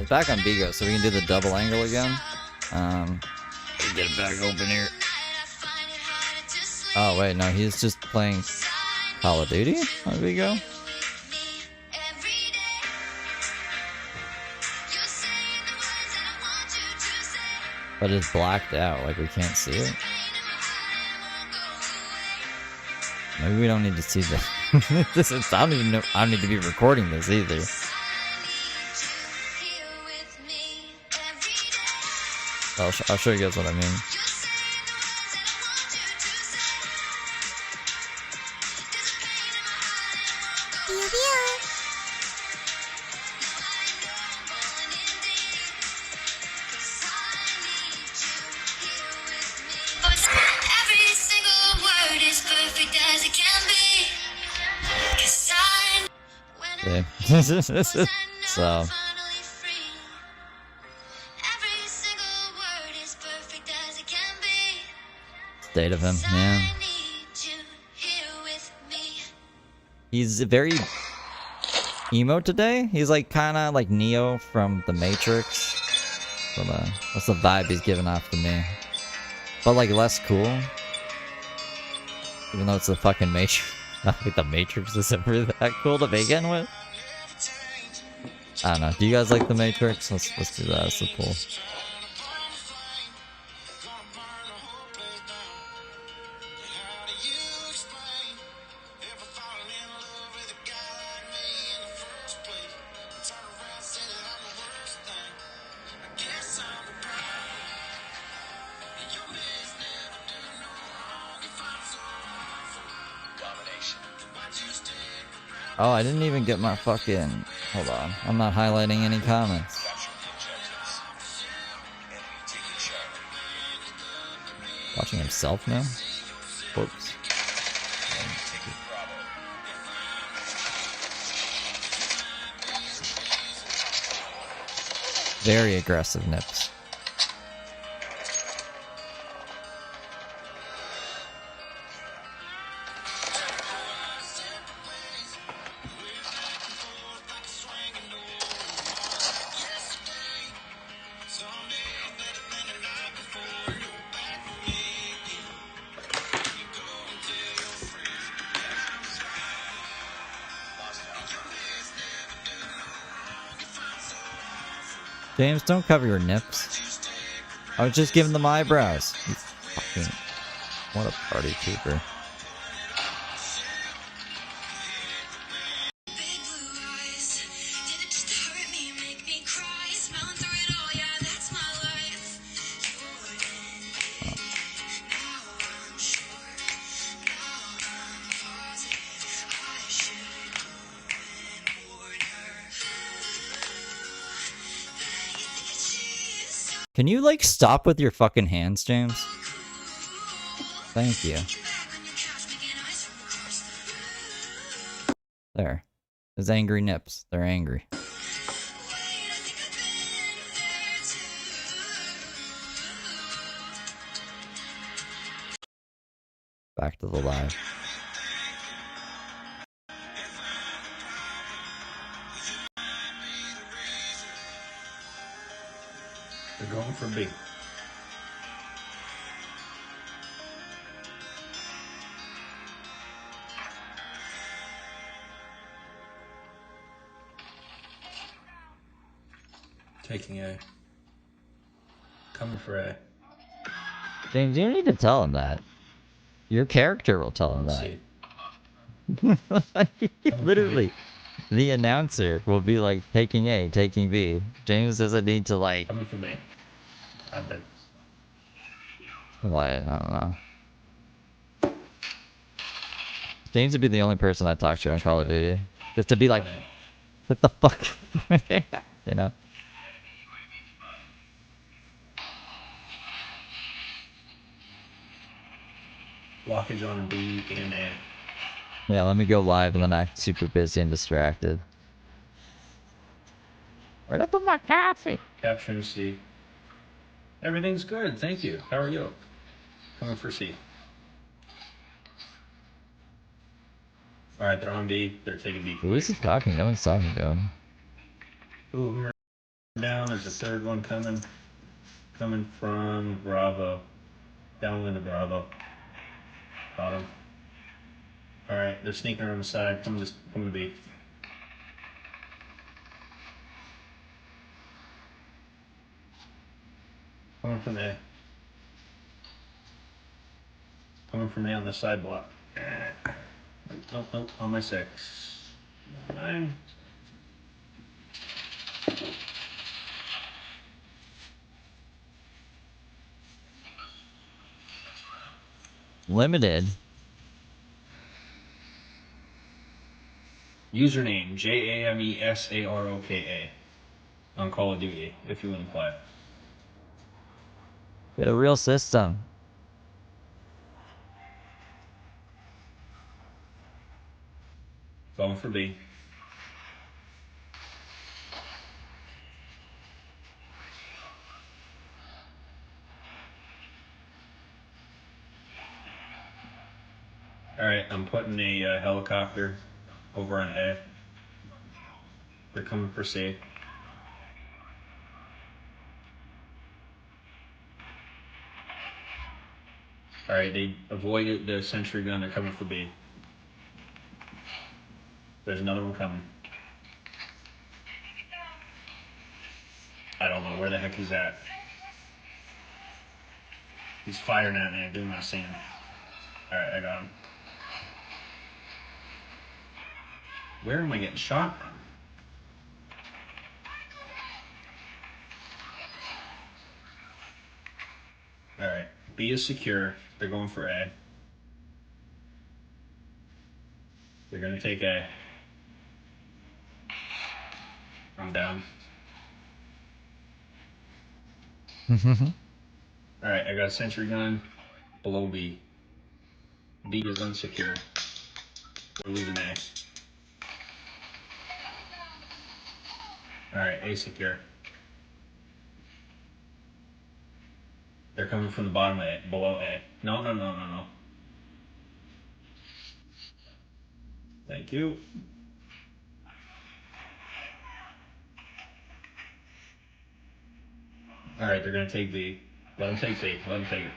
It's back on Bigo, so we can do the double angle again. Get it back open here. Oh wait, no, he's just playing Call of Duty on Bigo. But it's blacked out, like we can't see it. Maybe we don't need to see this. I don't even know. I don't need to be recording this either. I'll show you guys what I mean. So state of him, yeah. He's very emo today. He's like kind of like Neo from The Matrix. From that's the vibe he's giving off to me. But like less cool. Even though it's the fucking Matrix. I think The Matrix isn't really that cool to begin with. I don't know. Do you guys like The Matrix? Let's do that as the poll. Oh, I didn't even get my fucking... Hold on. I'm not highlighting any comments. Watching himself now? Whoops. Very aggressive nips. James, don't cover your nips. I was just giving them eyebrows. You fucking... What a party pooper. Can you, like, stop with your fucking hands, James? Thank you. There. His angry nips. They're angry. Back to the live. They're going for B. Taking A. Coming for A. James, you don't need to tell him that. Your character will tell him that. Literally. The announcer will be like, taking A, taking B. James doesn't need to, like... Coming for me. I bet. Why? I don't know. James would be the only person I talk to on Call of Duty. Just to be like, what the fuck? You know? Blockage on B and A. Yeah, let me go live and then I'm super busy and distracted. Where'd I put my coffee? Capturing C. Everything's good, thank you. How are you? Coming for C. Alright, they're on B. They're taking B. Who is he talking? No one's talking to him. Ooh, down. There's a third one coming from Bravo. Downwind of Bravo. Bottom. Alright, they're sneaking around the side. Come to B. Coming from A. Coming from A on the side block. Nope, on my 6. 9. Limited. Username JAMESAROKA on Call of Duty, if you want to play. Get a real system. Going for B. Alright, I'm putting a helicopter over on A. They're coming for C. Alright, they avoided the sentry gun. They're coming for B. There's another one coming. I don't know where the heck he's at. He's firing at me. I do not see him. Alright, I got him. Where am I getting shot from? Alright, B is secure. They're going for A. They're gonna take A. I'm down. Alright, I got a sentry gun below B. B is unsecure. We're losing A. Alright, A secure. They're coming from the bottom of A, below A. No. Thank you. Alright, they're gonna take B. Let them take B. Let them take it.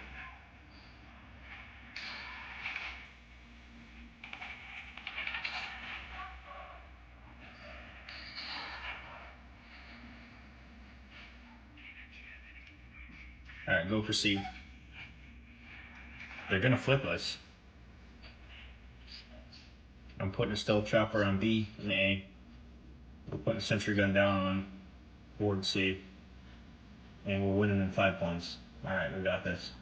Alright, go proceed. They're gonna flip us. I'm putting a stealth chopper on B and A. We're putting a sentry gun down on board C. And we're winning in 5 points. Alright, we got this.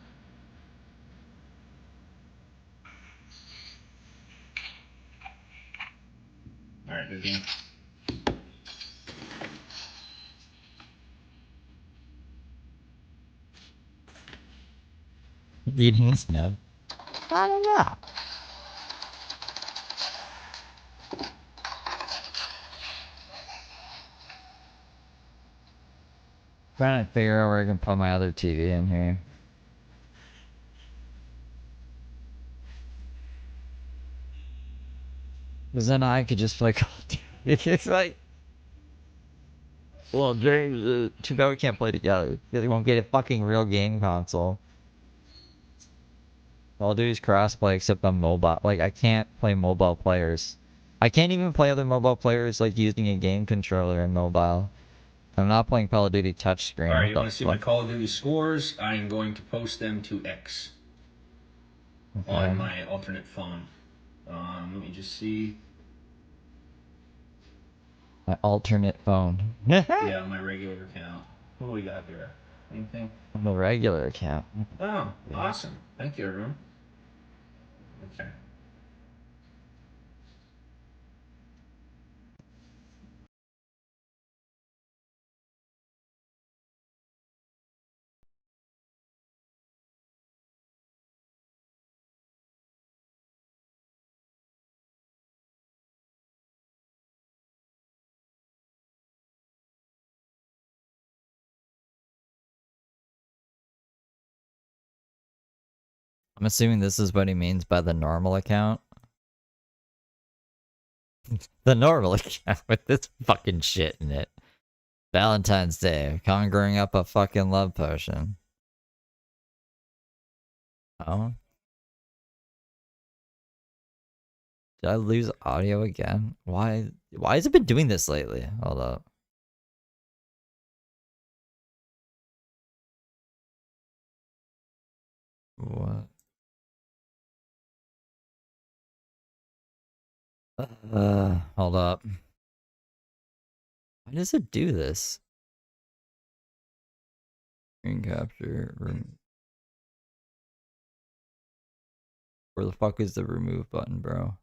Alright, good game. Eating snub. I don't know. Trying to figure out where I can put my other TV in here. Because then I could just play Call of Duty. It's like, well, James, too bad we can't play together. They won't get a fucking real game console. Call of Duty's crossplay except on mobile. Like, I can't play mobile players. I can't even play other mobile players like using a game controller in mobile. I'm not playing Call of Duty touchscreen. Alright, you want to see my Call of Duty scores? I am going to post them to X. Okay. On my alternate phone. Let me just see. My alternate phone. Yeah, on my regular account. What do we got here? Anything? On the regular account. Oh, yeah. Awesome. Thank you, everyone. Okay. I'm assuming this is what he means by the normal account. The normal account with this fucking shit in it. Valentine's Day, conjuring up a fucking love potion. Oh. Did I lose audio again? Why has it been doing this lately? Hold up. What? Hold up. Why does it do this? Screen capture, room. Where the fuck is the remove button, bro?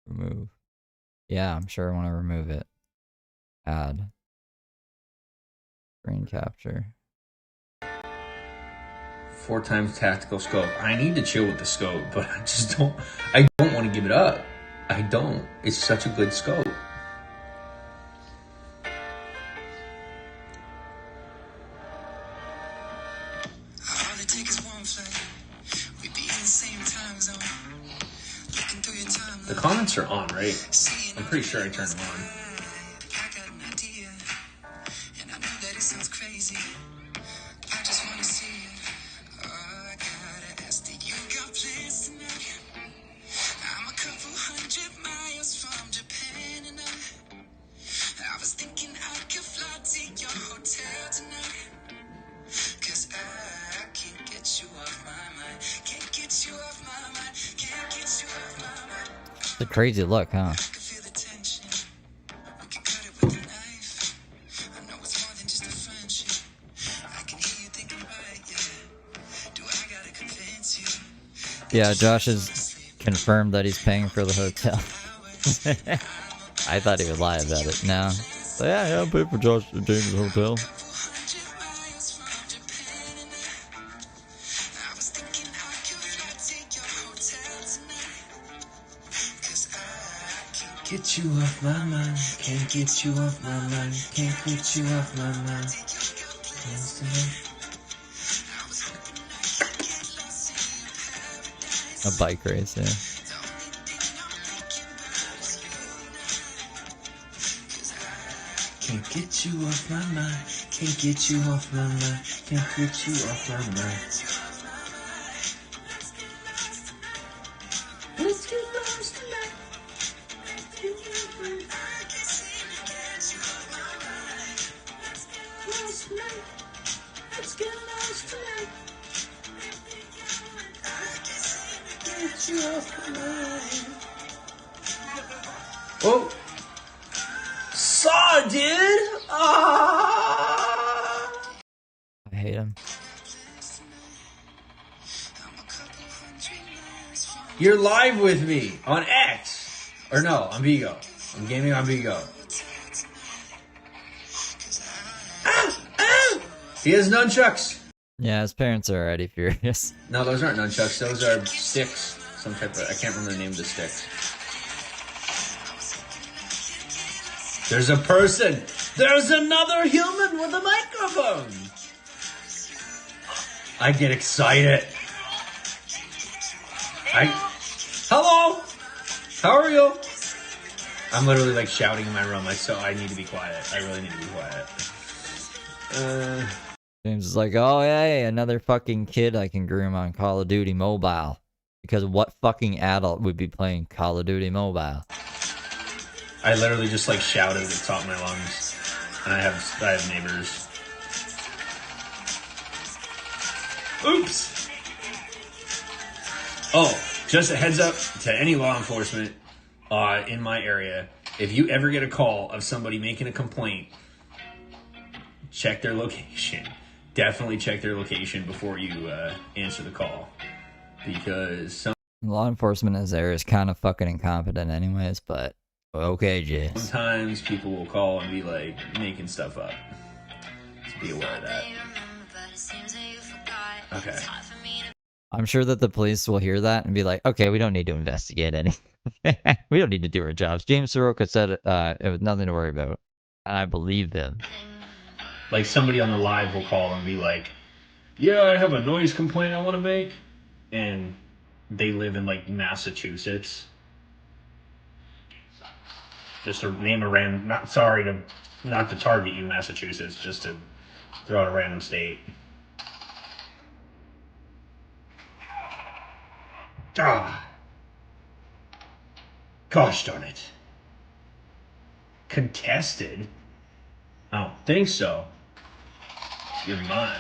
Remove. Yeah, I'm sure I want to remove it. Add. Screen capture. 4 times tactical scope. I need to chill with the scope, but I don't want to give it up. I don't. It's such a good scope. The comments are on, right? I'm pretty sure I turned them on. It's a crazy look, huh? Yeah, Josh has confirmed that he's paying for the hotel. I thought he would lie about it. No. But yeah, I'll pay for Josh and James' hotel. Get you off my mind, can't get you off my mind, can't get you off my mind. A bike race, yeah. Can't get you off my mind, can't get you off my mind, can't get you off my mind. Let's get lost tonight. Let's get lost tonight. Get you off my mind. Oh, saw, dude. Ah. I hate him. You're live with me on X. Or no, on Vigo. I'm gaming on Vigo. He has nunchucks. Yeah, his parents are already furious. No, those aren't nunchucks. Those are sticks. Some type of... I can't remember the name of the sticks. There's a person. There's another human with a microphone. I get excited. Hello. How are you? I'm literally like shouting in my room. I need to be quiet. I really need to be quiet. James is like, oh yeah, another fucking kid I can groom on Call of Duty Mobile. Because what fucking adult would be playing Call of Duty Mobile? I literally just like shouted at the top of my lungs. And I have neighbors. Oops! Oh, just a heads up to any law enforcement in my area. If you ever get a call of somebody making a complaint, check their location. Definitely check their location before you answer the call. Because law enforcement is there is kind of fucking incompetent anyways, but okay, Jace. Sometimes people will call and be like making stuff up. So be aware of that. Okay. I'm sure that the police will hear that and be like, okay, we don't need to investigate any. We don't need to do our jobs. James Saroka said it was nothing to worry about. And I believe them. Like somebody on the live will call and be like, yeah, I have a noise complaint I want to make. And they live in like Massachusetts. Just to name a random. Not sorry to not to target you, Massachusetts. Just to throw out a random state. Ah, gosh darn it. Contested? I don't think so. You're mine.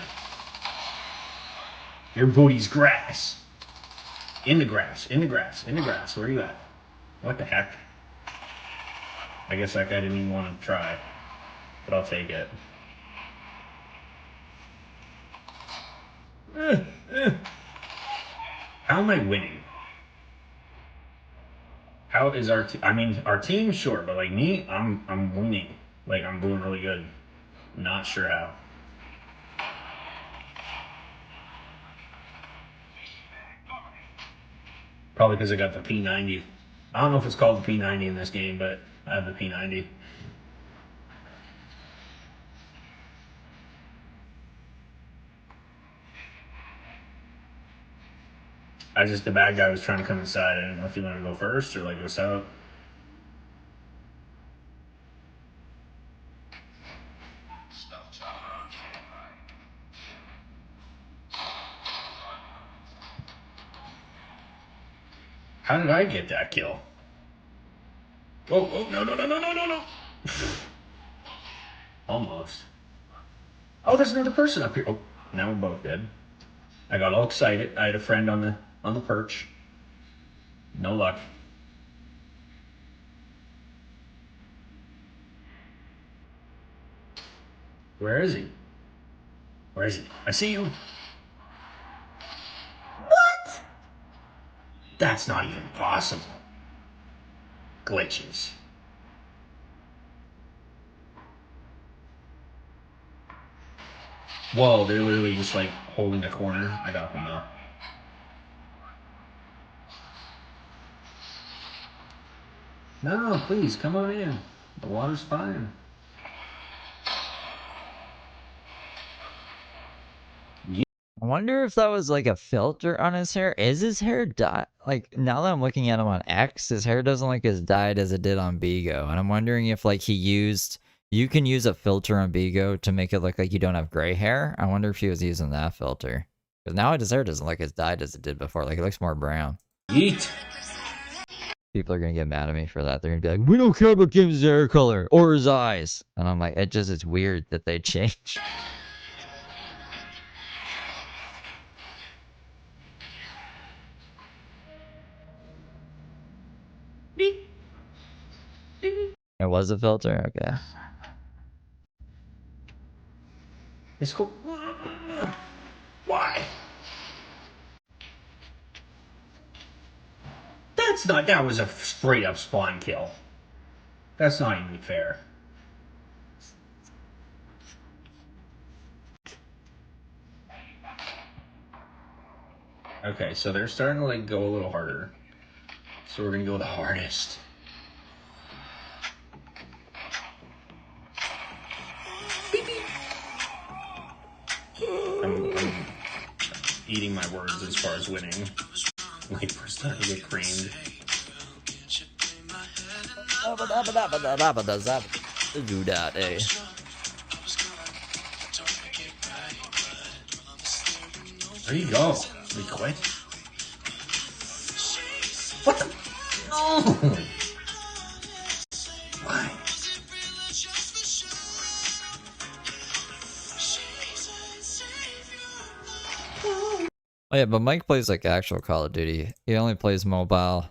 Your booty's grass. In the grass, in the grass, in the grass. Where are you at? What the heck? I guess that guy didn't even want to try. But I'll take it. How am I winning? How is our team? I mean, our team's short, but like me, I'm winning. Like I'm doing really good. Not sure how. Probably because I got the P90. I don't know if it's called the P90 in this game, but I have the P90. The bad guy was trying to come inside. I didn't know if you wanted to go first or like go south. How did I get that kill? Oh, no, no, no, no, no, no, no. Almost. Oh, there's another person up here. Oh, now we're both dead. I got all excited. I had a friend on the perch. No luck. Where is he? Where is he? I see you. What? That's not even possible. Glitches. Whoa, they're literally just like holding the corner. I got them though. No, please, come on in. The water's fine. I wonder if that was like a filter on his hair. Is his hair dyed? Like, now that I'm looking at him on X, his hair doesn't look as dyed as it did on Bigo. And I'm wondering if like you can use a filter on Bigo to make it look like you don't have gray hair. I wonder if he was using that filter. Because now his hair doesn't look as dyed as it did before. Like, it looks more brown. Yeet. People are gonna get mad at me for that. They're gonna be like, we don't care about Kim's hair color or his eyes. And I'm like, it's weird that they change. It was a filter? Okay. It's cool. Why? That was a straight up spawn kill. That's not even fair. Okay, so they're starting to like go a little harder. So we're gonna go the hardest. I'm eating my words as far as winning. Like we're starting to get creamed. Do that, eh? There you go. We quit. What the? No. Why? Oh yeah, but Mike plays like actual Call of Duty. He only plays mobile.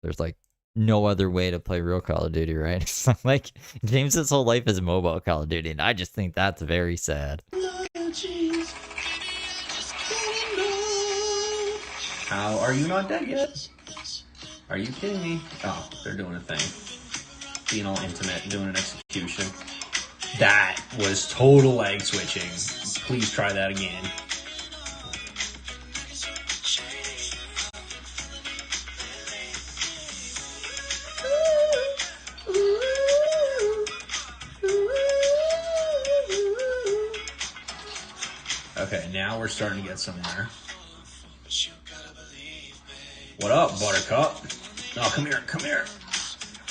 There's like no other way to play real Call of Duty, right? It's not like James's whole life is mobile Call of Duty, and I just think that's very sad. How are you not dead yet? Are you kidding me? Oh, they're doing a thing. Being all intimate, doing an execution. That was total leg switching. Please try that again. Okay, now we're starting to get somewhere. What up, Buttercup? Oh, come here, come here.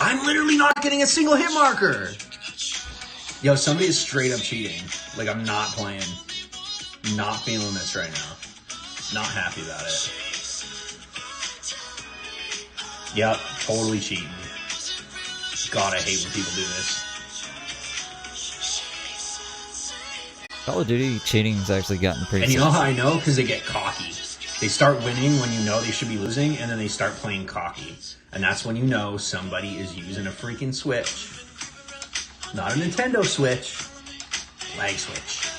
I'm literally not getting a single hit marker. Yo, somebody is straight up cheating. Like, I'm not playing. Not feeling this right now. Not happy about it. Yep, totally cheating. God, I hate when people do this. Call of Duty cheating's actually gotten pretty. And you know how I know? Because they get cocky. They start winning when you know they should be losing, and then they start playing cocky. And that's when you know somebody is using a freaking Switch. Not a Nintendo Switch. Lag Switch.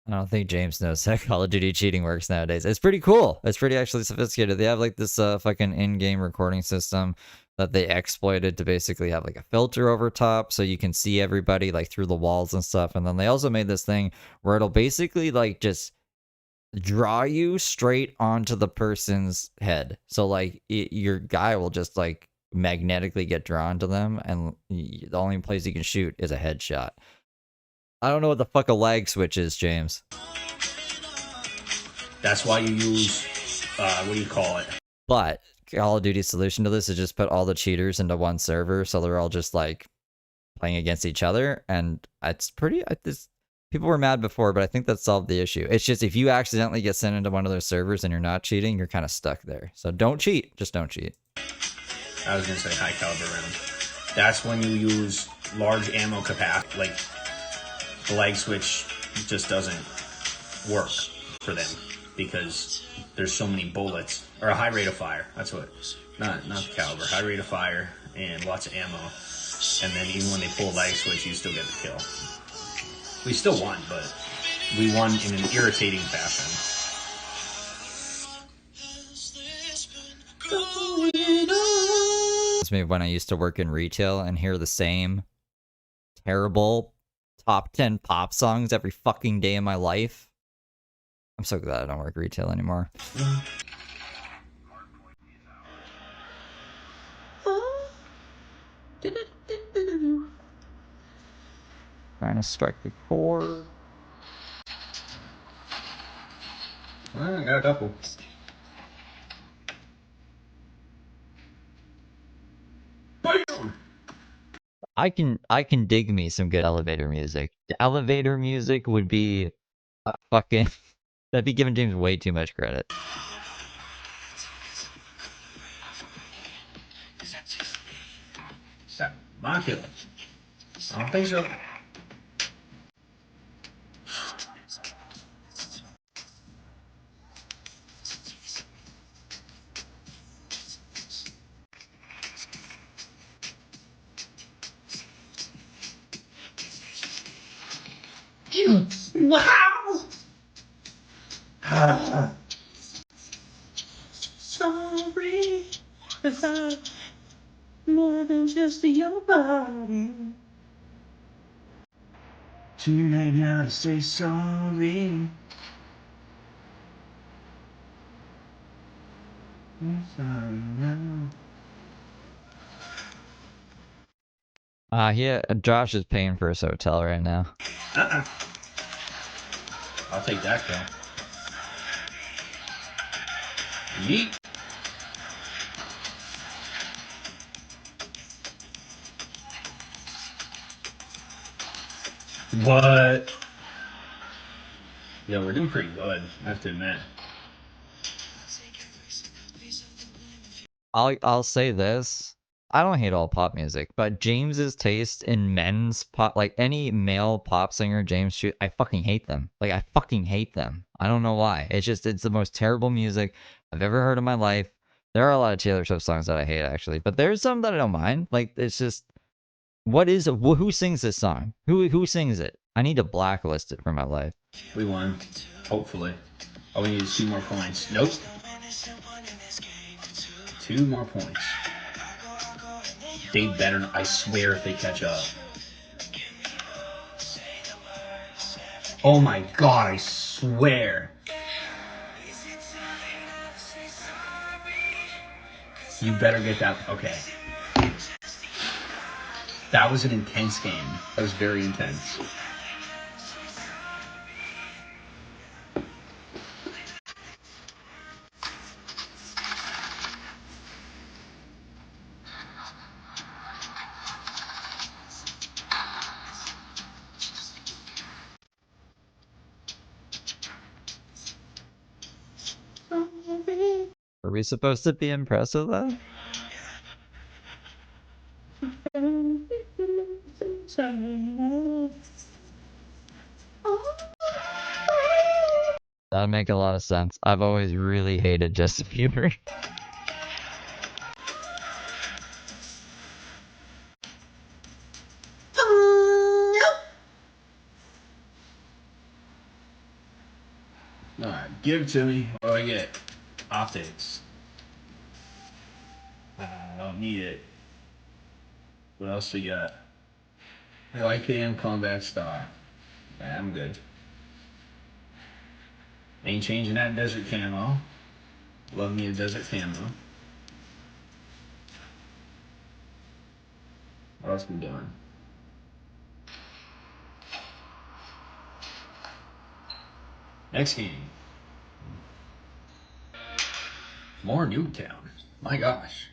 I don't think James knows how Call of Duty cheating works nowadays. It's pretty cool. It's pretty actually sophisticated. They have like this fucking in-game recording system that they exploited to basically have like a filter over top so you can see everybody like through the walls and stuff. And then they also made this thing where it'll basically like just draw you straight onto the person's head. So like your guy will just like magnetically get drawn to them, and the only place you can shoot is a headshot. I don't know what the fuck a lag switch is, James. That's why you use, what do you call it? But Call of Duty's solution to this is just put all the cheaters into one server, so they're all just like playing against each other, and it's pretty. People were mad before, but I think that solved the issue. It's just if you accidentally get sent into one of those servers and you're not cheating, you're kind of stuck there. So don't cheat. Just don't cheat. I was gonna say high caliber round. That's when you use large ammo capacity. Like, the lag switch just doesn't work for them because there's so many bullets, or a high rate of fire. That's what, not the caliber, high rate of fire and lots of ammo. And then even when they pull a lag switch, you still get the kill. We still won, but we won in an irritating fashion. It's me when I used to work in retail and hear the same terrible top 10 pop songs every fucking day of my life. I'm so glad I don't work retail anymore. Trying to strike the chord. Well, I got a couple. Bam! I can dig me some good elevator music. The elevator music would be a fucking that'd be giving James way too much credit. Is that my kill? I don't think so. Wow! Sorry, if I more than just your body. Too late now to say sorry. I'm sorry now. Yeah, Josh is paying for his hotel right now. I'll take that kill. Yeet. What? Yeah, we're doing pretty good, I have to admit. I'll say this. I don't hate all pop music, but James's taste in men's pop, like any male pop singer James shoot, I fucking hate them. Like I fucking hate them. I don't know why. It's the most terrible music I've ever heard in my life. There are a lot of Taylor Swift songs that I hate actually, but there's some that I don't mind. Like it's just who sings this song? Who sings it? I need to blacklist it from my life. We won. Hopefully. All we need is 2 more points. Nope. 2 more points. They better, I swear if they catch up. Oh my god, I swear. You better get that. Okay. That was an intense game. That was very intense. we supposed to be impressed with that? That'd make a lot of sense. I've always really hated Justin Bieber. Alright, give it to me. What do I get? Optics. I don't need it. What else we got? I like the M combat star. Yeah, I'm good. Ain't changing that desert camo. Love me a desert camo. What else we doing? Next game. More Nuketown. My gosh.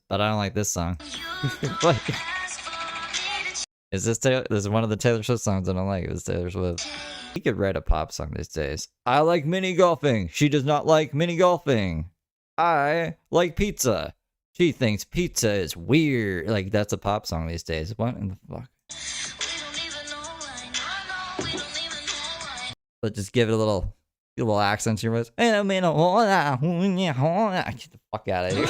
But I don't like this song. Like, is this Taylor? This is one of the Taylor Swift songs I don't like. It was Taylor Swift. He could write a pop song these days. I like mini golfing. She does not like mini golfing. I like pizza. She thinks pizza is weird. Like, that's a pop song these days. What in the fuck? But just give it a little accent to your voice. Get the fuck out of here.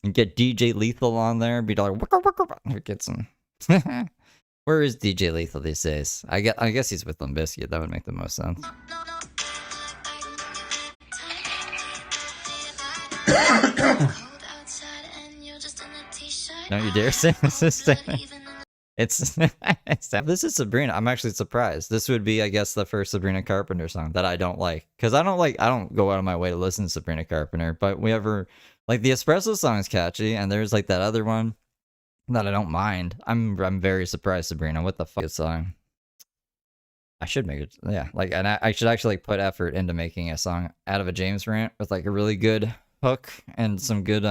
And get DJ Lethal on there, be like, get some. Where is DJ Lethal these days? I guess he's with Limp Bizkit. That would make the most sense. Don't you dare sing this. It's this is Sabrina. I'm actually surprised. This would be, I guess, the first Sabrina Carpenter song that I don't like, because I don't go out of my way to listen to Sabrina Carpenter. But like the Espresso song is catchy, and there's like that other one that I don't mind. I'm very surprised, Sabrina. What the fuck is song? I should make it. Yeah, like, and I should actually put effort into making a song out of a James rant with like a really good hook and some good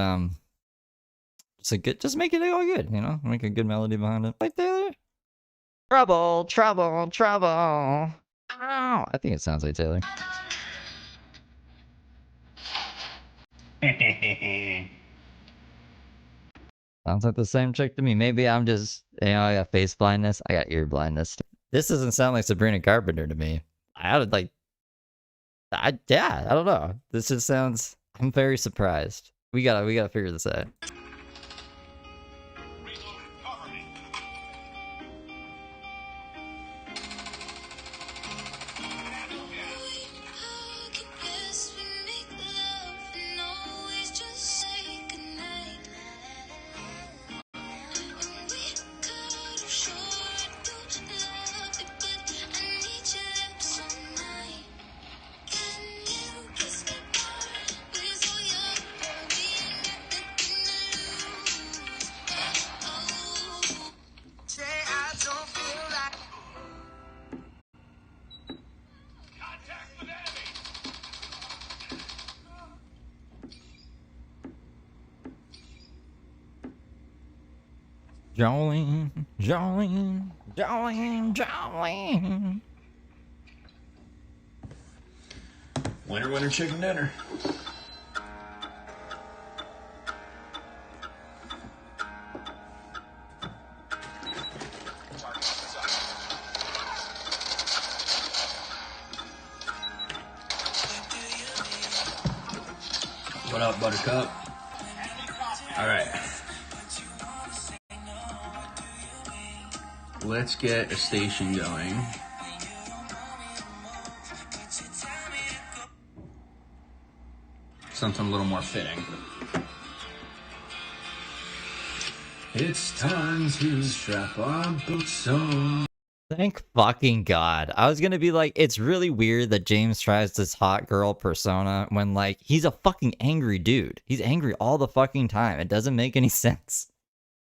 just make it all good, you know? Make a good melody behind it. Like Taylor. Trouble, trouble, trouble. Ow. I think it sounds like Taylor. Sounds like the same chick to me. Maybe I'm just, I got face blindness. I got ear blindness. This doesn't sound like Sabrina Carpenter to me. I don't know. This just sounds, I'm very surprised. We gotta figure this out. Jolene, Jolene, Jolene, Jolene. Winner, winner, chicken dinner. What up, Buttercup? All right. Let's get a station going. Something a little more fitting. It's time to strap our boots on. Thank fucking God. I was gonna be like, it's really weird that James tries this hot girl persona when, like, he's a fucking angry dude. He's angry all the fucking time. It doesn't make any sense.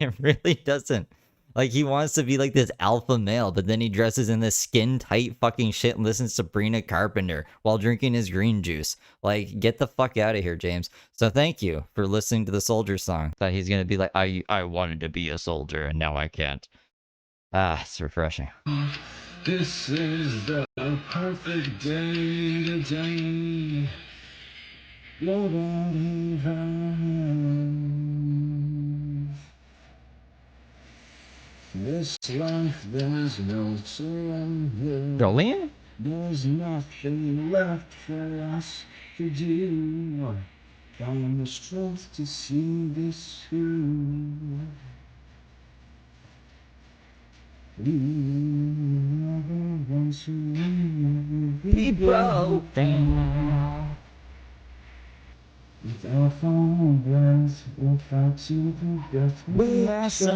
It really doesn't. Like, he wants to be like this alpha male, but then he dresses in this skin-tight fucking shit and listens to Sabrina Carpenter while drinking his green juice. Like, get the fuck out of here, James. So thank you for listening to the soldier song. That he's gonna be like, I wanted to be a soldier and now I can't. Ah, it's refreshing. This is the perfect day today. This life, there's no surrender. Jolene? There's nothing left for us to do. Found the strength to see this through. Be broken. Without fingers, without you to death, we are so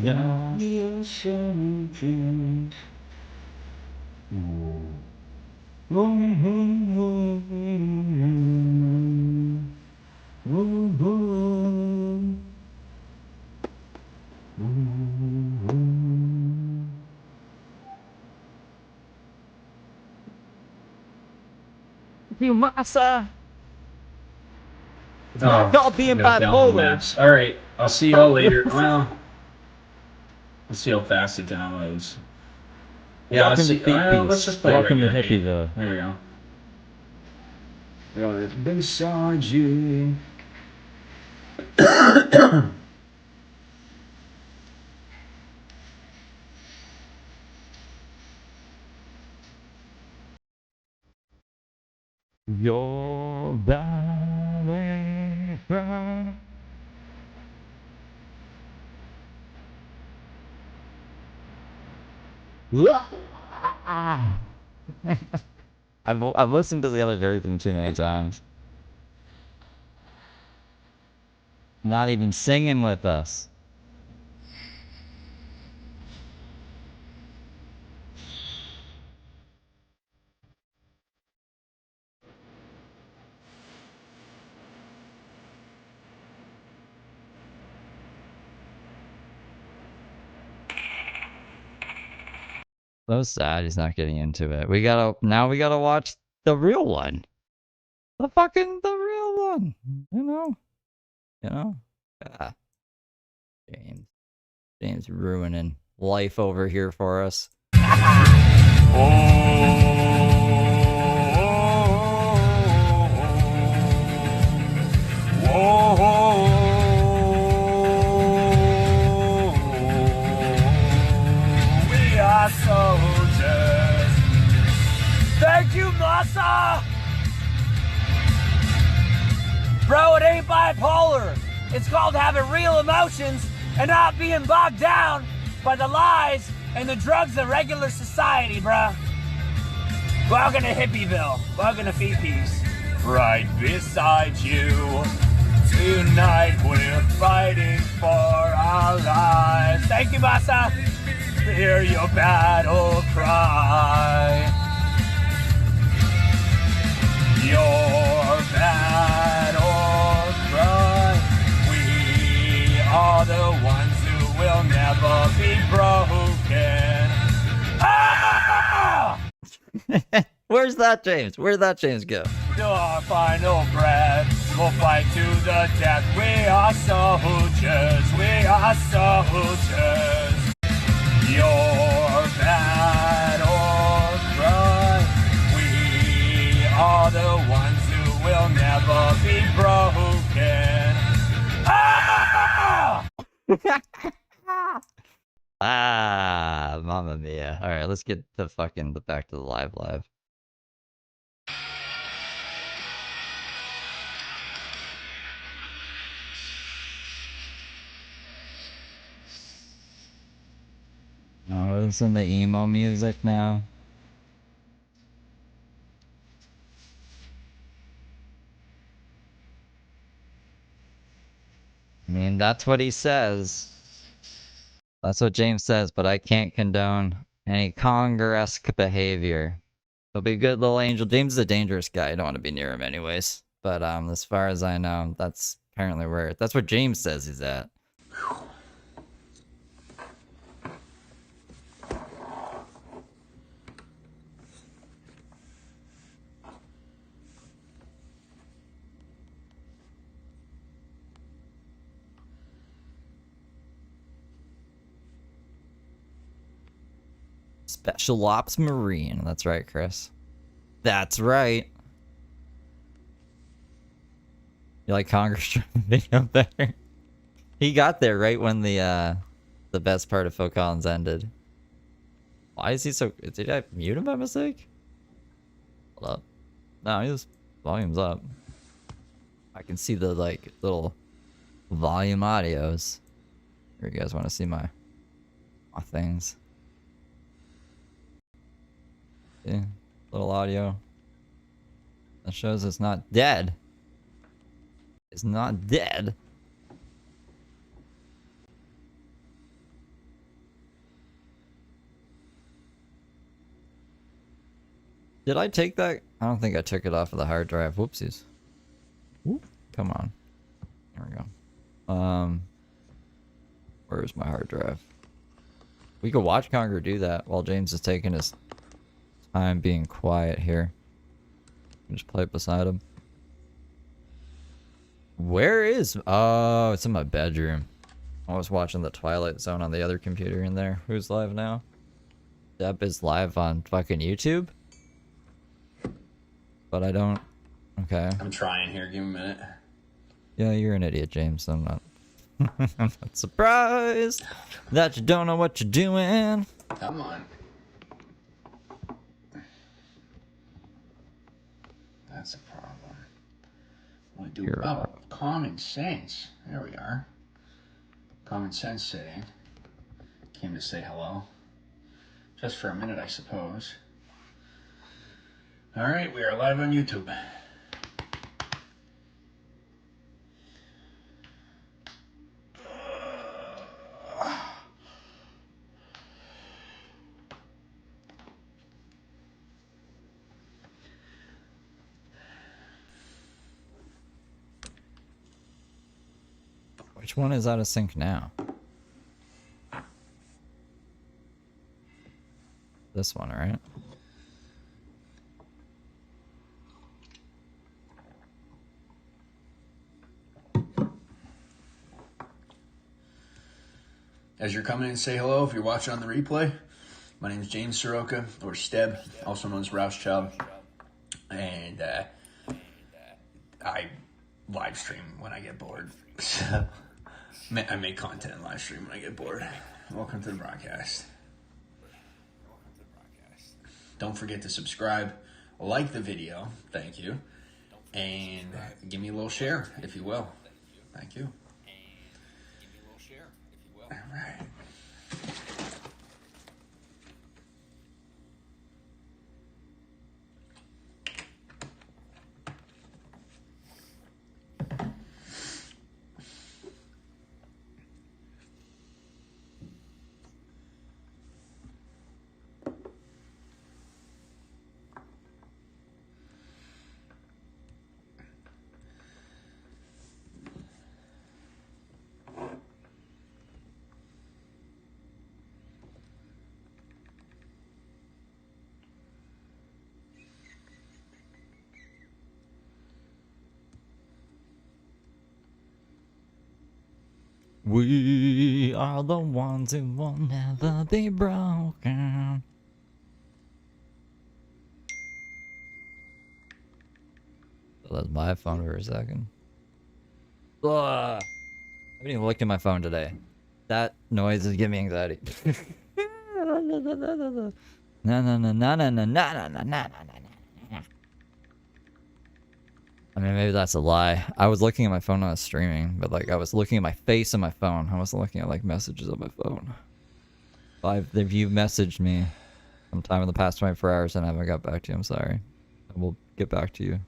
young. We are shaking. You massa! Oh, Y'all being bipolar! Alright, I'll see y'all later. Well, let's see how fast it downloads. Yeah, let's see. Let's just play regular hate. There we go. Right beside you. Your valley cry. I've listened to the other version too many times. Not even singing with us. So sad he's not getting into it. We gotta watch the real one. The real one. You know? Yeah. James ruining life over here for us. We are soldiers. Thank you, Massa! Bro, it ain't bipolar. It's called having real emotions and not being bogged down by the lies and the drugs of regular society, bruh. Welcome to Hippieville. Welcome to Feet Peace. Right beside you. Tonight we're fighting for our lives. Thank you, Massa. Hear your battle cry. Your battle cry. We are the ones who will never be broken. Ah! Where's that James? Where'd that James go? To our final breath, we'll fight to the death. We are soldiers. We are soldiers. Your battle cry. We are the ones who will never be broken. Ah! Ah, mamma mia. All right, let's get back to the live. Oh, listen to emo music now. I mean, that's what he says. That's what James says, but I can't condone Any Conger-esque behavior. He'll be a good little angel. James is a dangerous guy. I don't want to be near him anyways. But as far as I know, that's apparently where... That's what James says he's at. Special Ops Marine. That's right, Chris. That's right. You like Congress video there? He got there right when the best part of Phil Collins ended. Why is he so... Did I mute him by mistake? Hold up. No, his volume's up. I can see the, like, little volume audios. Here, you guys want to see my things. See? Little audio. That shows it's not dead. It's not dead. Did I take that? I don't think I took it off of the hard drive. Whoopsies. Whoop. Come on. There we go. Where's my hard drive? We could watch Conger do that while James is taking his time being quiet here. Just play it beside him. Where is... Oh, it's in my bedroom. I was watching the Twilight Zone on the other computer in there. Who's live now? Deb is live on fucking YouTube? But I don't... Okay. I'm trying here. Give me a minute. Yeah, you're an idiot, James. I'm not... I'm not surprised that you don't know what you're doing. Come on. That's a problem. What do we do? Oh, common sense. There we are. Common sense setting. Came to say hello. Just for a minute, I suppose. All right, we are live on YouTube. Which one is out of sync now? This one, right? As you're coming in, say hello. If you're watching on the replay, my name is James Saroka, or Steb, also known as Rousechild. And I live stream when I get bored. So I make content and live stream when I get bored. Welcome to the broadcast. Don't forget to subscribe, like the video, thank you, and give me a little share, if you will. Thank you. All right. We are the ones who will never be broken. So that's my phone for a second. Ugh. I haven't even looked at my phone today. That noise is giving me anxiety. No, no, no, no, no. No, no, no, no, no, no, no, no, no, no, no. I mean, maybe that's a lie. I was looking at my phone when I was streaming, but like I was looking at my face on my phone. I wasn't looking at like messages on my phone. If you've messaged me sometime in the past 24 hours and I haven't got back to you, I'm sorry. I will get back to you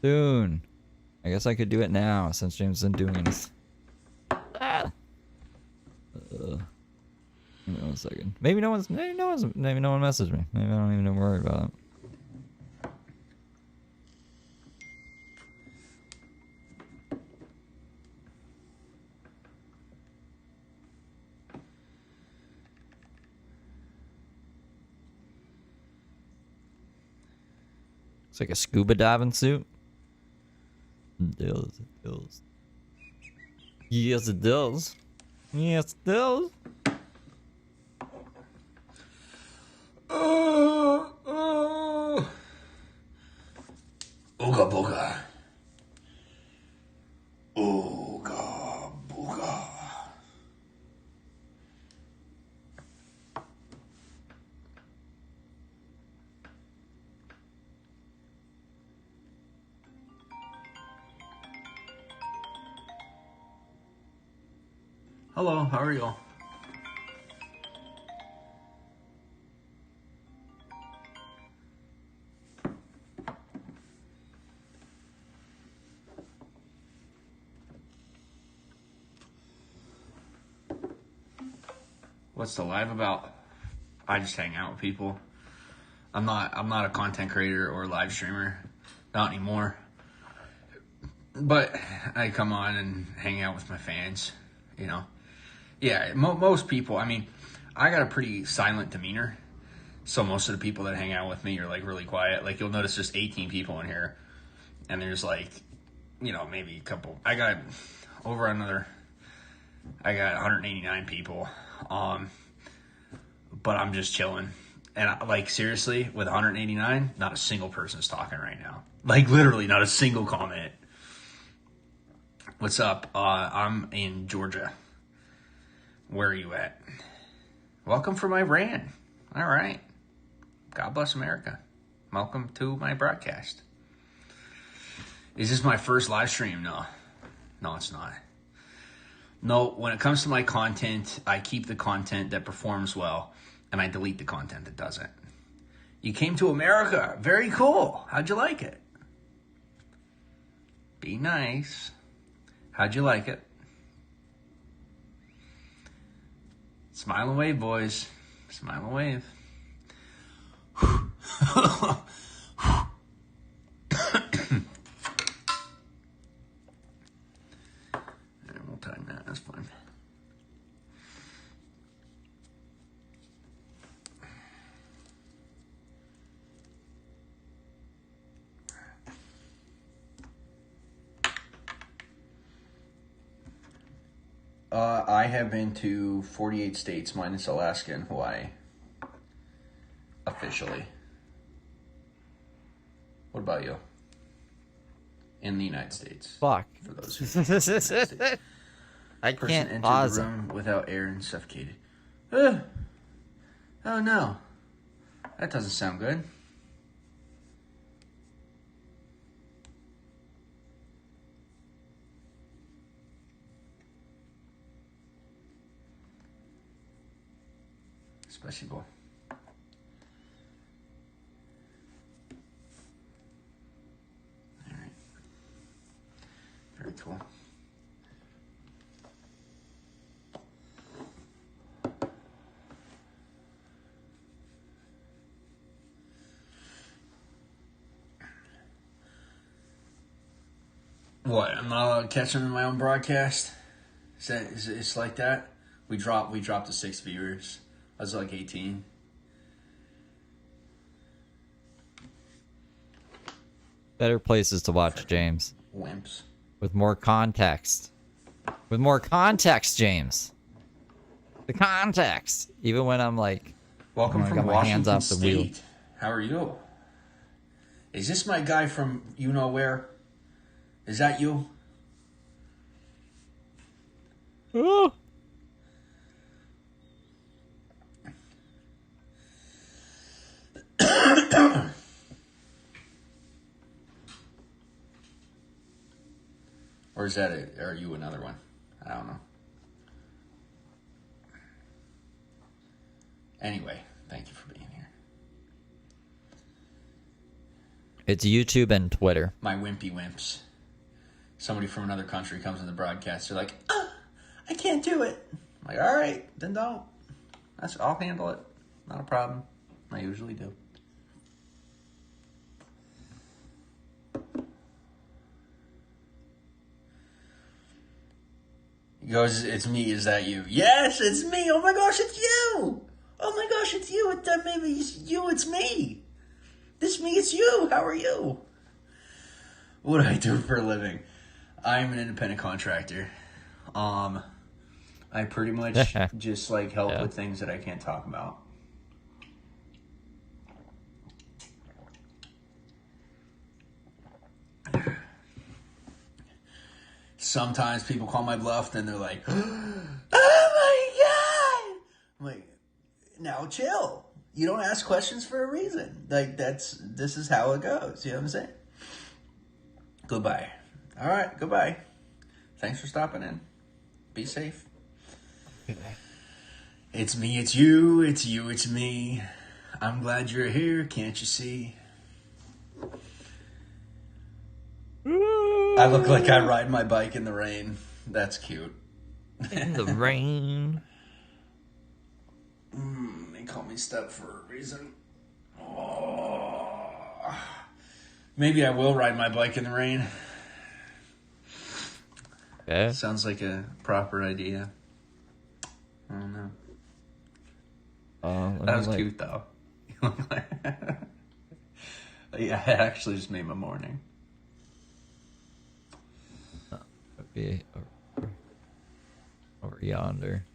soon. I guess I could do it now since James isn't doing anything. a second. Maybe no one messaged me. Maybe I don't even worry about it. It's like a scuba diving suit. It does. Yes, it does. Yes, it does. Ooga booga. Ooga booga. Hello, how are you? What's the live about? I just hang out with people. I'm not a content creator or live streamer. Not anymore. But I come on and hang out with my fans, you know. Yeah, most people, I mean, I got a pretty silent demeanor. So most of the people that hang out with me are like really quiet. Like you'll notice there's 18 people in here. And there's like, you know, maybe a couple. I got 189 people. But I'm just chilling. And like seriously, with 189, not a single person's talking right now. Like literally not a single comment. What's up? I'm in Georgia. Where are you at? Welcome from Iran. All right. God bless America. Welcome to my broadcast. Is this my first live stream? No. No, it's not. No, when it comes to my content, I keep the content that performs well, and I delete the content that doesn't. You came to America. Very cool. How'd you like it? Be nice. How'd you like it? Smile and wave, boys. Smile and wave. We'll time that. That's fine. I have been to 48 states minus Alaska and Hawaii. Officially. What about you? In the United States. Fuck. For those who I person can't entered pause the it. room without air and suffocated. Oh no. That doesn't sound good. Спасибо. Alright. Very cool. What? I'm not allowed to catch them in my own broadcast? Is it like that? We dropped to 6 viewers. I was like 18. Better places to watch, James. Wimps. With more context. With more context, James. The context. Even when I'm like, Welcome I from got my Washington hands off the State. wheel. How are you? Is this my guy from you know where? Is that you? Oh. Or is that it? Or are you another one? I don't know. Anyway, thank you for being here. It's YouTube and Twitter. My wimpy wimps. Somebody from another country comes in the broadcast. They're like, I can't do it. I'm like, all right, then don't. I'll handle it. Not a problem. I usually do. He goes, "It's me. Is that you?" Yes, it's me. Oh my gosh, it's you. Oh my gosh, it's you. Maybe it's you. It's me. This me. It's you. How are you? What do I do for a living? I'm an independent contractor. I pretty much just like help with things that I can't talk about. Sometimes people call my bluff and they're like, "Oh my god!" I'm like, "Now chill. You don't ask questions for a reason. Like this is how it goes." You know what I'm saying? Goodbye. All right, goodbye. Thanks for stopping in. Be safe. It's me, it's you, it's me. I'm glad you're here, can't you see? I look like I ride my bike in the rain. That's cute. In the rain. They call me Step for a reason. Oh. Maybe I will ride my bike in the rain. Okay. Sounds like a proper idea. I don't know. That was cute, though. Yeah, it actually just made my morning. Be over yonder.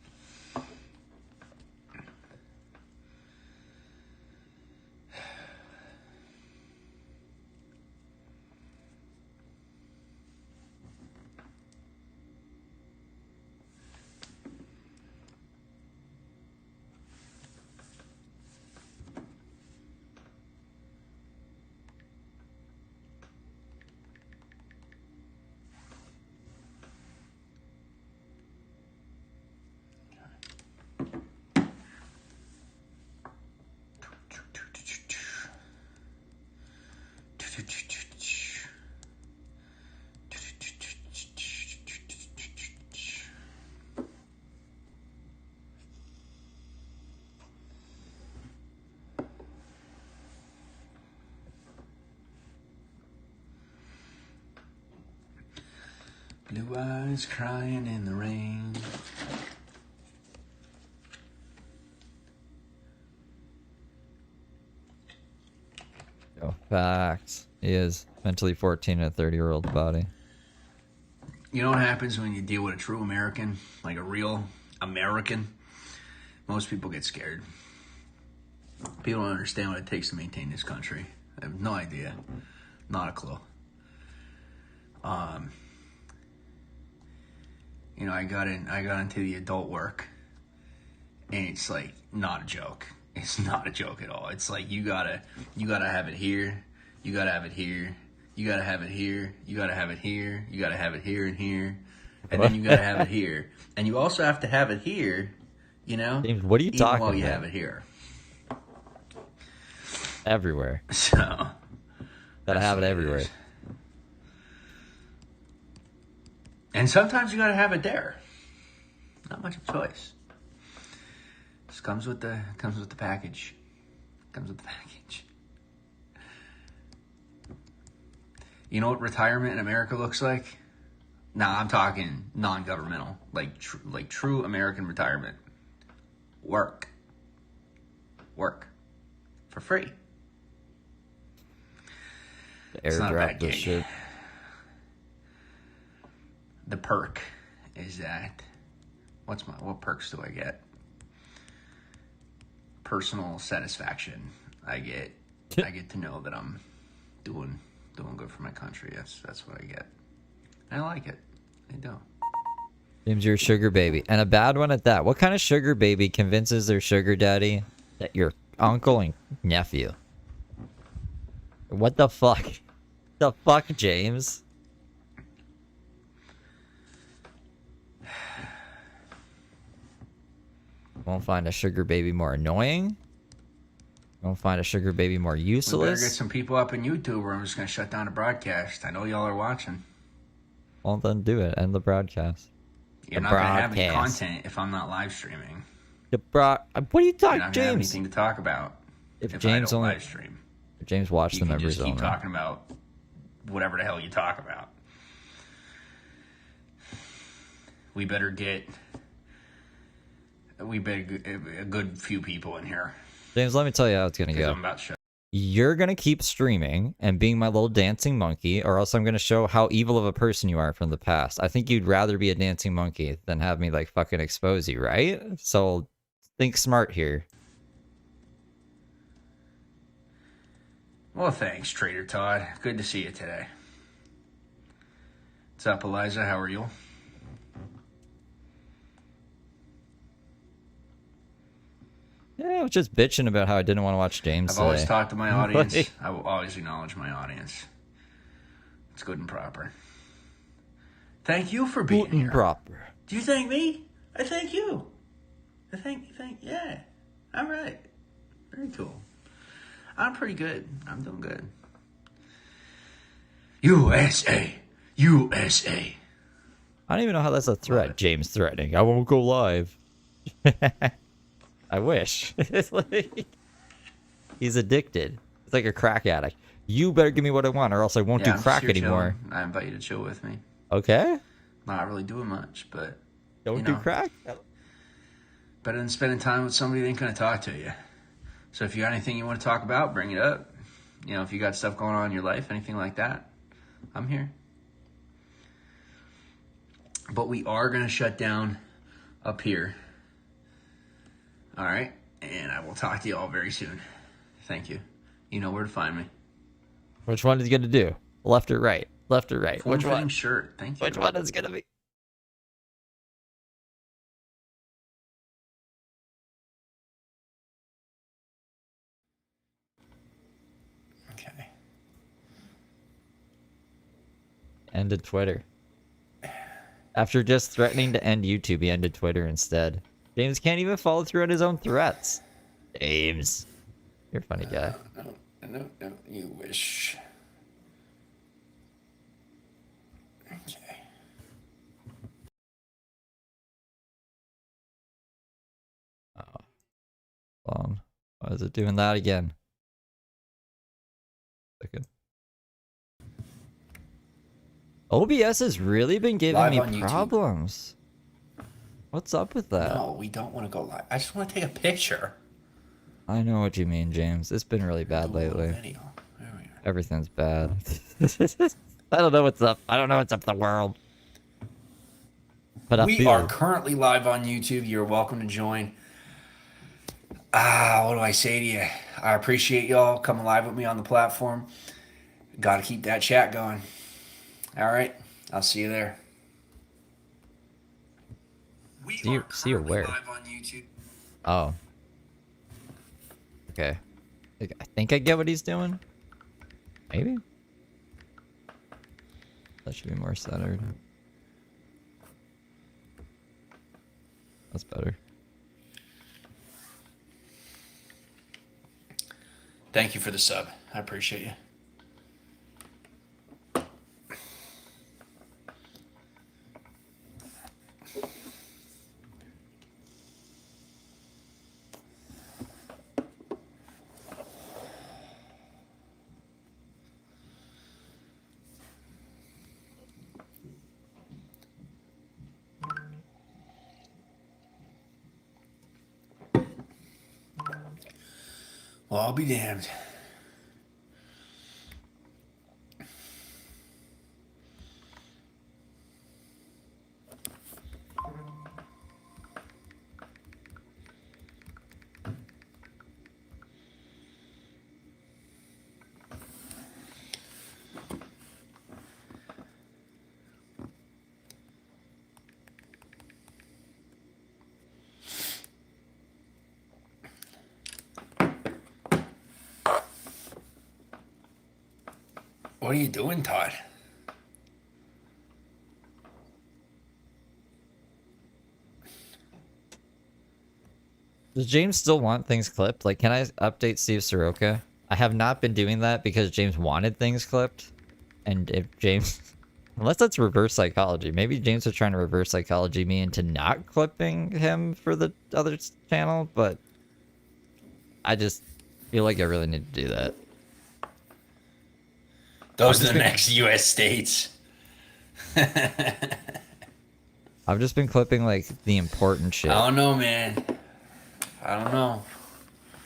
Blue eyes crying in the rain. Yo, facts. He is mentally 14 in a 30-year-old body. You know what happens when you deal with a true American, like a real American? Most people get scared. People don't understand what it takes to maintain this country. I have no idea. Not a clue. You know, I got into the adult work, and it's like not a joke. It's not a joke at all. It's like you gotta have it here, you gotta have it here, you gotta have it here, you gotta have it here, you gotta have it here and here, and then you gotta have it here, and you also have to have it here. You know, James, what are you even talking while you about? have it here. Everywhere. So Gotta have it everywhere. And sometimes you gotta have it there. Not much of a choice. Just comes with the package. Comes with the package. You know what retirement in America looks like? Nah, I'm talking non-governmental, like true American retirement. Work for free. Airdrop this shit. The perk is that what perks do I get? Personal satisfaction. I get to know that I'm doing good for my country. That's what I get. And I like it. I do. James, you're a sugar baby. And a bad one at that. What kind of sugar baby convinces their sugar daddy that you're uncle and nephew? What the fuck? The fuck, James? Won't find a sugar baby more annoying? Won't find a sugar baby more We useless? better get some people up in YouTube or I'm just going to shut down the broadcast. I know y'all are watching. Well, then do it. End the broadcast. You're not going to have any content if I'm not live streaming. What are you You're talking, not gonna have James? anything to talk about If I James don't only live stream. if James watched You the can members just keep only. talking about whatever the hell you talk about. We better get a good few people in here. James, let me tell you how it's gonna Because go. I'm about to show. You're gonna keep streaming and being my little dancing monkey, or else I'm gonna show how evil of a person you are from the past. I think you'd rather be a dancing monkey than have me like fucking expose you, right? So think smart here. Well, thanks, Trader Todd. Good to see you today. What's up, Eliza? How are you? Yeah, I was just bitching about how I didn't want to watch James I've always today. talked to my audience. Like- I will always acknowledge my audience. It's good and proper. Thank you for being here. Proper. Do you thank me? I thank you. Yeah. All right. Very cool. I'm pretty good. I'm doing good. USA. USA. I don't even know how that's a threat. James threatening. I won't go live. I wish. It's like, he's addicted. It's like a crack addict. You better give me what I want, or else I won't Yeah, do I'm crack just here anymore. chilling. I invite you to chill with me. Okay? Not really doing much, but Don't you do know, crack? better than spending time with somebody that ain't gonna talk to you. So if you got anything you want to talk about, bring it up. You know, if you got stuff going on in your life, anything like that, I'm here. But we are gonna shut down up here. All right, and I will talk to you all very soon. Thank you. You know where to find me. Which one is he gonna do? Left or right? Left or right? Which Form-fitting one? shirt. Thank you. Which one is gonna be? Okay. Ended Twitter. After just threatening to end YouTube, he ended Twitter instead. James can't even follow through on his own threats. James. You're a funny guy. No, you wish. Okay. Why is it doing that again? Second. OBS has really been giving Live me on YouTube. problems. What's up with that? No, we don't want to go live. I just want to take a picture. I know what you mean, James. It's been really bad Do a little lately. video. There we are. Everything's bad. I don't know what's up. I don't know what's up with the world. But I We feel are currently live on YouTube. You're welcome to join. What do I say to you? I appreciate y'all coming live with me on the platform. Got to keep that chat going. All right. I'll see you there. See you where? live on YouTube. Oh. Okay. I think I get what he's doing. Maybe? That should be more centered. That's better. Thank you for the sub. I appreciate you. Well, I'll be damned. What are you doing, Todd? Does James still want things clipped? Like, can I update Steve Saroka? I have not been doing that because James wanted things clipped. And if James Unless that's reverse psychology. Maybe James was trying to reverse psychology me into not clipping him for the other channel, but I just feel like I really need to do that. Those are the next U.S. states. I've just been clipping like the important shit. I don't know, man. I don't know.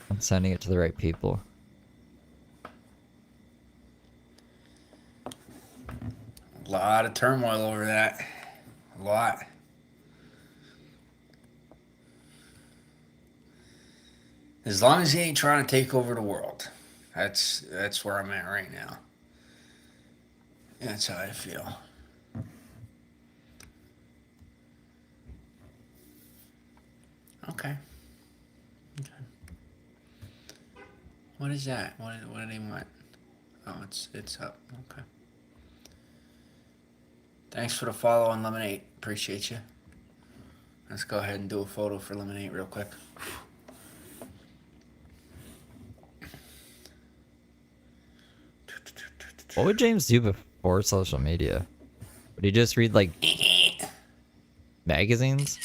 I'm sending it to the right people. A lot of turmoil over that. A lot. As long as he ain't trying to take over the world. That's where I'm at right now. That's how I feel. Okay. What is that? What do they want? Oh, it's up. Okay. Thanks for the follow on Lemonade. Appreciate you. Let's go ahead and do a photo for Lemonade real quick. What would James do before social media? Would he just read like magazines?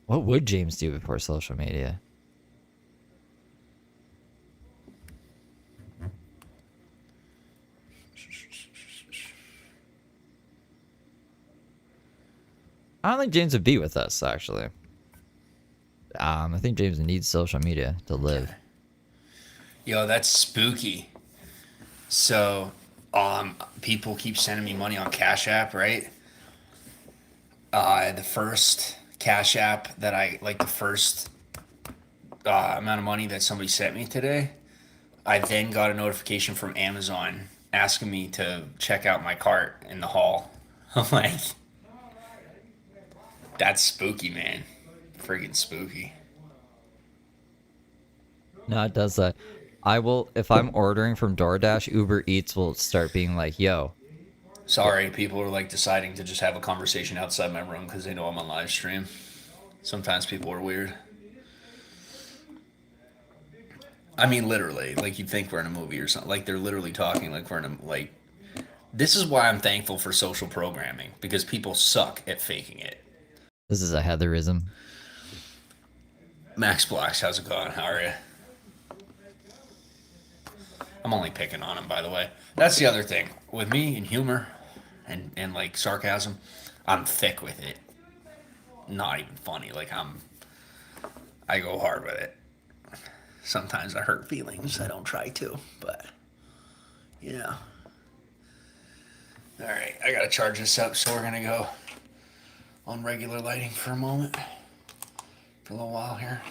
What would James do before social media? I don't think James would be with us, actually. I think James needs social media to live. Yo, that's spooky. So, people keep sending me money on Cash App, right? The first Cash App that the first amount of money that somebody sent me today, I then got a notification from Amazon asking me to check out my cart in the hall. I'm like, that's spooky, man. Friggin' spooky. No, it does that. I will, if I'm ordering from DoorDash, Uber Eats will start being like, yo. Sorry, people are like deciding to just have a conversation outside my room because they know I'm on live stream. Sometimes people are weird. I mean, literally, like you'd think we're in a movie or something. Like they're literally talking like we're in a, like, this is why I'm thankful for social programming, because people suck at faking it. This is a Heatherism. Max Blocks, how's it going? How are you? I'm only picking on him, by the way. That's the other thing. With me and humor and like sarcasm, I'm thick with it. Not even funny. Like I go hard with it. Sometimes I hurt feelings. I don't try to, but yeah. All right, I gotta charge this up, so we're gonna go on regular lighting for a moment, for a little while here.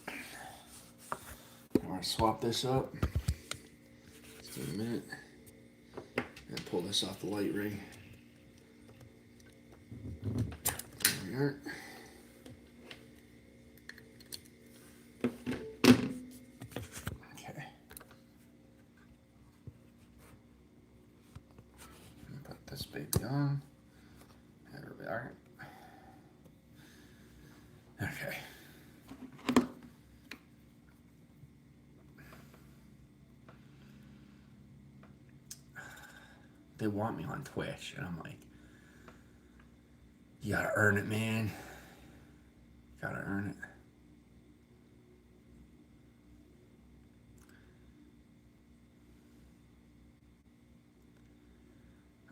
I'm gonna swap this up. Just a minute. And pull this off the light ring. There we are. Okay. Put this baby on. There we are. Okay. They want me on Twitch, and I'm like, you gotta earn it, man. You gotta earn it.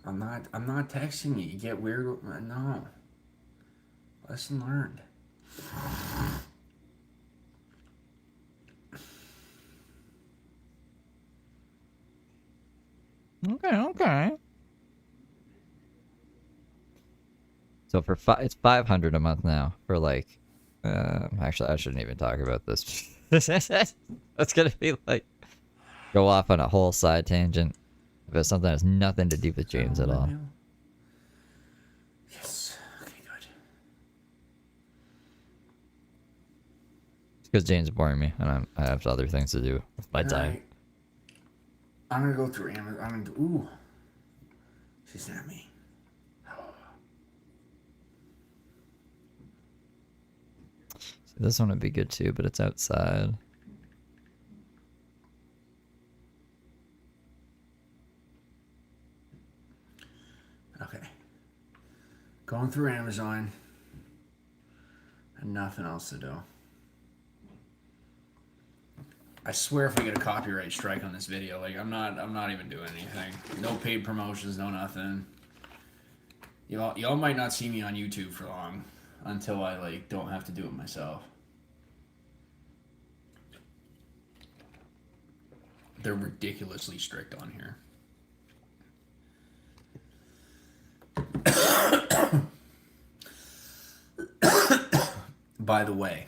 I'm not texting you. You get weird. No. Lesson learned. Okay. So for it's 500 a month now for like, actually I shouldn't even talk about this. That's gonna be like, go off on a whole side tangent about something that has nothing to do with James at all. Yes. Okay, good. It's because James is boring me, and I have other things to do with my time. Right. I'm gonna go through Amazon. I'm gonna do, ooh. She sent me. This one would be good too, but it's outside. Okay. Going through Amazon. And nothing else to do. I swear if we get a copyright strike on this video, like I'm not even doing anything. No paid promotions, no nothing. Y'all might not see me on YouTube for long until I like don't have to do it myself. They're ridiculously strict on here. By the way,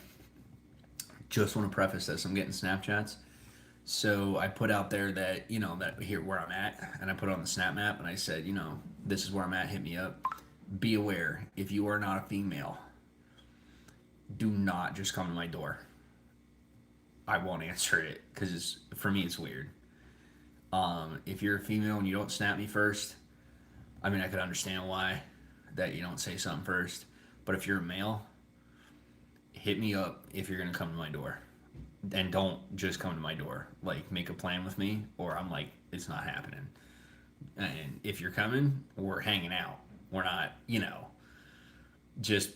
just want to preface this. I'm getting Snapchats. So I put out there that, that here where I'm at, and I put it on the Snap map, and I said, this is where I'm at, hit me up. Be aware, if you are not a female, do not just come to my door. I won't answer it, because for me it's weird. If you're a female and you don't snap me first, I mean, I could understand why that you don't say something first. But if you're a male, hit me up if you're going to come to my door. And don't just come to my door. Like, make a plan with me, or I'm like, it's not happening. And if you're coming, we're hanging out. We're not, just,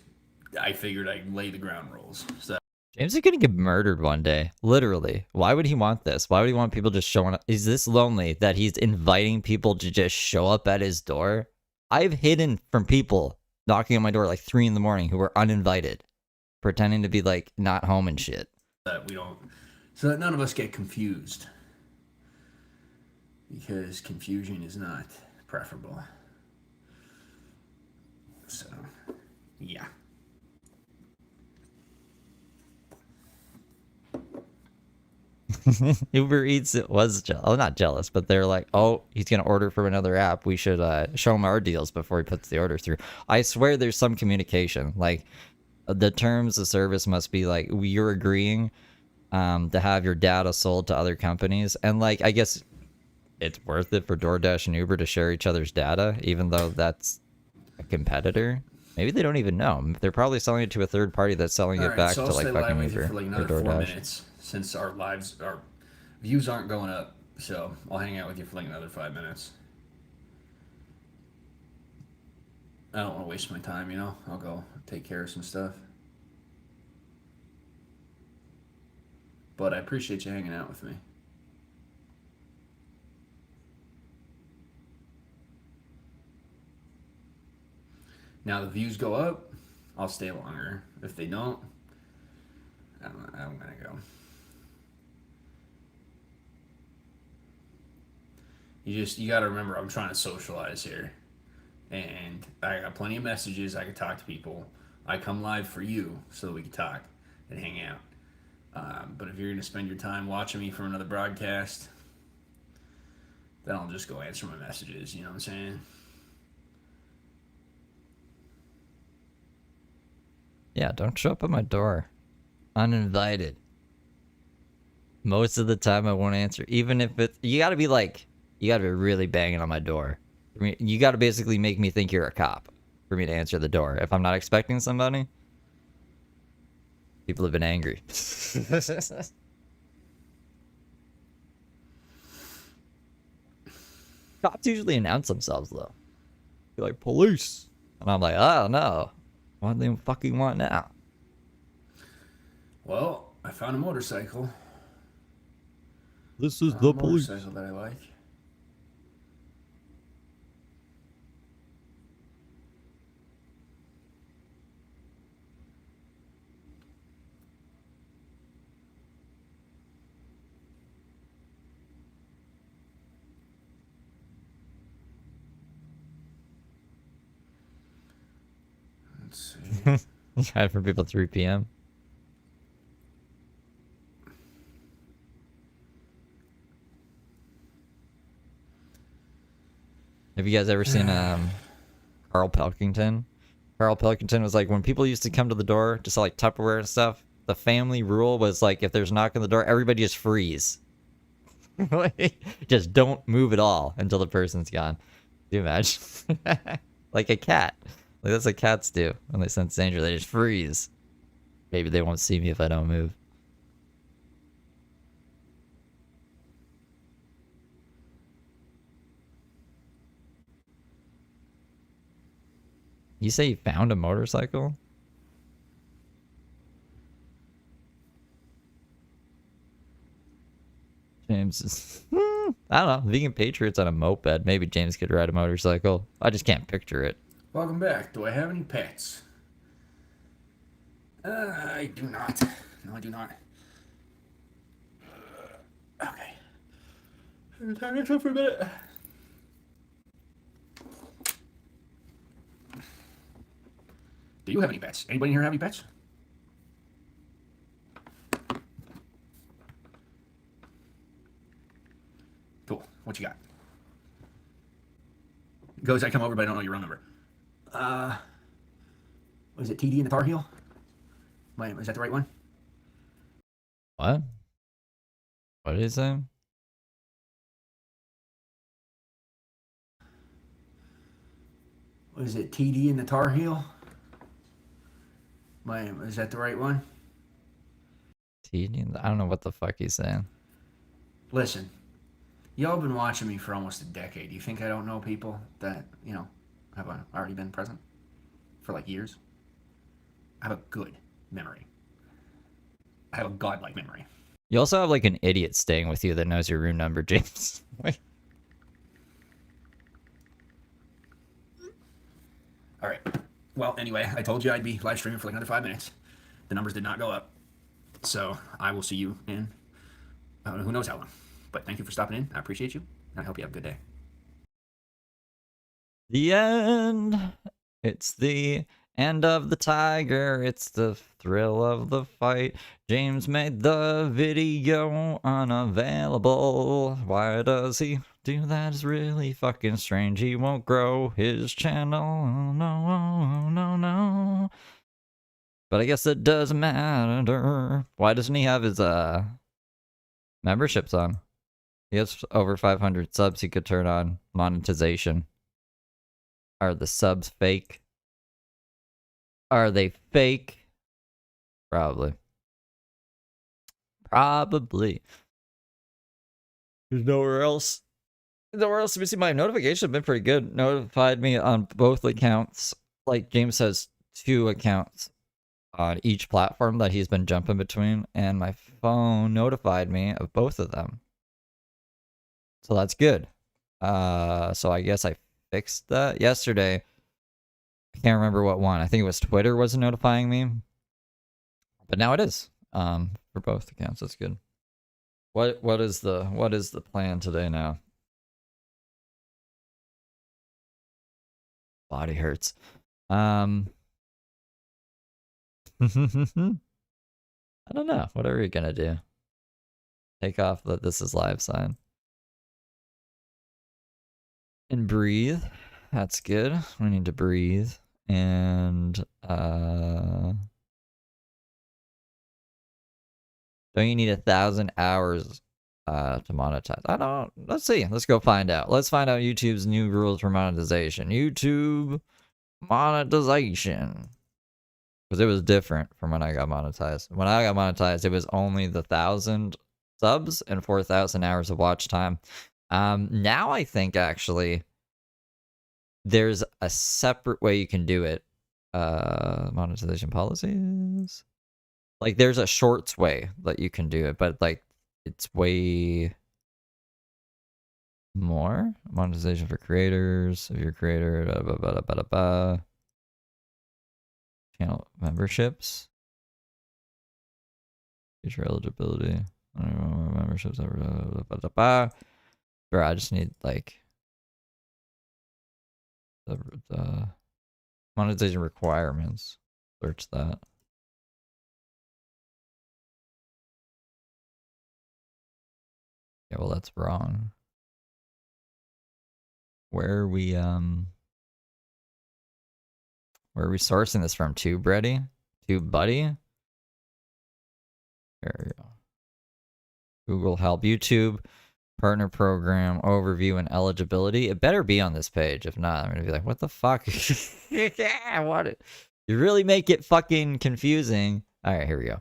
I figured I'd lay the ground rules. So James is gonna get murdered one day. Literally. Why would he want this? Why would he want people just showing up? Is this lonely that he's inviting people to just show up at his door? I've hidden from people knocking on my door like 3 a.m. who were uninvited, pretending to be like not home and shit. So that none of us get confused, because confusion is not preferable. So, yeah. Uber Eats was not jealous, but they're like, oh, he's gonna order from another app. We should show him our deals before he puts the order through. I swear there's some communication. Like, the terms of service must be like, you're agreeing to have your data sold to other companies, and like, I guess it's worth it for DoorDash and Uber to share each other's data, even though that's a competitor. Maybe they don't even know. They're probably selling it to a third party that's selling it back to like fucking Uber for like or another 4 DoorDash. minutes, since our views aren't going up. So I'll hang out with you for like another 5 minutes. I don't want to waste my time, I'll go take care of some stuff. But I appreciate you hanging out with me. Now the views go up, I'll stay longer. If they don't, I'm gonna go. You gotta remember, I'm trying to socialize here. And I got plenty of messages, I can talk to people. I come live for you so that we can talk and hang out. But if you're gonna spend your time watching me from another broadcast, then I'll just go answer my messages, you know what I'm saying? Yeah, don't show up at my door uninvited. Most of the time I won't answer, even if you gotta be really banging on my door. I mean, you gotta basically make me think you're a cop for me to answer the door. If I'm not expecting somebody, people have been angry. Cops usually announce themselves though. Be like, police. And I'm like, oh no. What do they fucking want now? Well, I found a motorcycle. This is the police. Motorcycle that I like. Let's see. Try for people 3 p.m. Have you guys ever seen Carl Pilkington? Carl Pilkington was like, when people used to come to the door to sell like Tupperware and stuff, the family rule was like, if there's a knock on the door, everybody just freeze. Just don't move at all until the person's gone. Do you imagine? Like a cat. Like that's what cats do when they sense danger. They just freeze. Maybe they won't see me if I don't move. You say you found a motorcycle? James is... I don't know. Vegan Patriots on a moped. Maybe James could ride a motorcycle. I just can't picture it. Welcome back. Do I have any pets? I do not. No, I do not. Okay. Turn this up for a minute. Do you have any pets? Anybody here have any pets? Cool. What you got? Goes, I come over, but I don't know your room number. What is it, TD in the Tar Heel? Wait, is that the right one? What? What did he say? What is it, TD in the Tar Heel? Wait, is that the right one? I don't know what the fuck he's saying. Listen, y'all been watching me for almost a decade. You think I don't know people that, you know, have already been present for like years? I have a good memory. I have a godlike memory. You also have like an idiot staying with you that knows your room number, James. All right. Well, anyway, I told you I'd be live streaming for like another 5 minutes. The numbers did not go up. So I will see you in who knows how long. But thank you for stopping in. I appreciate you. And I hope you have a good day. The end. It's the end of the tiger. It's the thrill of the fight. James made the video unavailable. Why does he do that? It's really fucking strange. He won't grow his channel. Oh, no, oh, no, no. But I guess it doesn't matter. Why doesn't he have his memberships on? He has over 500 subs. He could turn on monetization. Are the subs fake? Are they fake? Probably. Probably. There's nowhere else. Nowhere else to be seen. My notifications have been pretty good. Notified me on both accounts. Like James has 2 accounts on each platform that he's been jumping between, and my phone notified me of both of them. So that's good. So I guess I fixed that yesterday. I can't remember what one. I think it was Twitter wasn't notifying me, but now it is. For both accounts, that's good. What is the plan today now? Body hurts. I don't know. What are we gonna do? Take off the "this is live" sign. And breathe. That's good. We need to breathe. And don't you need 1,000 hours to monetize? I don't. Let's see. Let's go find out. Let's find out YouTube's new rules for monetization. YouTube monetization. Because it was different from when I got monetized. When I got monetized, it was only the 1,000 subs and 4,000 hours of watch time. Now I think actually there's a separate way you can do it. Monetization policies. Like there's a shorts way that you can do it, but like it's way more. Monetization for creators. If you're a creator, channel memberships. Future eligibility. I don't know what memberships ever. Bro, I just need like the monetization requirements. Search that. Yeah, well that's wrong. Where are we sourcing this from? Tube Ready? Tube Buddy? There we go. Google Help. YouTube Partner Program Overview and Eligibility. It better be on this page. If not, I'm gonna be like, what the fuck? Yeah, what? You really make it fucking confusing All right, here we go.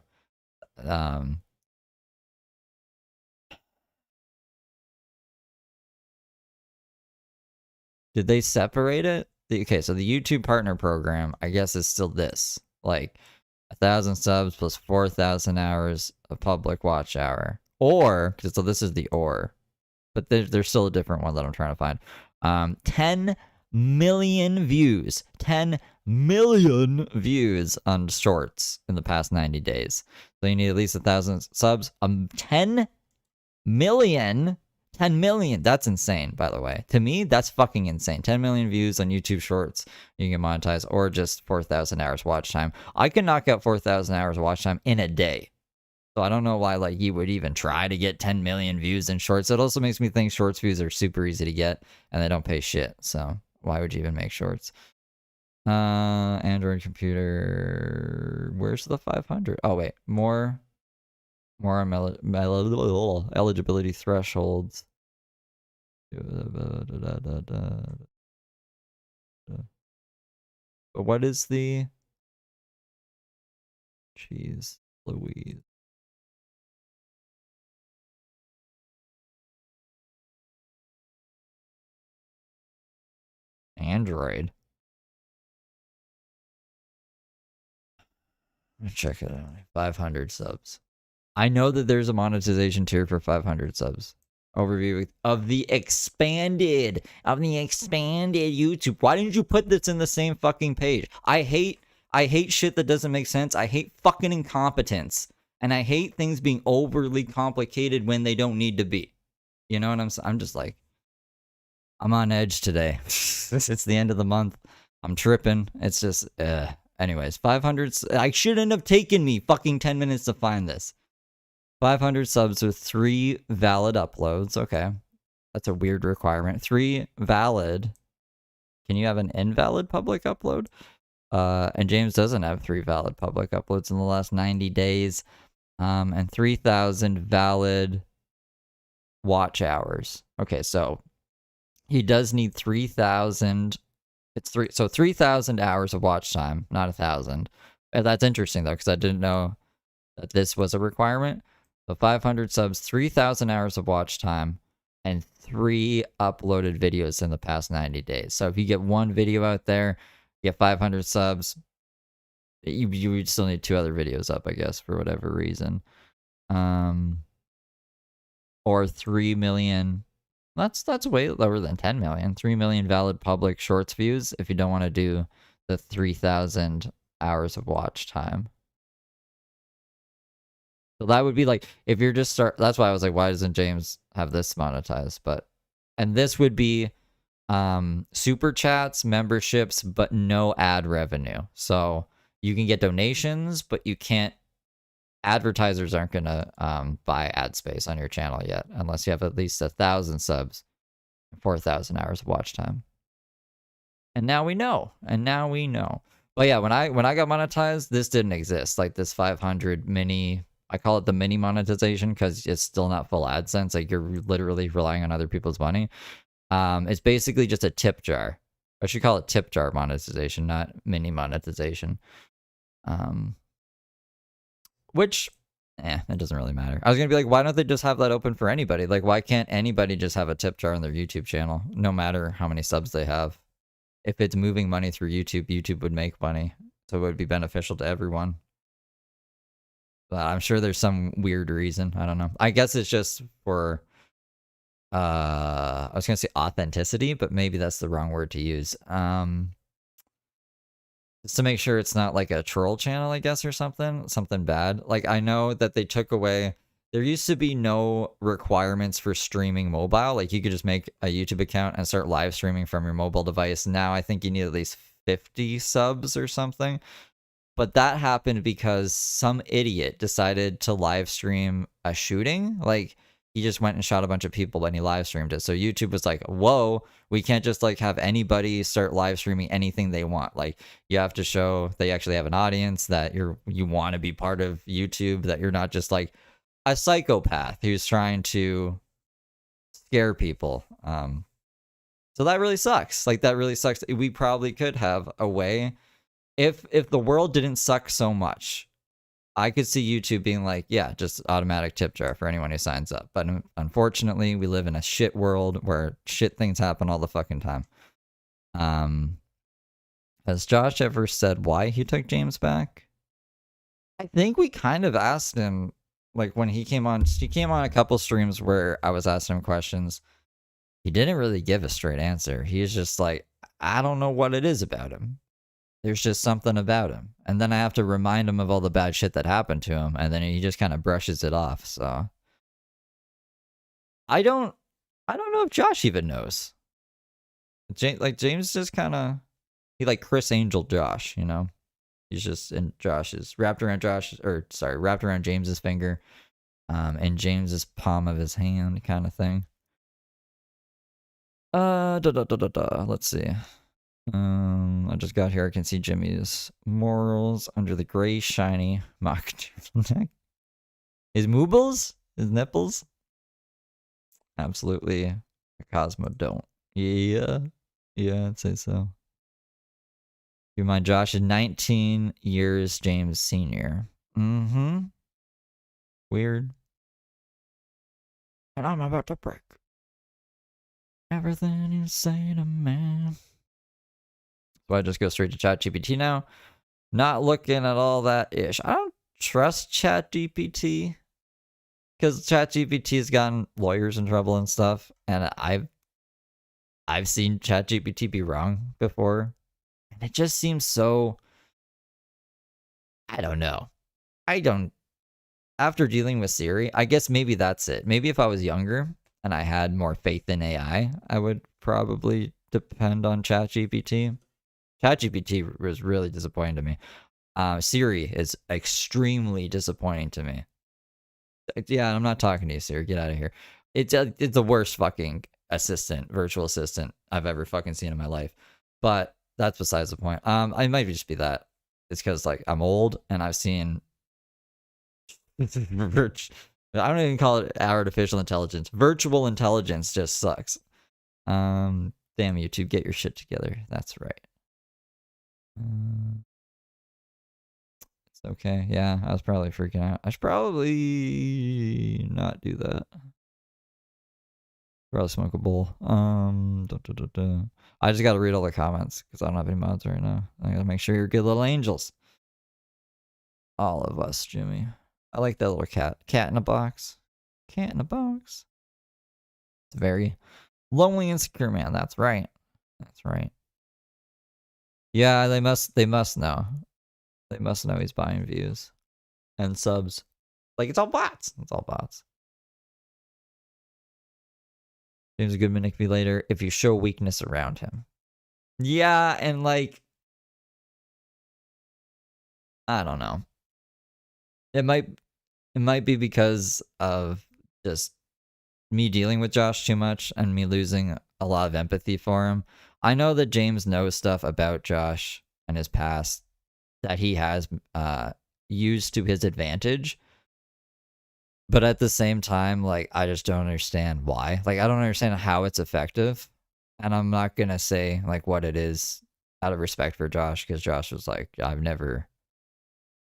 Did they separate it? Okay, so the YouTube partner program, I guess, is still this. Like 1,000 subs plus 4,000 hours of public watch hour. Or, so this is the or, but there's still a different one that I'm trying to find. 10 million views. 10 million views on shorts in the past 90 days. So you need at least 1,000 subs. 10 million. 10 million. That's insane, by the way. To me, that's fucking insane. 10 million views on YouTube Shorts. You can monetize, or just 4,000 hours watch time. I can knock out 4,000 hours watch time in a day. So I don't know why like you would even try to get 10 million views in Shorts. It also makes me think Shorts views are super easy to get, and they don't pay shit. So why would you even make Shorts? Android computer. Where's the 500? Oh, wait. More on eligibility thresholds. But what is the... Jeez, Louise. Android. Check it out. 500 subs. I know that there's a monetization tier for 500 subs. Overview of the expanded YouTube. Why didn't you put this in the same fucking page? I hate shit that doesn't make sense. I hate fucking incompetence. And I hate things being overly complicated when they don't need to be. You know what I'm saying? I'm just like, I'm on edge today. It's the end of the month. I'm tripping. It's just, anyways, 500. I shouldn't have taken me fucking 10 minutes to find this. 500 subs with 3 valid uploads. Okay. That's a weird requirement. 3 valid. Can you have an invalid public upload? And James doesn't have 3 valid public uploads in the last 90 days. And 3,000 valid watch hours. Okay, so he does need 3,000. It's 3,000 hours of watch time, not 1,000. And that's interesting though, because I didn't know that this was a requirement. So 500 subs, 3,000 hours of watch time, and 3 uploaded videos in the past 90 days. So if you get 1 video out there, you get 500 subs, you would still need 2 other videos up, I guess, for whatever reason. Or 3 million. That's way lower than 10 million. 3 million valid public shorts views if you don't want to do the 3,000 hours of watch time. So that would be like, if you're just that's why I was like, why doesn't James have this monetized? And this would be super chats, memberships, but no ad revenue. So you can get donations, but you can't, advertisers aren't going to buy ad space on your channel yet, unless you have at least 1,000 subs and 4,000 hours of watch time. And now we know. But yeah, when I got monetized, this didn't exist. Like this 500 mini, I call it the mini monetization because it's still not full AdSense. Like you're literally relying on other people's money. It's basically just a tip jar. I should call it tip jar monetization, not mini monetization. Which, it doesn't really matter. I was gonna be like, why don't they just have that open for anybody? Like, why can't anybody just have a tip jar on their YouTube channel, no matter how many subs they have? If it's moving money through YouTube, YouTube would make money, so it would be beneficial to everyone. But I'm sure there's some weird reason. I don't know. I guess it's just for, I was gonna say authenticity, but maybe that's the wrong word to use. Just to make sure it's not like a troll channel, I guess, or something bad. Like, I know that they took away, there used to be no requirements for streaming mobile. Like, you could just make a YouTube account and start live streaming from your mobile device. Now I think you need at least 50 subs or something. But that happened because some idiot decided to live stream a shooting. Like, he just went and shot a bunch of people and he live streamed it. So YouTube was like, whoa, we can't just like have anybody start live streaming anything they want. Like, you have to show they actually have an audience, that you want to be part of YouTube, that you're not just like a psychopath who's trying to scare people. So that really sucks. Like, that really sucks. We probably could have a way, if the world didn't suck so much, I could see YouTube being like, yeah, just automatic tip jar for anyone who signs up. But unfortunately, we live in a shit world where shit things happen all the fucking time. Has Josh ever said why he took James back? I think we kind of asked him, like when he came on a couple streams where I was asking him questions. He didn't really give a straight answer. He's just like, I don't know what it is about him. There's just something about him. And then I have to remind him of all the bad shit that happened to him, and then he just kind of brushes it off. So I don't know if Josh even knows. James just kind of, he like Chris Angel Josh, you know? He's just in wrapped around James's finger, and James's palm of his hand kind of thing. Let's see. I just got here. I can see Jimmy's morals under the gray, shiny mock turtleneck. His moobles? His nipples? Absolutely a Cosmo don't. Yeah, I'd say so. You mind, Josh is 19 years James senior. Mm-hmm. Weird. And I'm about to break everything you say to me. So I just go straight to ChatGPT now. Not looking at all that ish. I don't trust ChatGPT because ChatGPT has gotten lawyers in trouble and stuff, and I've seen ChatGPT be wrong before, and it just seems so. I don't know. After dealing with Siri, I guess maybe that's it. Maybe if I was younger and I had more faith in AI, I would probably depend on ChatGPT. ChatGPT was really disappointing to me. Siri is extremely disappointing to me. Yeah, I'm not talking to you, Siri. Get out of here. It's the worst fucking virtual assistant I've ever fucking seen in my life. But that's besides the point. I might just be that. It's because like I'm old and I've seen. I don't even call it artificial intelligence. Virtual intelligence just sucks. Damn YouTube, get your shit together. That's right. It's okay. Yeah, I was probably freaking out. I should probably not do that. Probably smoke a bowl. I just gotta read all the comments because I don't have any mods right now. I gotta make sure you're good little angels. All of us, Jimmy. I like that little cat. Cat in a box. Cat in a box. It's very lonely and secure, man. That's right. That's right. Yeah, they must know. They must know he's buying views and subs. Like, it's all bots. It's all bots. James a good manipulator if you show weakness around him. Yeah, and like, I don't know. It might be because of just me dealing with Josh too much and me losing a lot of empathy for him. I know that James knows stuff about Josh and his past that he has used to his advantage. But at the same time, like, I just don't understand why. Like, I don't understand how it's effective. And I'm not going to say, like, what it is out of respect for Josh, because Josh was like, I've never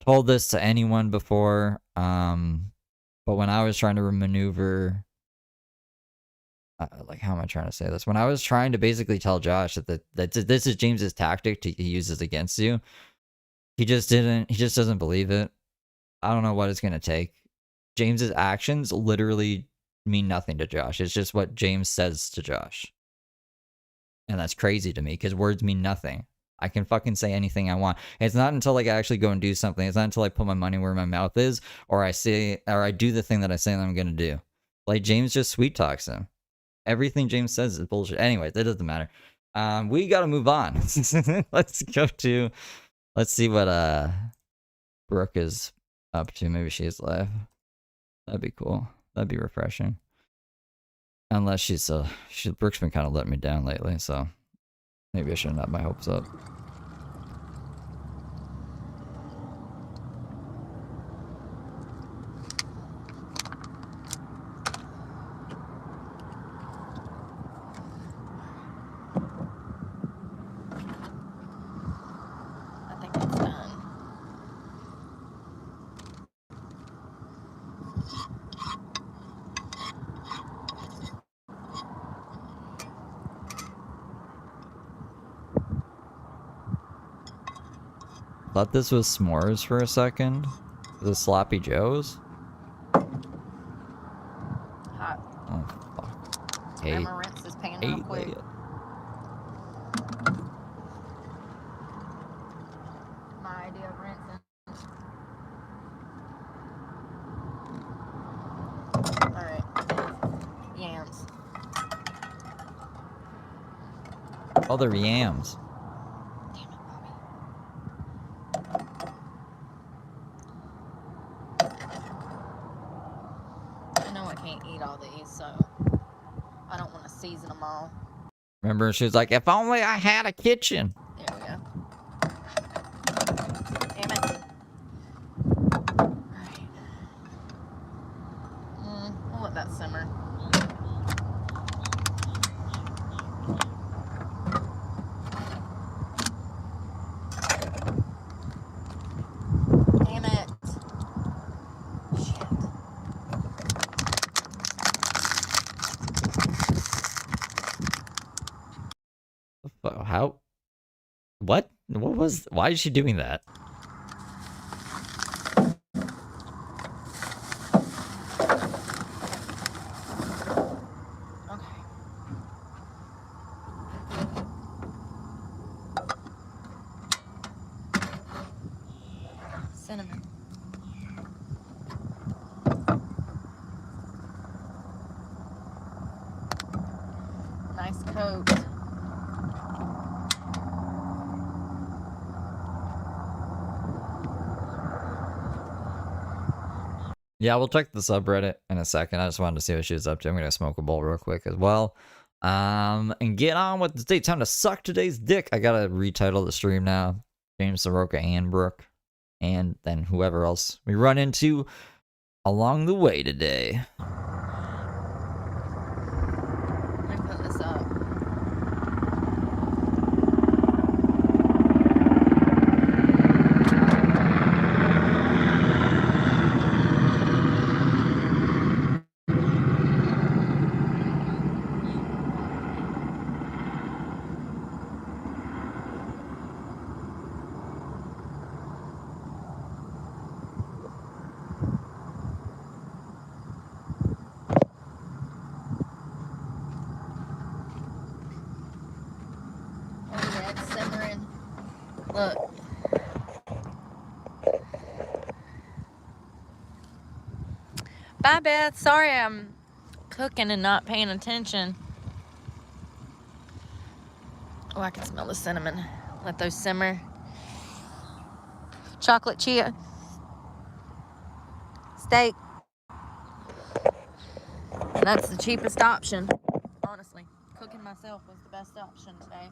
told this to anyone before. But when I was trying to maneuver... like, how am I trying to say this? When I was trying to basically tell Josh that this is James's tactic he uses against you, he just doesn't believe it. I don't know what it's going to take. James's actions literally mean nothing to Josh. It's just what James says to Josh. And that's crazy to me because words mean nothing. I can fucking say anything I want. It's not until like I actually go and do something. It's not until I put my money where my mouth is or I do the thing that I say that I'm going to do. Like James just sweet talks him. Everything James says is bullshit. Anyways, that doesn't matter. We got to move on. Let's see what Brooke is up to. Maybe she's live. That'd be cool. That'd be refreshing. Unless Brooke's been kind of letting me down lately, so maybe I shouldn't have my hopes up. I think it's done. Thought this was s'mores for a second. Is it Sloppy Joe's? Hot. Oh, fuck. I'm gonna rinse this pan real quick. My idea of rinsing. Alright. Yams. Oh, they're yams. Damn it, Bobby. I know I can't eat all these, so I don't want to season them all. Remember, she was like, if only I had a kitchen. There we go. Damn it. Alright. We'll let that simmer. Damn it. Shit. How? What? What was? Why is she doing that? Okay. Cinnamon. Nice coat. Yeah, we'll check the subreddit in a second. I just wanted to see what she was up to. I'm gonna smoke a bowl real quick as well. And get on with the day. Time to suck today's dick. I gotta retitle the stream now. James, Saroka, and Brooke, and then whoever else we run into along the way today. Let me put this up. Oh, that's simmering. Look. Bye, Beth. Sorry I'm cooking and not paying attention. Oh, I can smell the cinnamon. Let those simmer. Chocolate chia. Steak. And that's the cheapest option. Honestly, cooking myself was the best option today.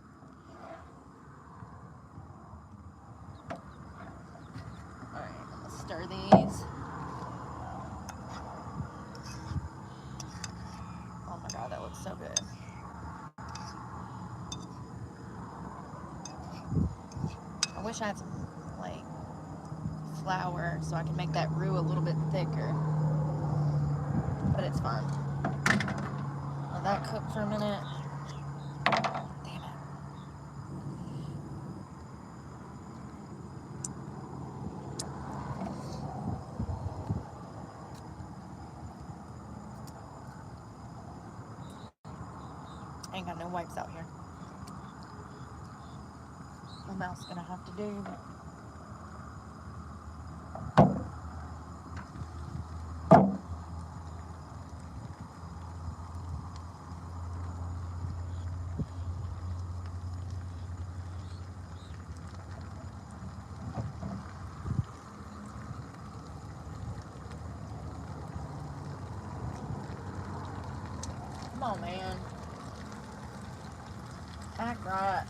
Alright, I'm gonna stir these. Oh my god, that looks so good. I wish I had some, like, flour so I can make that roux a little bit thicker. But it's fine. Let that cook for a minute. Damn it. I ain't got no wipes out here. My mouth's gonna have to do. Come on, man. Act right.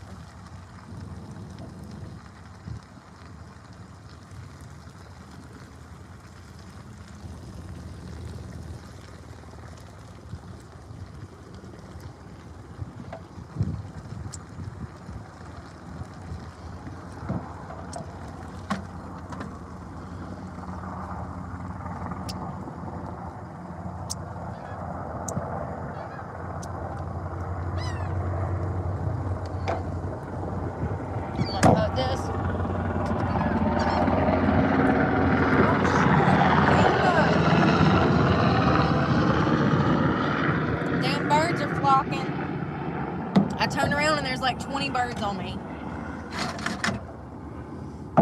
I turned around and there's like 20 birds on me.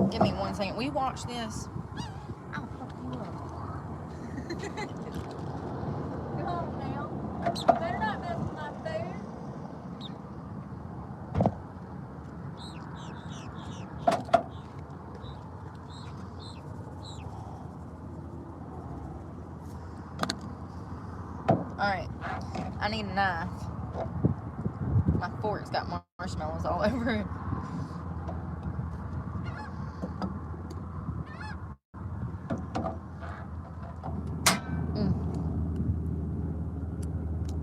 Give me 1 second. Will you watch this? I'll fuck you up. Come on now. You better not mess with my food. Alright. I need a knife. My fork's got marshmallows all over it.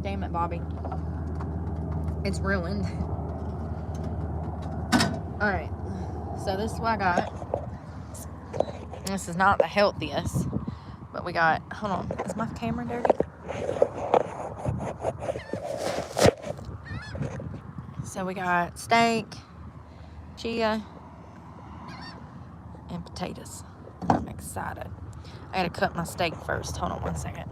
Damn it, Bobby. It's ruined. Alright. So this is what I got. This is not the healthiest. But we got... Hold on. Is my camera dirty? So we got steak, chia, and potatoes. I'm excited. I gotta cut my steak first. Hold on 1 second.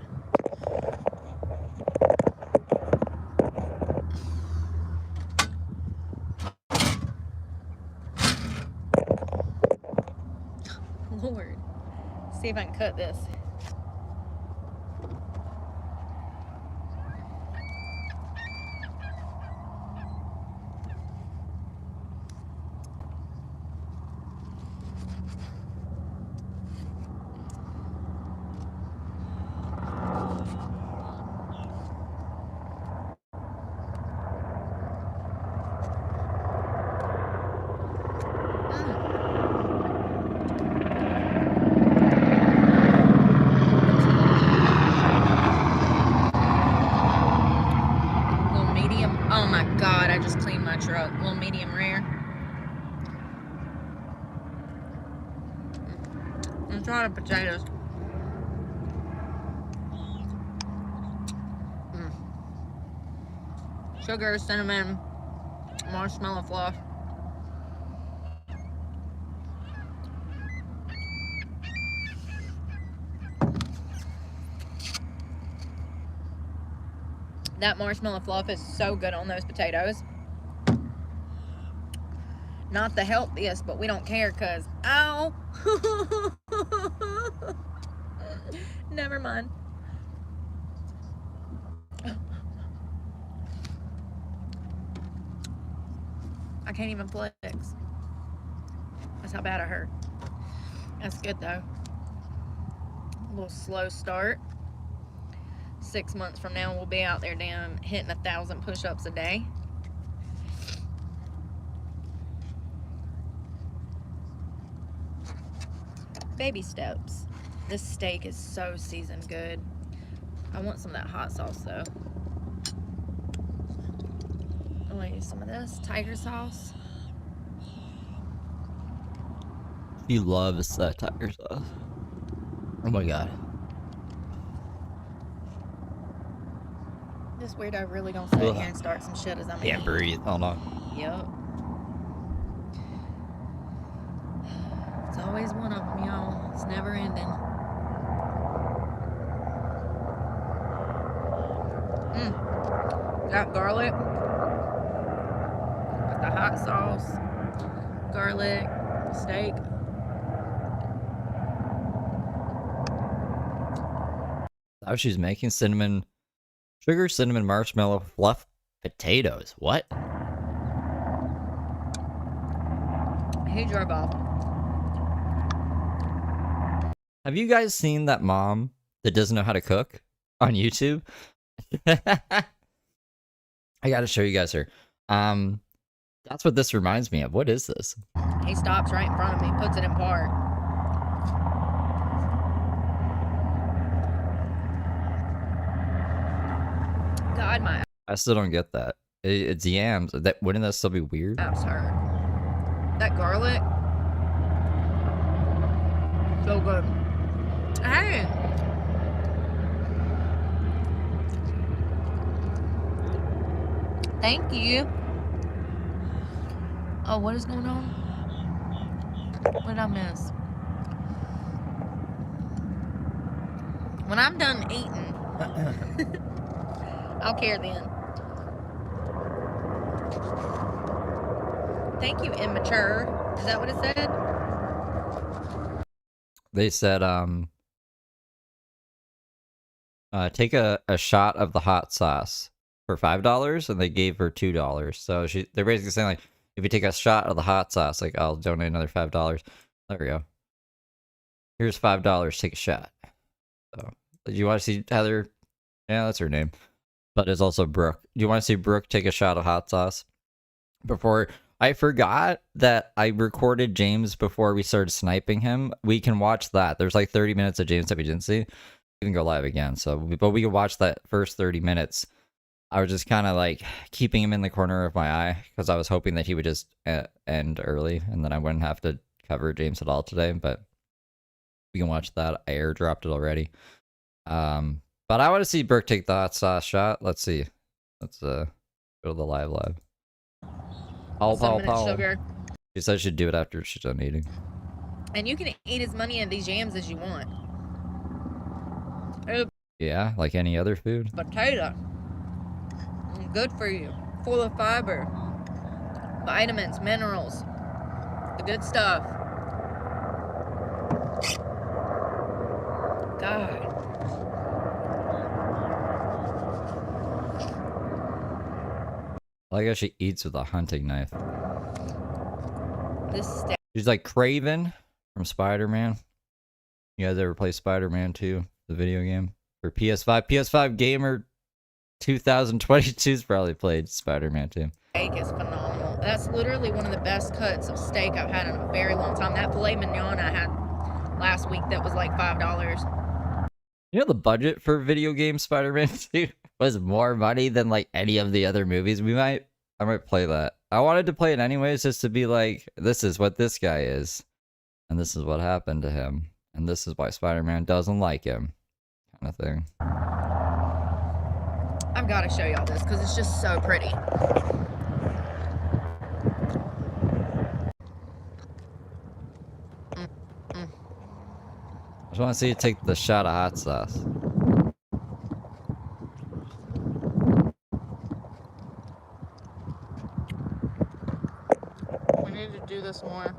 Lord. See if I can cut this. Truck, little medium rare. I'm trying the potatoes. Sugar, cinnamon, marshmallow fluff. That marshmallow fluff is so good on those potatoes. Not the healthiest, but we don't care because, ow! Never mind. I can't even flex. That's how bad I hurt. That's good though. A little slow start. 6 months from now, we'll be out there damn hitting 1,000 push-ups a day. Baby steps. This steak is so seasoned good. I want some of that hot sauce though. I want to use some of this tiger sauce. He loves that tiger sauce. Oh my god. This weirdo really gonna sit here and start some shit as I'm Can't breathe. Hold on. Yep. It's always one of them, y'all. It's never ending. Got garlic with the hot sauce, garlic, steak. Oh, she's making cinnamon, sugar, cinnamon, marshmallow, fluff, potatoes. What? He drove off. Have you guys seen that mom that doesn't know how to cook on YouTube? I gotta show you guys her. That's what this reminds me of. What is this? He stops right in front of me, puts it in park. God, my I still don't get that. It's yams. Wouldn't that still be weird? abs hurt. That garlic, so good. Hey. Thank you. Oh, what is going on? What did I miss? When I'm done eating, I'll care then. Thank you, immature. Is that what it said? They said, take a shot of the hot sauce for $5, and they gave her $2. So they're basically saying, like, if you take a shot of the hot sauce, like, I'll donate another $5. There we go. Here's $5, take a shot. So, do you want to see Heather? Yeah, that's her name. But it's also Brooke. Do you want to see Brooke take a shot of hot sauce? Before, I forgot that I recorded James before we started sniping him. We can watch that. There's like 30 minutes of James that we didn't see. We can go live again. But we can watch that first 30 minutes. I was just kind of like keeping him in the corner of my eye because I was hoping that he would just end early and then I wouldn't have to cover James at all today. But we can watch that. I airdropped it already. But I want to see Brooke take the hot sauce shot. Let's see. Let's go to the live. Sugar. She said she'd do it after she's done eating. And you can eat as many of these yams as you want. Yeah, like any other food. Potato. Good for you. Full of fiber. Vitamins, minerals. The good stuff. God. I like how she eats with a hunting knife. This She's like Craven from Spider-Man. You guys ever play Spider-Man 2, the video game? For PS5. PS5 Gamer 2022's probably played Spider-Man 2. steak is phenomenal. That's literally one of the best cuts of steak I've had in a very long time. That filet mignon I had last week that was like $5. You know the budget for video game Spider-Man 2 was more money than like any of the other movies. I might play that. I wanted to play it anyways just to be like, this is what this guy is. And this is what happened to him. And this is why Spider-Man doesn't like him. Kind of thing. I've got to show y'all this because it's just so pretty. I just want to see you take the shot of hot sauce. We need to do this more.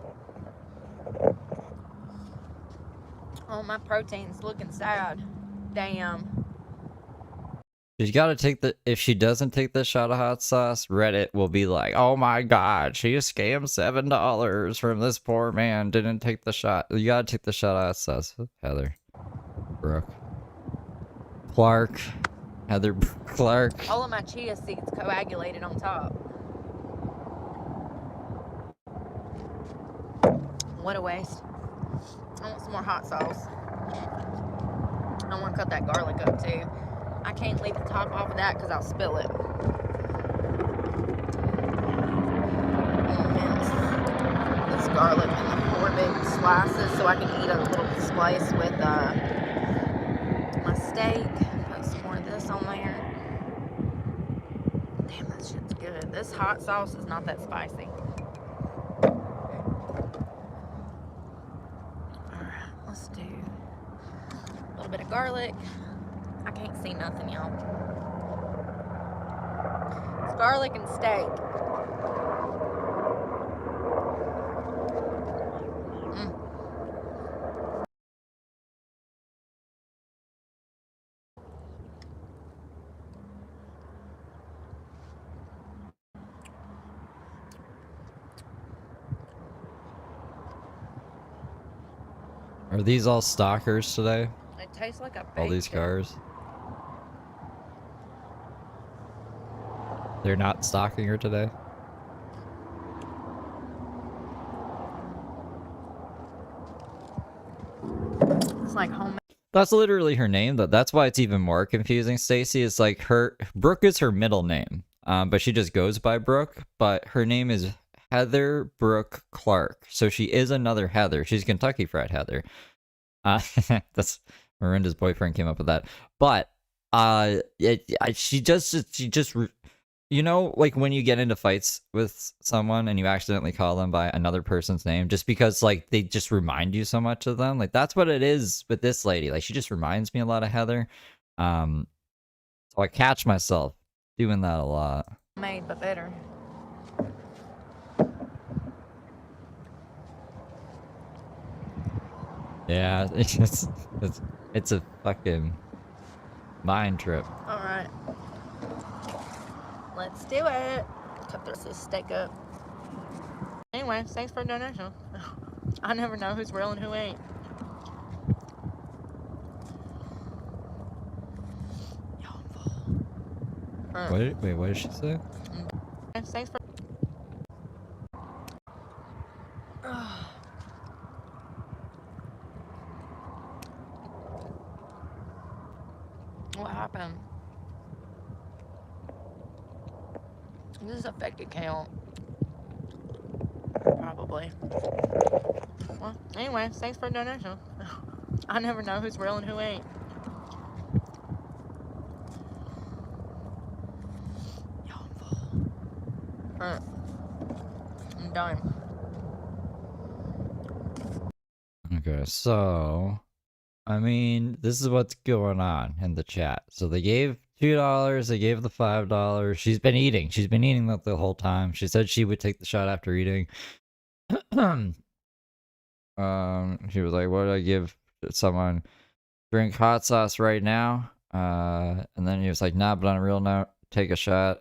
Oh, my protein's looking sad. Damn. She's got to take if she doesn't take the shot of hot sauce, Reddit will be like, oh my god, she scammed $7 from this poor man, didn't take the shot. You gotta take the shot of hot sauce. Heather. Brooke. Clark. Heather Clark. All of my chia seeds coagulated on top. What a waste. I want some more hot sauce. I want to cut that garlic up too. I can't leave the top off of that because I'll spill it. This garlic in 4 big slices so I can eat a little slice with my steak. Put some more of this on there. Damn, that shit's good. This hot sauce is not that spicy. Alright, let's do a little bit of garlic. I can't see nothing, y'all. It's garlic and steak. Are these all stalkers today? It tastes like a All these bacon. cars? They're not stalking her today? It's like homemade. That's literally her name, though. That's why it's even more confusing, Stacy. It's like Brooke is her middle name, but she just goes by Brooke, but her name is Heather Brooke Clark. So she is another Heather. She's Kentucky Fried Heather. That's Miranda's boyfriend came up with that. But she just you know, like when you get into fights with someone and you accidentally call them by another person's name just because like they just remind you so much of them. Like that's what it is with this lady. Like she just reminds me a lot of Heather. So I catch myself doing that a lot. Made but better. Yeah, it's a fucking mind trip. Alright. Let's do it. Cut this steak up. Anyway, thanks for the donation. I never know who's real and who ain't. Wait, what did she say? Thanks for. What happened? This is a fake account. Probably. Well, anyway, thanks for the donation. I never know who's real and who ain't. Alright. I'm done. Okay, so I mean, this is what's going on in the chat. So they gave $2, they gave the $5. She's been eating. She's been eating that the whole time. She said she would take the shot after eating. She was like, what did I give someone? Drink hot sauce right now. And then he was like, nah, but on a real note, take a shot.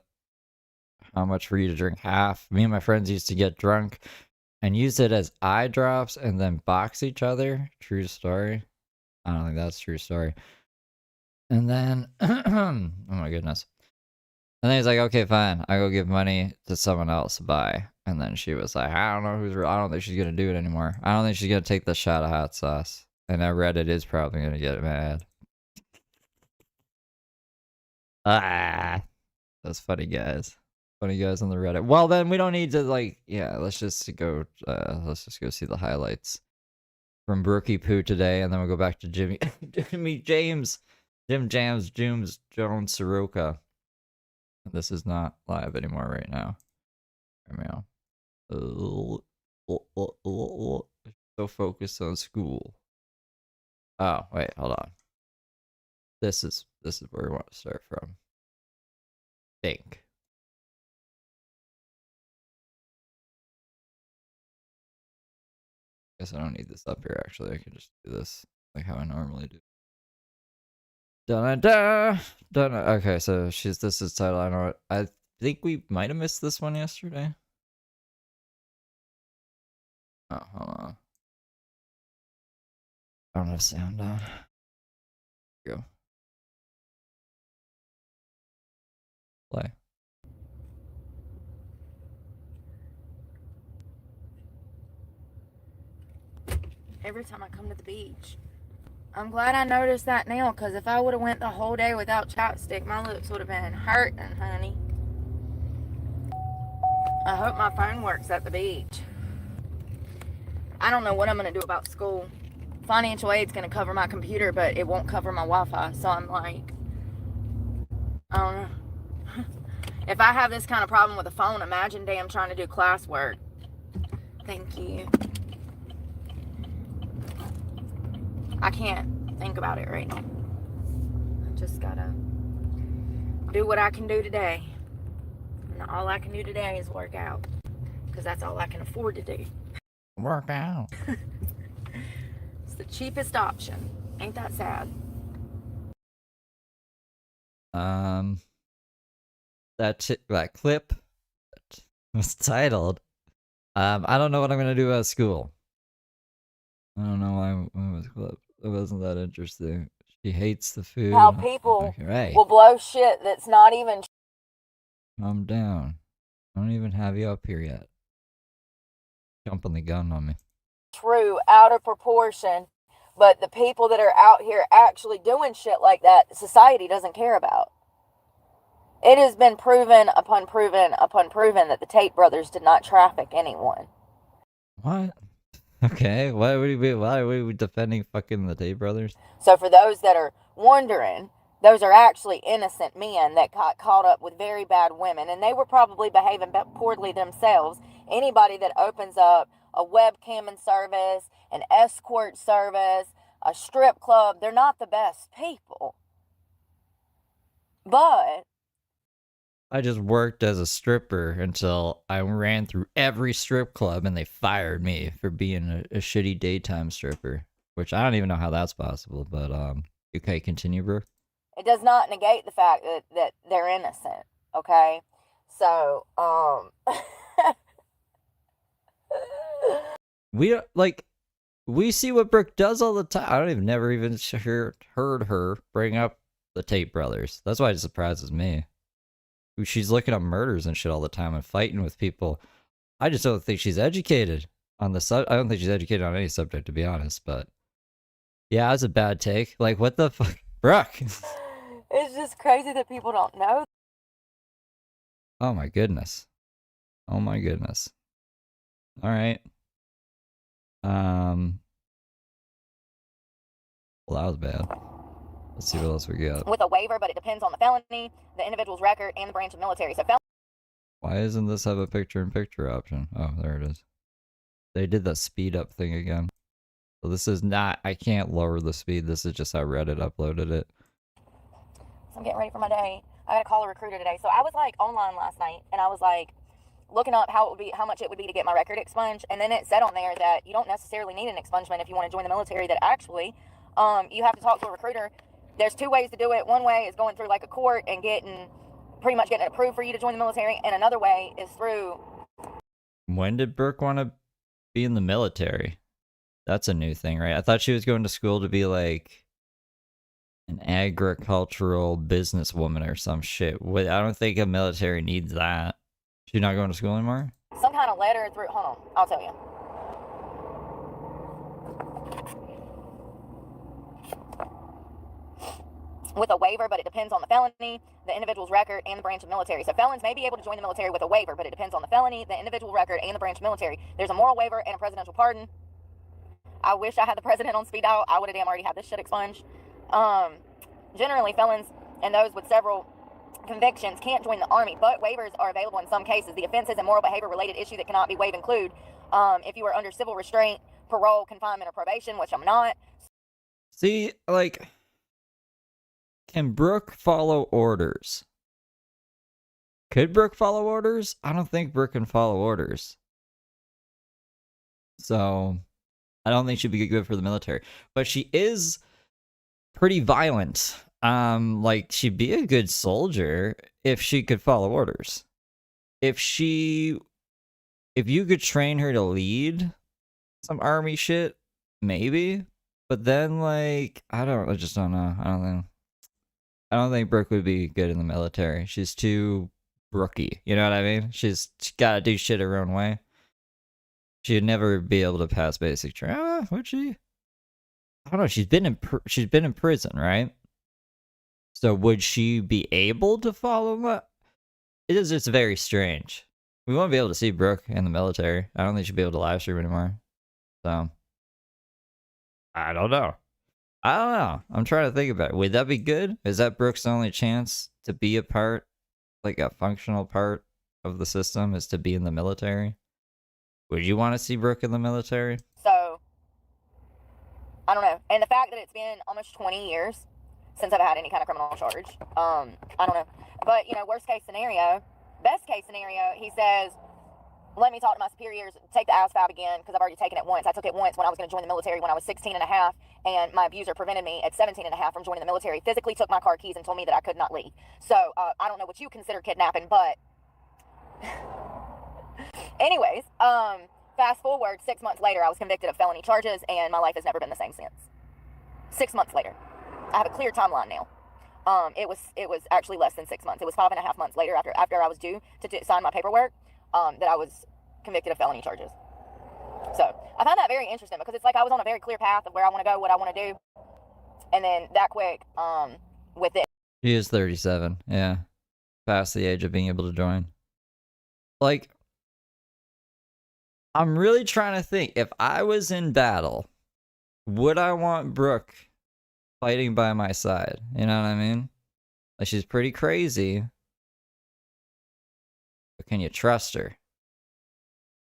How much for you to drink half? Me and my friends used to get drunk and use it as eye drops and then box each other. True story. I don't think that's a true story. And then, oh my goodness. And then he's like, okay, fine. I go give money to someone else to buy. And then she was like, I don't know who's real. I don't think she's going to do it anymore. I don't think she's going to take the shot of hot sauce. And I read it is probably going to get mad. Ah, that's funny, guys. Funny guys on the Reddit. Well, then we don't need to let's just go see the highlights from Brookie Poo today, and then we'll go back to Jim Jams, Jones, Saroka. This is not live anymore right now. So focused on school. Oh, wait, hold on. This is where we want to start from. Think. Guess I don't need this up here, actually. I can just do this like how I normally do. Da-da-da! Da-da. Okay, so this is title. I know what. I think we might have missed this one yesterday. Oh, hold on. I don't have sound on. Go. Play. Every time I come to the beach. I'm glad I noticed that now, because if I would have went the whole day without chapstick, my lips would have been hurting, honey. I hope my phone works at the beach. I don't know what I'm going to do about school. Financial aid's going to cover my computer, but it won't cover my Wi-Fi, so I'm like, I don't know. If I have this kind of problem with a phone, imagine damn trying to do classwork. Thank you. I can't think about it right now. I just gotta do what I can do today. And all I can do today is work out. Because that's all I can afford to do. Work out. It's the cheapest option. Ain't that sad? That clip was titled, I don't know what I'm gonna do at school. I don't know why it was clipped. It wasn't that interesting. She hates the food. How people right. will blow shit that's not even Calm down. I don't even have you up here yet. Jumping the gun on me. true, out of proportion, but the people that are out here actually doing shit like that, society doesn't care about. It has been proven upon proven upon proven that the Tate brothers did not traffic anyone. What? Okay, why are we defending fucking the Tate brothers? So for those that are wondering, those are actually innocent men that got caught up with very bad women, and they were probably behaving poorly themselves. Anybody that opens up a webcamming service, an escort service, a strip club, they're not the best people. But I just worked as a stripper until I ran through every strip club and they fired me for being a shitty daytime stripper. which I don't even know how that's possible. But okay, continue, bro. It does not negate the fact that they're innocent. Okay, so We like we see what Brooke does all the time. I don't even never even heard her bring up the Tate brothers. That's why it surprises me. She's looking up murders and shit all the time and fighting with people. I just don't think she's educated on the I don't think she's educated on any subject, to be honest. But yeah, that's a bad take. Like, what the fuck, Brooke? it's just crazy that people don't know. Oh my goodness. Oh my goodness. All right. Well, that was bad. Let's see what else we got. With a waiver, but it depends on the felony, the individual's record, and the branch of military. So Why doesn't this have a picture-in-picture option? Oh, there it is. They did the speed up thing again. So this is not, I can't lower the speed. This is just how Reddit uploaded it. I'm getting ready for my day. I got to call a recruiter today. So I was like online last night and I was like looking up how much it would be to get my record expunged. And then it said on there that you don't necessarily need an expungement if you want to join the military, that actually you have to talk to a recruiter. There's two ways to do it. One way is going through like a court and pretty much getting it approved for you to join the military. And another way is through. When did Brooke want to be in the military? That's a new thing, right? I thought she was going to school to be like an agricultural businesswoman or some shit. I don't think a military needs that. She's not going to school anymore? Some kind of letter through. Hold on, I'll tell you. With a waiver, but it depends on the felony, the individual's record, and the branch of military. So felons may be able to join the military with a waiver, but it depends on the felony, the individual record, and the branch of military. There's a moral waiver and a presidential pardon. I wish I had the president on speed dial. I would have damn already had this shit expunged. Generally, felons and those with several convictions can't join the Army, but waivers are available in some cases. The offenses and moral behavior related issue that cannot be waived include if you are under civil restraint, parole, confinement, or probation, which I'm not. See, like, can Brooke follow orders? Could Brooke follow orders? I don't think Brooke can follow orders. So, I don't think she'd be good for the military. But she is pretty violent. Like, she'd be a good soldier if she could follow orders. If you could train her to lead some army shit, maybe. But then, like, I just don't know. I don't think Brooke would be good in the military. She's too brooky. You know what I mean? She's gotta do shit her own way. She'd never be able to pass basic training. Would she? I don't know. She's been in prison, right? So would she be able to follow that? It is just very strange. We won't be able to see Brooke in the military. I don't think she'll be able to live stream anymore. So I don't know. I'm trying to think about it. Would that be good? Is that Brooke's only chance to be a part, like a functional part of the system, is to be in the military? Would you want to see Brooke in the military? So, I don't know. And the fact that it's been almost 20 years since I've had any kind of criminal charge, I don't know. But, worst case scenario, best case scenario, he says, let me talk to my superiors, take the ASVAB again, because I've already taken it once. I took it once when I was going to join the military when I was 16 and a half, and my abuser prevented me at 17 and a half from joining the military, physically took my car keys and told me that I could not leave. So, I don't know what you consider kidnapping, but anyways, fast forward, 6 months later, I was convicted of felony charges, and my life has never been the same since. 6 months later. I have a clear timeline now. It was actually less than 6 months. It was 5.5 months later after I was due to sign my paperwork, that I was convicted of felony charges. So I find that very interesting because it's like I was on a very clear path of where I want to go, what I want to do, and then that quick, with it. She is 37, yeah. Past the age of being able to join. Like, I'm really trying to think. If I was in battle, would I want Brooke fighting by my side? You know what I mean? Like, she's pretty crazy. But can you trust her?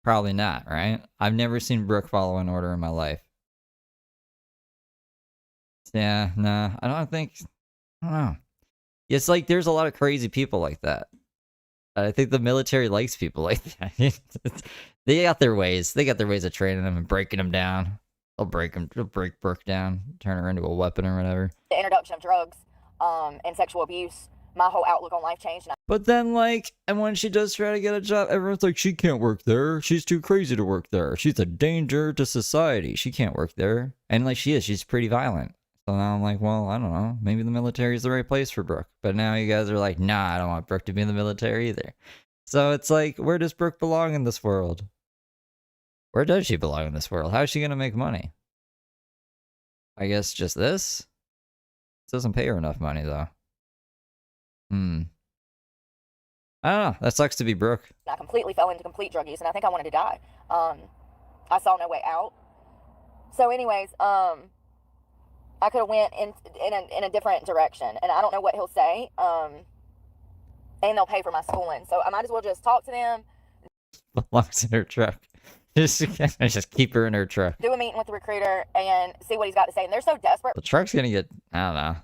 Probably not, right? I've never seen Brooke follow an order in my life. Yeah, nah, I don't know. It's like there's a lot of crazy people like that. I think the military likes people like that. They got their ways. They got their ways of training them and breaking them down. They'll break Brooke down, turn her into a weapon or whatever. The introduction of drugs, and sexual abuse, my whole outlook on life changed. But then, like, and when she does try to get a job, everyone's like, she can't work there. She's too crazy to work there. She's a danger to society. She can't work there. And, like, she's pretty violent. So now I'm like, well, I don't know. Maybe the military is the right place for Brooke. But now you guys are like, nah, I don't want Brooke to be in the military either. So it's like, where does Brooke belong in this world? Where does she belong in this world? How is she going to make money? I guess just this? This doesn't pay her enough money, though. I don't know. That sucks to be Brooke. I completely fell into complete drug use, and I think I wanted to die. I saw no way out. So anyways, I could have went in a different direction, and I don't know what he'll say. And they'll pay for my schooling, so I might as well just talk to them. Belongs in her truck. Just keep her in her truck. Do a meeting with the recruiter and see what he's got to say. And they're so desperate. The truck's gonna get, I don't know.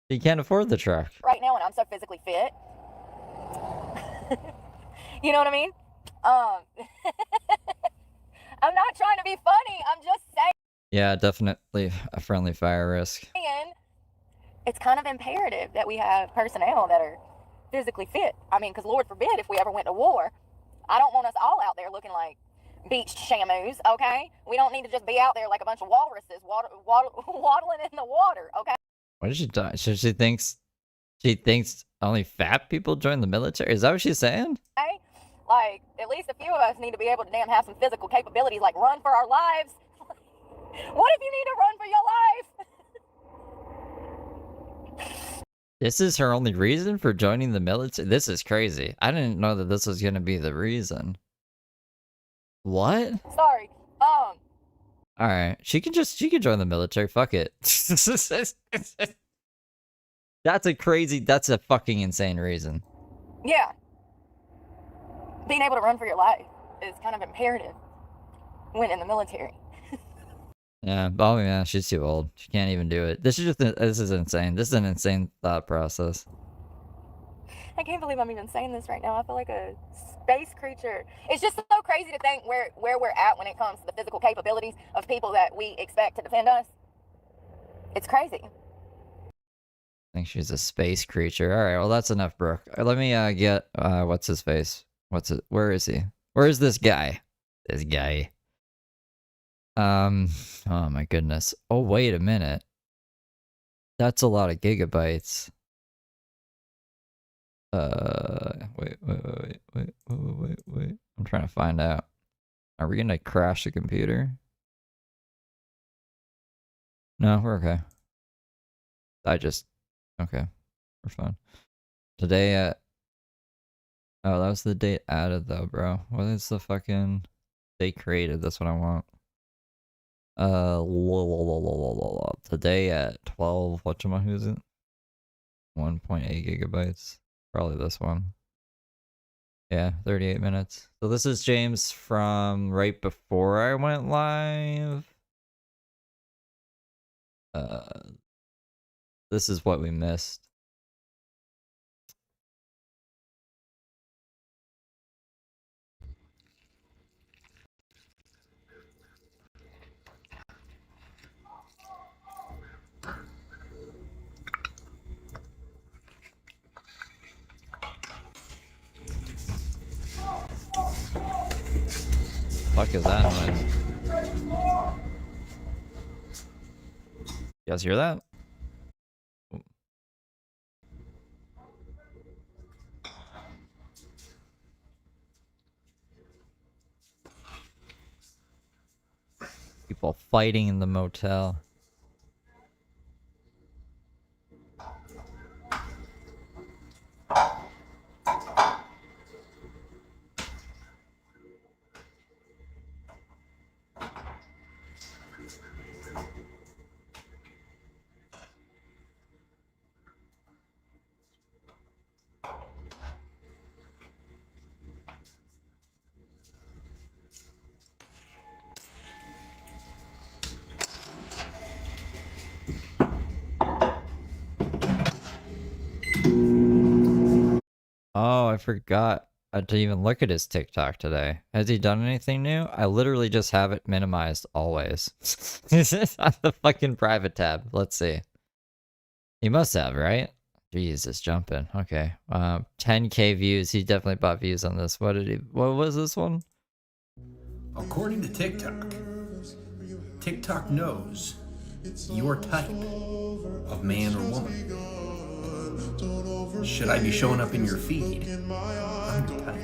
You can't afford the truck. Right now, and I'm so physically fit. You know what I mean? I'm not trying to be funny. I'm just saying. Yeah, definitely a friendly fire risk. It's kind of imperative that we have personnel that are physically fit. I mean, because Lord forbid if we ever went to war, I don't want us all out there looking like beach shamus, okay? We don't need to just be out there like a bunch of walruses waddling in the water, okay? What did she do? So she thinks only fat people join the military? Is that what she's saying? Okay? Like, at least a few of us need to be able to damn have some physical capabilities, like run for our lives. What if you need to run for your life? This is her only reason for joining the military? This is crazy. I didn't know that this was going to be the reason. What? Sorry. Alright. She can join the military. Fuck it. That's a fucking insane reason. Yeah. Being able to run for your life is kind of imperative when in the military. Yeah, oh yeah, she's too old. She can't even do it. This is insane. This is an insane thought process. I can't believe I'm even saying this right now. I feel like a space creature. It's just so crazy to think where we're at when it comes to the physical capabilities of people that we expect to defend us. It's crazy. I think she's a space creature. Alright, well that's enough, Brooke. Let me get what's his face? Where is he? Where is this guy? This guy. Oh my goodness. Oh, wait a minute. That's a lot of gigabytes. Wait. I'm trying to find out. Are we gonna crash the computer? No, we're okay. Okay. We're fine. Today at... Oh, that was the date added though, bro. What is the fucking date created? That's what I want. Today at 12, who is it? 1.8 gigabytes. Probably this one. Yeah, 38 minutes. So this is James from right before I went live. This is what we missed. Fuck is that noise? You guys hear that? People fighting in the motel. Oh, I forgot. to even look at his TikTok today. Has he done anything new? I literally just have it minimized always. This is on the fucking private tab. Let's see. He must have, right? Jeez, it's jumping. Okay. 10K views. He definitely bought views on this. What was this one? According to TikTok, TikTok knows your type of man or woman. Should I be showing up in your feed? I'm your type. That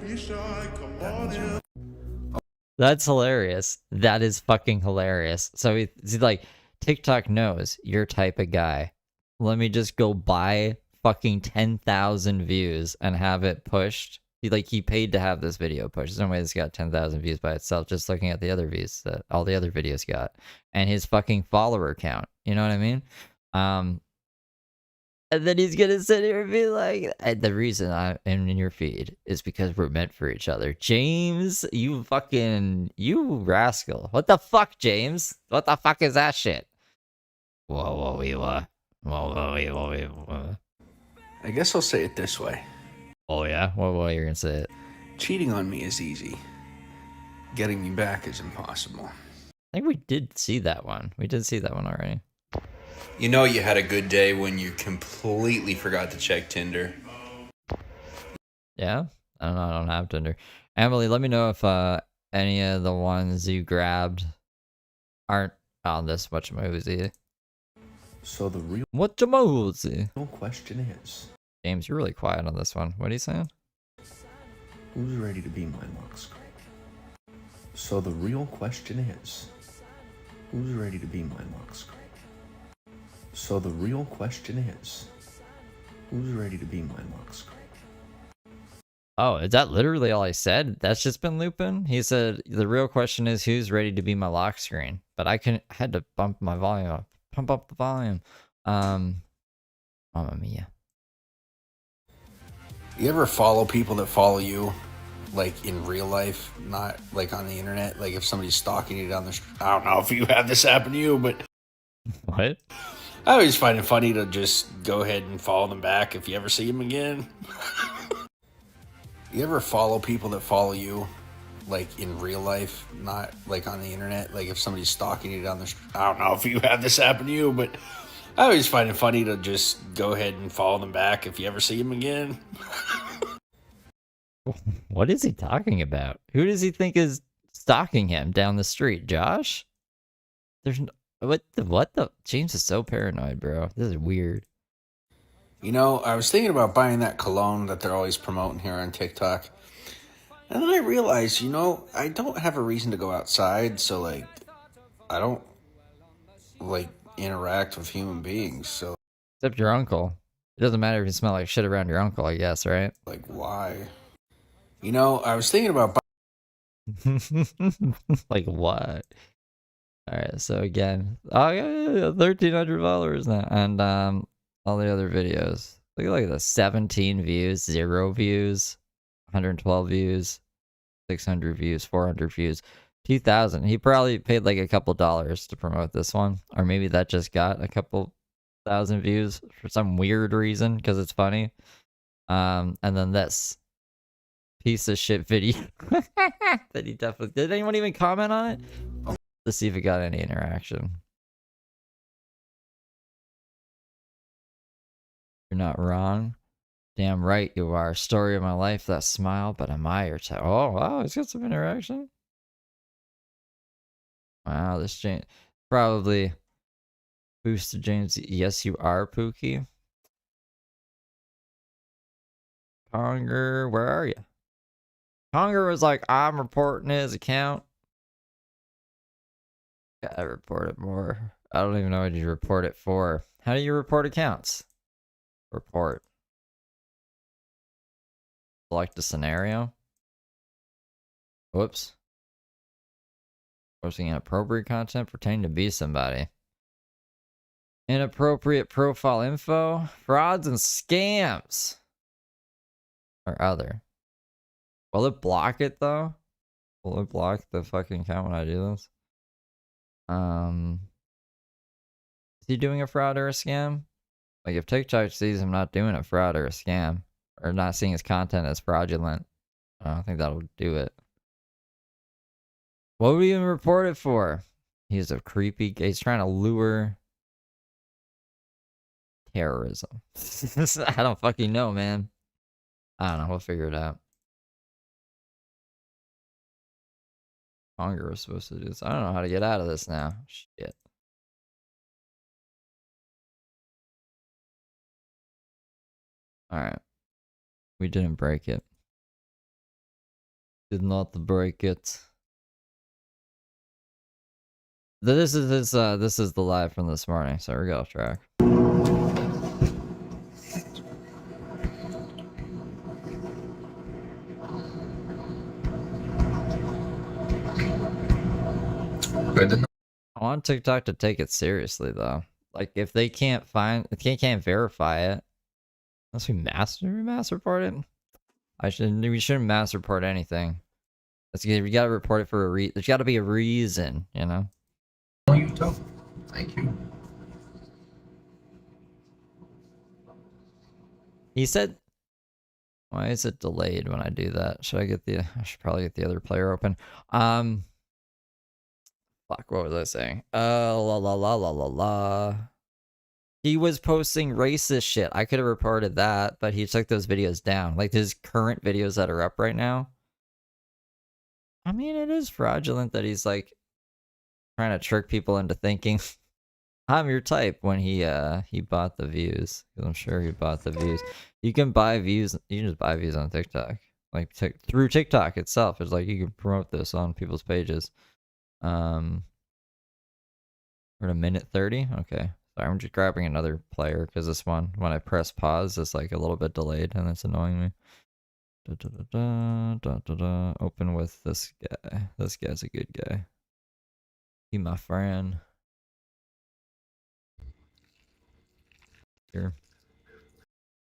means you're That's hilarious. That is fucking hilarious. So he's like, TikTok knows your type of guy. Let me just go buy fucking 10,000 views and have it pushed. He paid to have this video pushed. There's no way it's got 10,000 views by itself, just looking at the other views that all the other videos got. And his fucking follower count. You know what I mean? And then he's gonna sit here and be like, the reason I'm in your feed is because we're meant for each other. James, you rascal. What the fuck, James? What the fuck is that shit? Whoa. I guess I'll say it this way. Oh yeah? What you're gonna say it? Cheating on me is easy. Getting me back is impossible. I think we did see that one. We did see that one already. You know you had a good day when you completely forgot to check Tinder. Yeah? I don't know, I don't have Tinder. Emily, let me know if any of the ones you grabbed aren't on this whatchamoozy. So the real Whatchamoozy? question is, James, you're really quiet on this one. What are you saying? who's ready to be my lock screen? So the real question is, who's ready to be my lock screen? So the real question is, who's ready to be my lock screen? Oh, is that literally all I said? That's just been looping? He said, the real question is who's ready to be my lock screen? But I had to bump my volume up. Pump up the volume. Mamma mia. You ever follow people that follow you, like in real life, not like on the internet? Like if somebody's stalking you down the street. I don't know if you have this happen to you, but What? I always find it funny to just go ahead and follow them back if you ever see them again. You ever follow people that follow you, like in real life, not like on the internet? Like if somebody's stalking you down the street. I don't know if you have this happen to you, but I always find it funny to just go ahead and follow them back if you ever see them again. What is he talking about? Who does he think is stalking him down the street? Josh? There's no... What the? James is so paranoid, bro. This is weird. You know, I was thinking about buying that cologne that they're always promoting here on TikTok. And then I realized, you know, I don't have a reason to go outside, so, like, I don't, like, interact with human beings, so... Except your uncle. It doesn't matter if you smell like shit around your uncle, I guess, right? Like, why? You know, I was thinking about... Like, what? Alright, so again, oh yeah, 1,300 followers now, and all the other videos. Look at the 17 views, 0 views, 112 views, 600 views, 400 views, 2,000. He probably paid like a couple dollars to promote this one, or maybe that just got a couple thousand views for some weird reason because it's funny. And then this piece of shit video that he definitely did. Anyone even comment on it? Let's see if it got any interaction. You're not wrong. Damn right you are. Story of my life, that smile, but am I your type? Oh, wow, it's got some interaction. Wow, this James probably boosted James. Yes, you are, Pookie. Conger, where are you? Conger was like, I'm reporting his account. Gotta report it more. I don't even know what you report it for. How do you report accounts? Report. Select a scenario. Whoops. Posting inappropriate content pertaining to be somebody. Inappropriate profile info. Frauds and scams. Or other. Will it block it though? Will it block the fucking account when I do this? Is he doing a fraud or a scam? Like if TikTok sees him not doing a fraud or a scam, or not seeing his content as fraudulent. I don't think that'll do it. What would we even report it for? He's a creepy. He's trying to lure terrorism. I don't fucking know, man. I don't know. We'll figure it out. Hunger was supposed to do this. I don't know how to get out of this now. Shit. Alright. We didn't break it. Did not break it. This is the live from this morning, so we got off track. I want TikTok to take it seriously though. Like if they can't verify it, unless we mass report it. We shouldn't mass report anything. We gotta report it for a there's gotta be a reason, you know? Oh, you don't. Thank you. He said, why is it delayed when I do that? I should probably get the other player open. Fuck, what was I saying? He was posting racist shit. I could have reported that, but he took those videos down. Like his current videos that are up right now. I mean, it is fraudulent that he's like trying to trick people into thinking I'm your type when he bought the views. Because I'm sure he bought the views. You can buy views. You can just buy views on TikTok. Like through TikTok itself. It's like you can promote this on people's pages. We're at a minute 30. Okay. Sorry, I'm just grabbing another player because this one, when I press pause, it's like a little bit delayed and it's annoying me. Open with this guy. This guy's a good guy. He my friend. Here.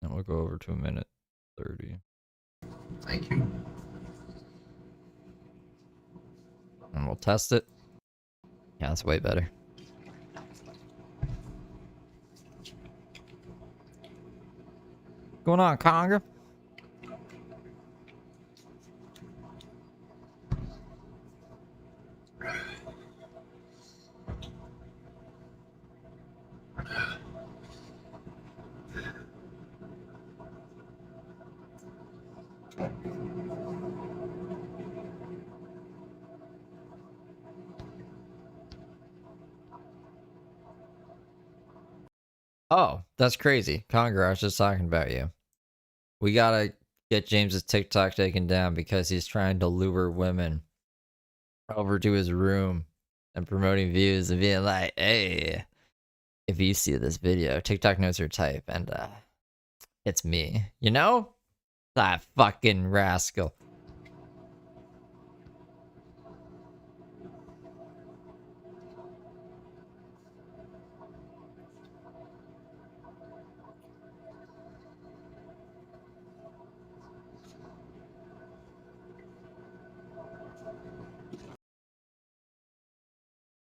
And we'll go over to a minute 30. Thank you. And we'll test it. Yeah, that's way better. What's going on, Conga? Oh, that's crazy. Conger, I was just talking about you. We gotta get James's TikTok taken down because he's trying to lure women over to his room and promoting views and being like, hey, if you see this video, TikTok knows your type and it's me. You know? That fucking rascal.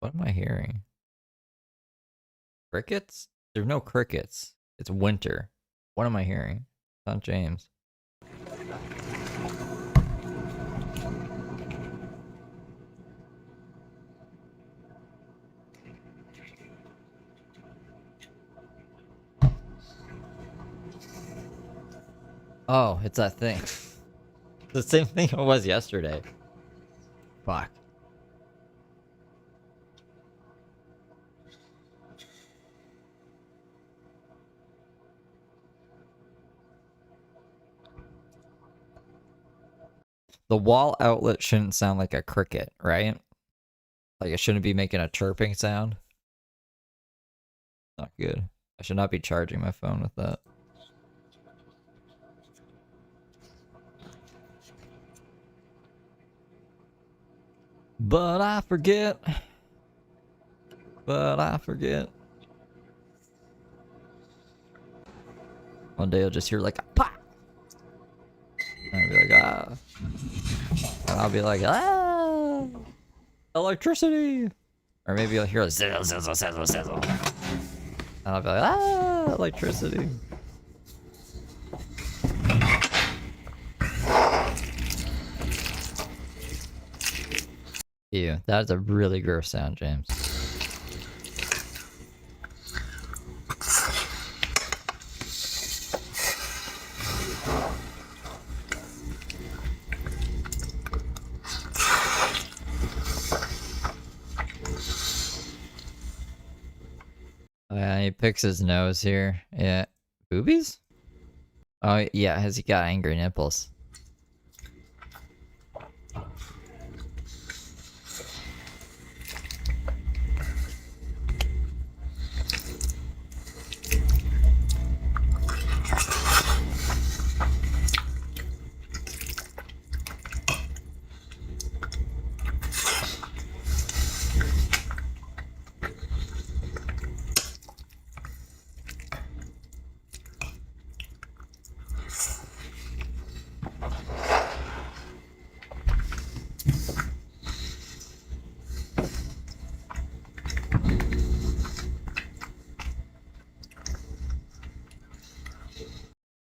What am I hearing? Crickets? There's no crickets. It's winter. What am I hearing? It's not James. Oh, it's that thing. The same thing it was yesterday. Fuck. The wall outlet shouldn't sound like a cricket, right? Like it shouldn't be making a chirping sound. Not good. I should not be charging my phone with that. But I forget. One day I'll just hear like a pop. And I'll be like, ah. And I'll be like, ah. Electricity. Or maybe you'll hear a sizzle, sizzle, sizzle, sizzle. And I'll be like, ah, electricity. Ew, that's a really gross sound, James. Oh, yeah, he picks his nose here. Yeah. Boobies? Oh, yeah, has he got angry nipples?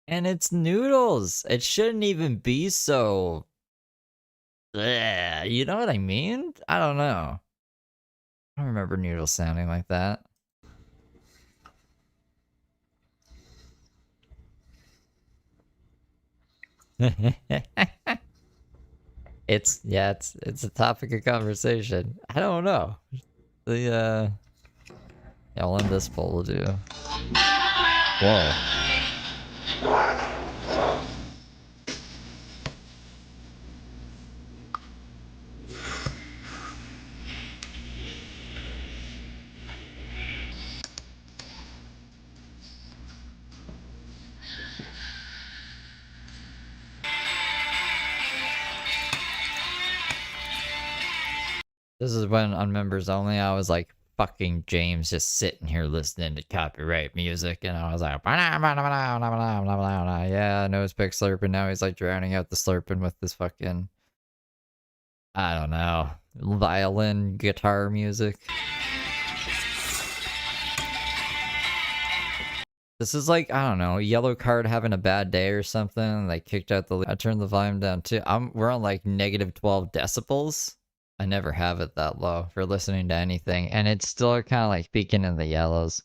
And it's noodles. It shouldn't even be so. Bleh, you know what I mean? I don't know. I don't remember noodles sounding like that. it's a topic of conversation. I don't know. Yeah, I'll end this poll. We'll do. Whoa. This is when on members only I was like fucking James just sitting here listening to copyright music and I was like yeah, nose pick slurping. Now he's like drowning out the slurping with this fucking, I don't know, violin guitar music. This is like, I don't know, yellow card having a bad day or something. They kicked out the. I turned the volume down too. We're on like negative 12 decibels. I never have it that low for listening to anything, and it's still kind of like peaking in the yellows.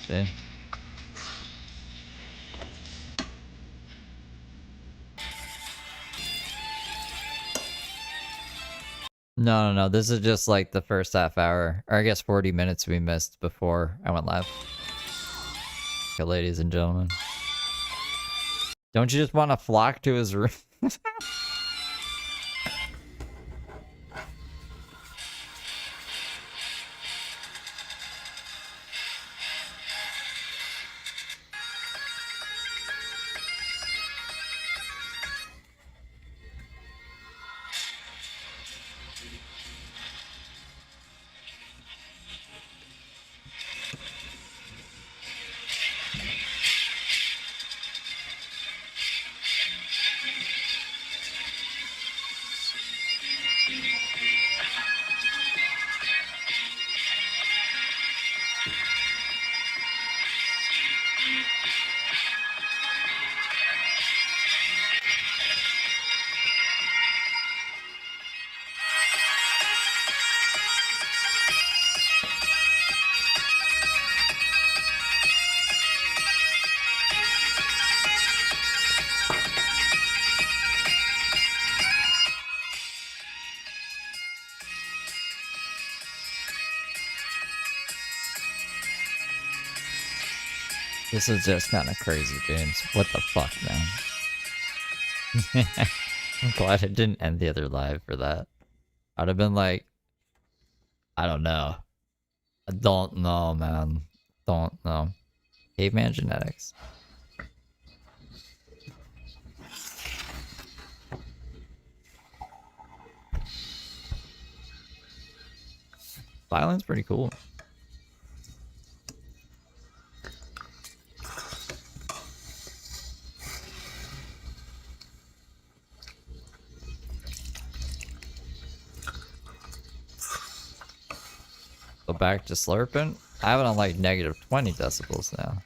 See? No. This is just like the first half hour, or I guess 40 minutes we missed before I went live. Okay, ladies and gentlemen. Don't you just want to flock to his room? This is just kind of crazy, James. What the fuck, man? I'm glad it didn't end the other live for that. I'd have been like, I don't know. I don't know, man. Don't know. Caveman genetics. Violin's pretty cool. Go back to slurping. I have it on like negative 20 decibels now.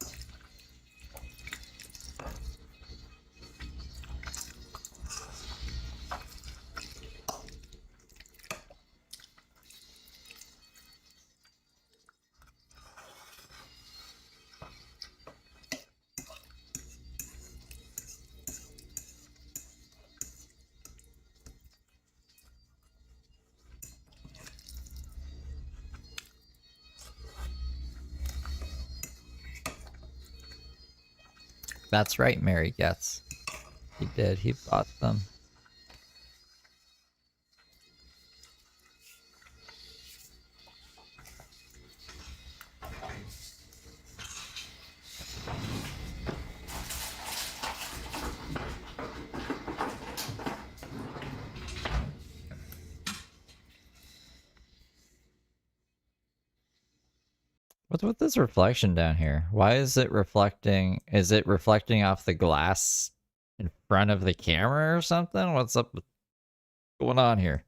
That's right, Mary gets. He did. He bought them. What's with this reflection down here? Why is it reflecting? Is it reflecting off the glass in front of the camera or something? What's up? What's going on here?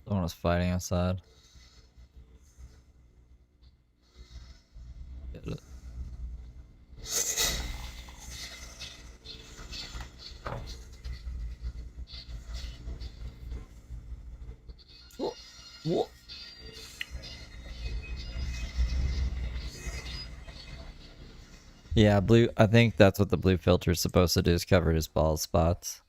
Someone was fighting outside. Get it. Whoa. Yeah, blue. I think that's what the blue filter is supposed to do, is cover his bald spots.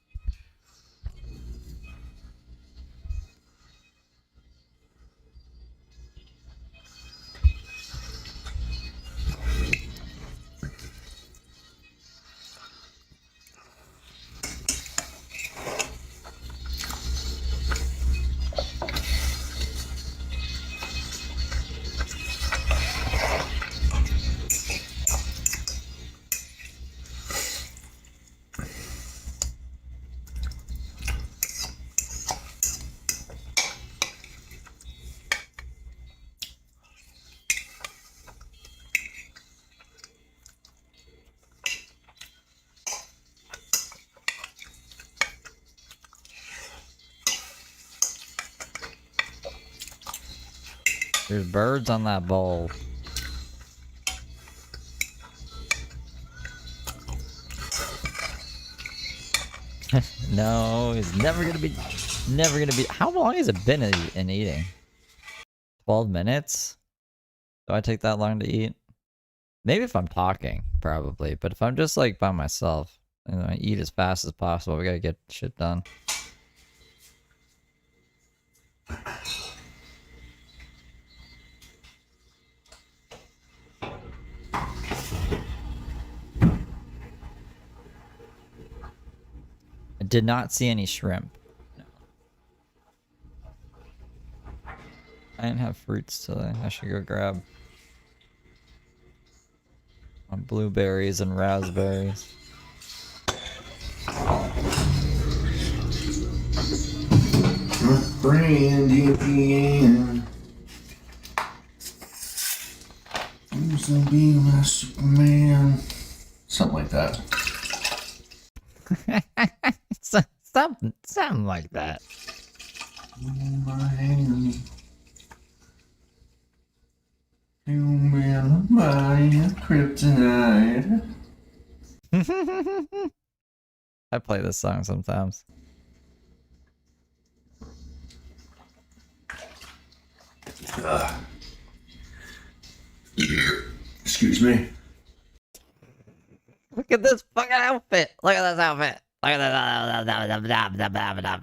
There's birds on that bowl. No, he's never gonna be. How long has it been in eating? 12 minutes? Do I take that long to eat? Maybe if I'm talking, probably. But if I'm just like by myself, and I eat as fast as possible, we gotta get shit done. I did not see any shrimp. No. I didn't have fruits today. I should go grab blueberries and raspberries. My friend Indian used to be my Superman. Something like that. Something like that. In my hand, human body, kryptonite. I play this song sometimes. Excuse me. Look at this fucking outfit. Look at this outfit. Look at this.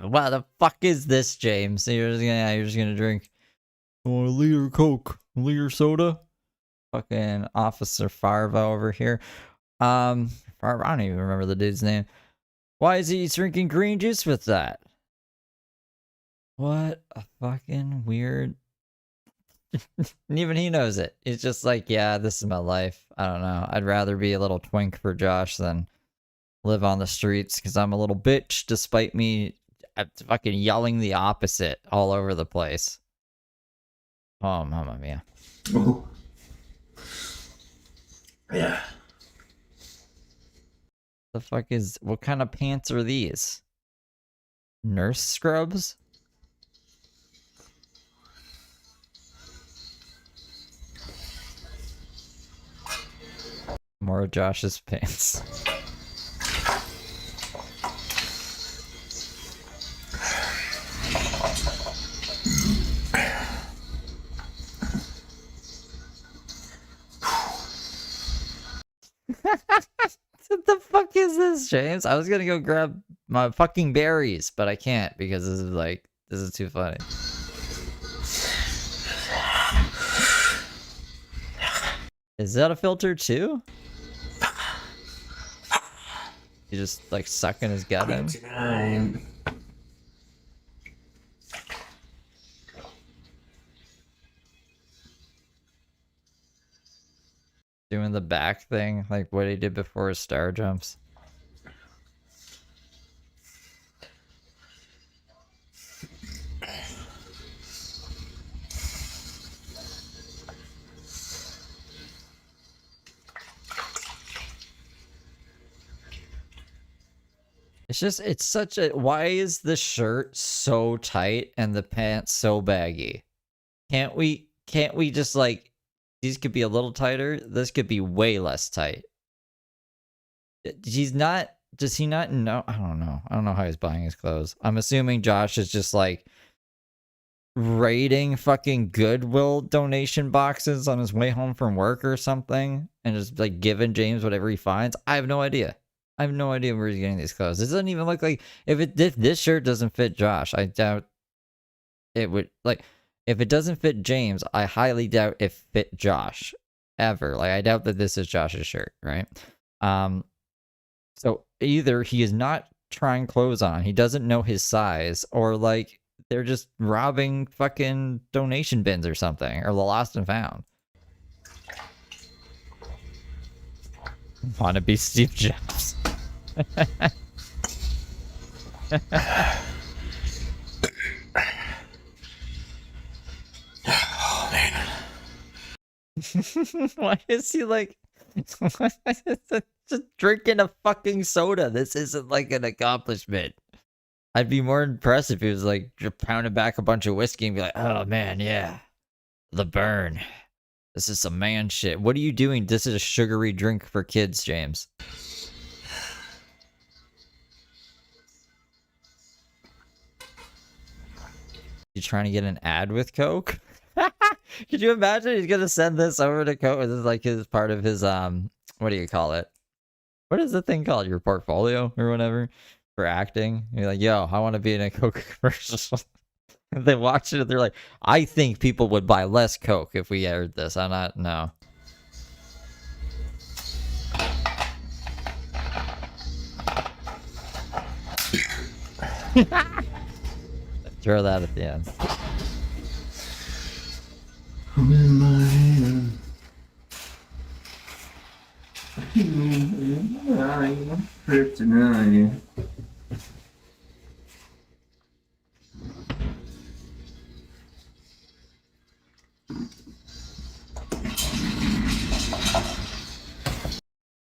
What the fuck is this, James? You're just gonna drink. You want a liter Coke? A liter soda? Fucking Officer Farva over here. Farva, I don't even remember the dude's name. Why is he drinking green juice with that? What a fucking weird. And even he knows it. He's just like, yeah, this is my life. I don't know. I'd rather be a little twink for Josh than live on the streets because I'm a little bitch despite me fucking yelling the opposite all over the place. Oh, mamma mia. Oh. Yeah. The fuck is... What kind of pants are these? Nurse scrubs? More of Josh's pants. What the fuck is this, James? I was gonna go grab my fucking berries, but I can't because this is too funny. Is that a filter too? You just like sucking his gut in? Time. Doing the back thing, like what he did before his star jumps. It's just, it's such a, why is the shirt so tight and the pants so baggy? Can't we just like, these could be a little tighter, this could be way less tight. He's not, does he not know? I don't know. I don't know how he's buying his clothes. I'm assuming Josh is just like raiding fucking Goodwill donation boxes on his way home from work or something and just like giving James whatever he finds. I have no idea. I have no idea where he's getting these clothes. This doesn't even look like, if this shirt doesn't fit Josh, I doubt it would, like, if it doesn't fit James, I highly doubt it fit Josh ever. Like, I doubt that this is Josh's shirt, right? So either he is not trying clothes on, he doesn't know his size, or like they're just robbing fucking donation bins or something, or the lost and found. Want to be Steve Jobs? Oh man. Why is he like just drinking a fucking soda? This isn't like an accomplishment. I'd be more impressed if he was like pounding back a bunch of whiskey and be like, oh man, yeah, the burn. This is some man shit. What are you doing? This is a sugary drink for kids, James. You trying to get an ad with Coke? Could you imagine he's gonna send this over to Coke? This is like his part of his what do you call it? What is the thing called? Your portfolio or whatever for acting? You're like, yo, I want to be in a Coke commercial. They watch it and they're like, I think people would buy less Coke if we aired this. I'm not, no. Throw that at the end. I'm in my hand. I'm kryptonite.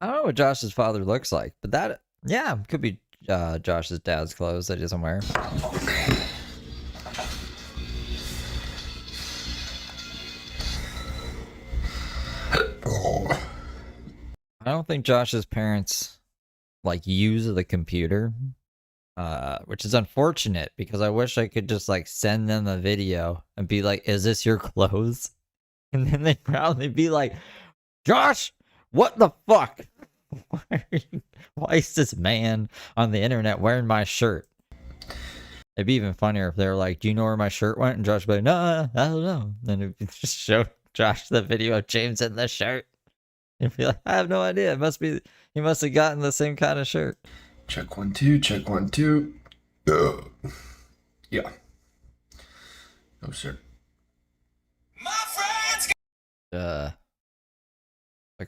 I don't know what Josh's father looks like, but that, yeah, could be Josh's dad's clothes that he doesn't wear. I don't think Josh's parents like use the computer, which is unfortunate because I wish I could just like send them a video and be like, is this your clothes? And then they'd probably be like, Josh, what the fuck? Why is this man on the internet wearing my shirt? It'd be even funnier if they were like, do you know where my shirt went? And Josh would be like, no, I don't know. Then it'd just show Josh the video of James in the shirt. He'd be like, I have no idea. It must be, he must have gotten the same kind of shirt. Check 1 2, check 1 2. Yeah. Oh, sir. Look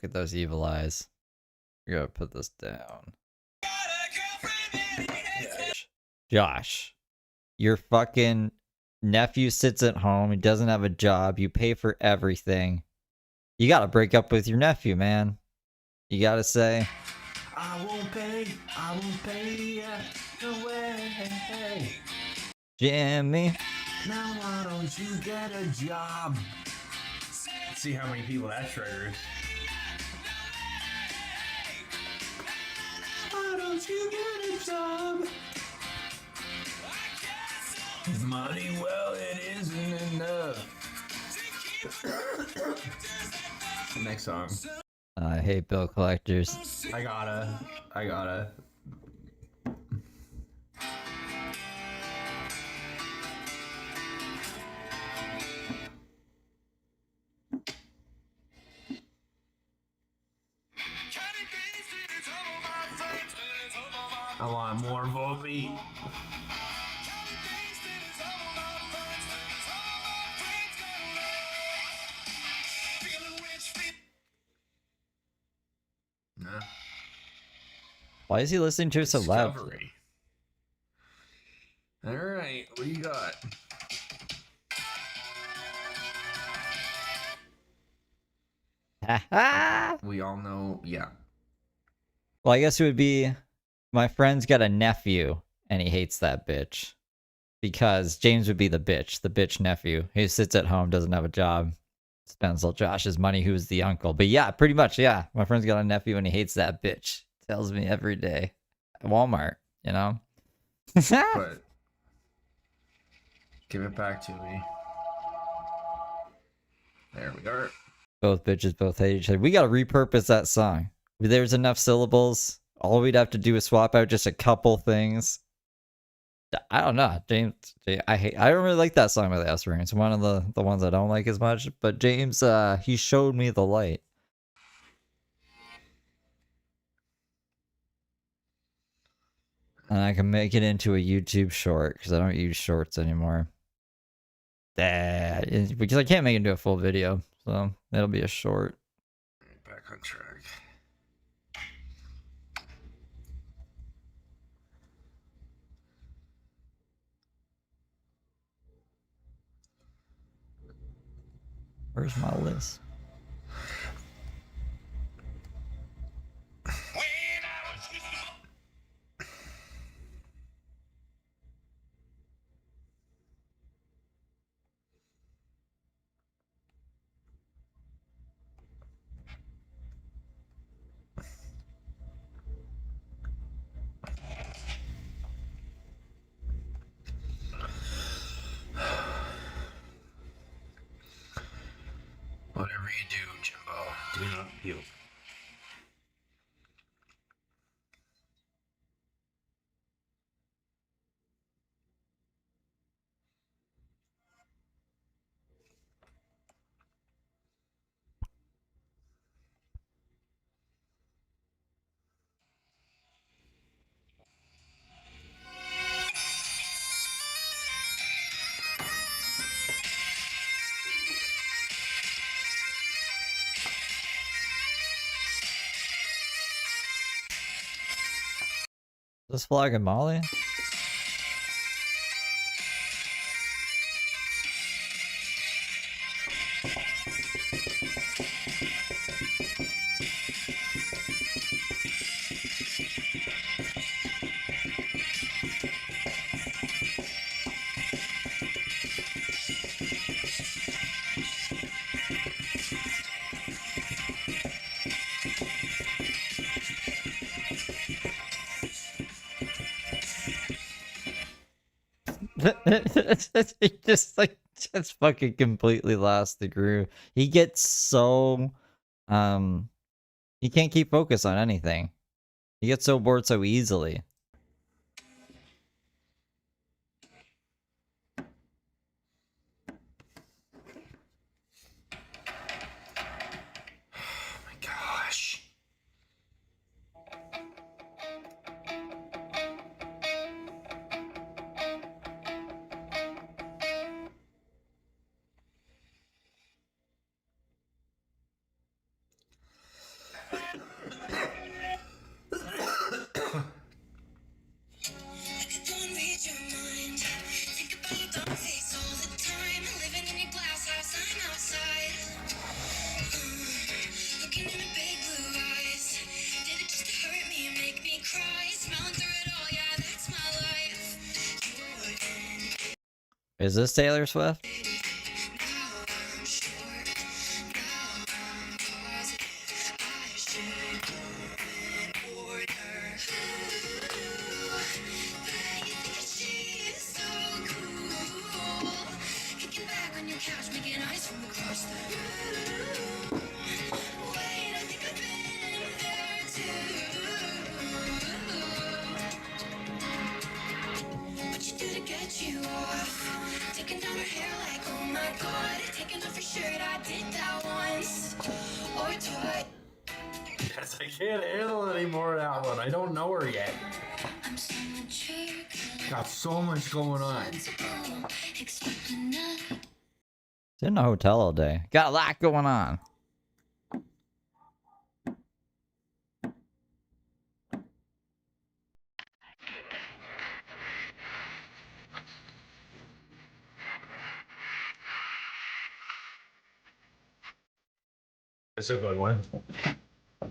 at those evil eyes. We're gonna put this down. Josh, your fucking nephew sits at home. He doesn't have a job. You pay for everything. You gotta break up with your nephew, man. You gotta say, I won't pay. No way. Jimmy. Now why don't you get a job? See how many people that triggers. Why don't you get a job? Money, well, it isn't enough. Next song. I hate bill collectors. I gotta. I want more Volpe. Nah. Why is he listening to it so loud? Discovery. All right, what do you got? We all know, yeah. Well, I guess it would be my friend's got a nephew and he hates that bitch. Because James would be the bitch nephew who sits at home, doesn't have a job, spends all Josh's money, who's the uncle. But yeah, pretty much, yeah. My friend's got a nephew and he hates that bitch. Tells me every day. At Walmart, you know? But give it back to me. There we are. Both bitches both hate each other. We gotta repurpose that song. There's enough syllables. All we'd have to do is swap out just a couple things. I don't know, James. I don't really like that song by the Aspirations. It's one of the ones I don't like as much. But James, he showed me the light. And I can make it into a YouTube short because I don't use shorts anymore. Because I can't make it into a full video, so it'll be a short. Back on track. Where's my list? Whatever you do, Jimbo, do not puke. This Flag and Molly? He just fucking completely lost the groove. He gets so he can't keep focus on anything. He gets so bored so easily. Oh my gosh. Is this Taylor Swift? I can't handle any more of that one. I don't know her yet. Got so much going on. In a hotel all day. Got a lot going on. It's a good one.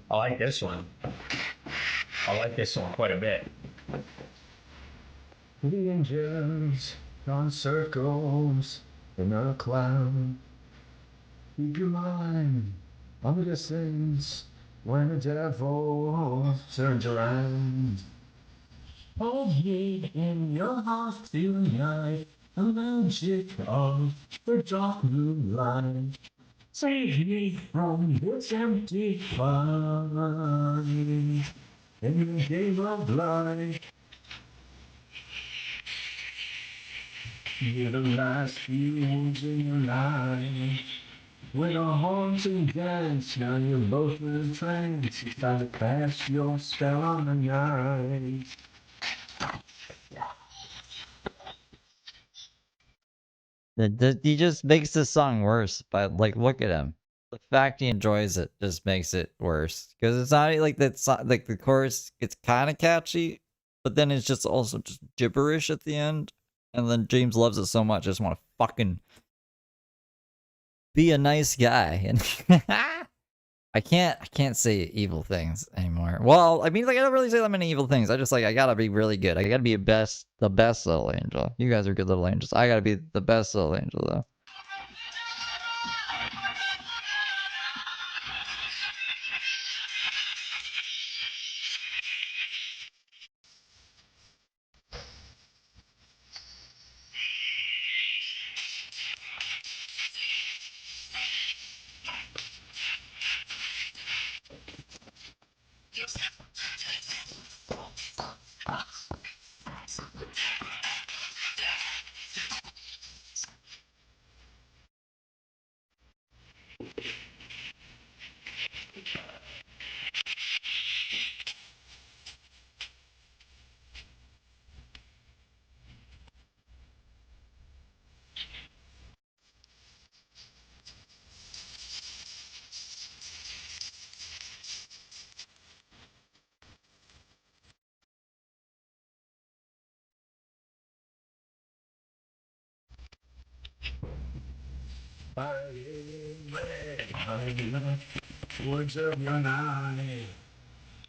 I like this one. I like this one quite a bit. The angels on circles in a cloud. Keep your mind on the distance when the devil turns around. Hold me in your heart tonight, the magic of the dark moonlight. Save me from this empty fight in the game of life. You're the last few words in your life. With a haunting dance, now you're both in a trance. It's time to cast your spell on the night. He just makes this song worse. But like, look at him. The fact he enjoys it just makes it worse. Because it's not like that. Like the chorus, it's kind of catchy, but then it's just also just gibberish at the end. And then James loves it so much, I just want to fucking be a nice guy. And I can't say evil things anymore. Well, I mean, like I don't really say that many evil things. I just like I gotta be really good. I gotta be the best little angel. You guys are good little angels. I gotta be the best little angel though. Words of your night.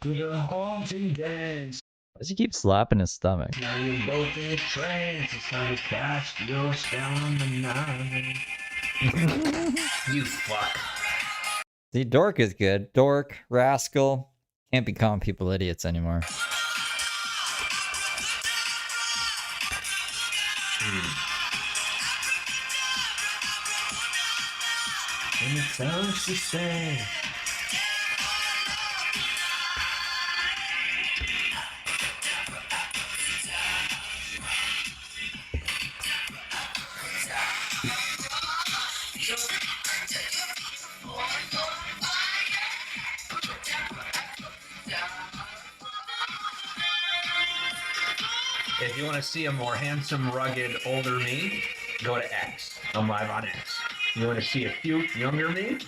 To the haunting dance. Does he keep slapping his stomach? Now you're both in a trance. It's time to cast your spell on the night. You fuck. See, Dork is good. Dork, Rascal. Can't be calling people idiots anymore. And it sounds to say. If you want to see a more handsome, rugged, older me, go to X. I'm live on X. You want to see a cute, younger me?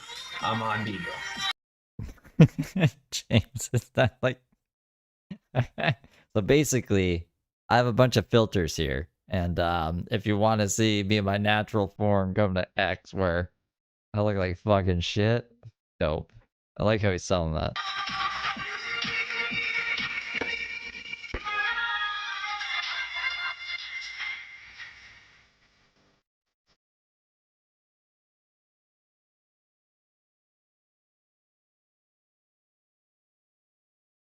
I'm on Beagle. James, is that like... So basically, I have a bunch of filters here. And if you want to see me in my natural form, come to X, where I look like fucking shit. Dope. I like how he's selling that.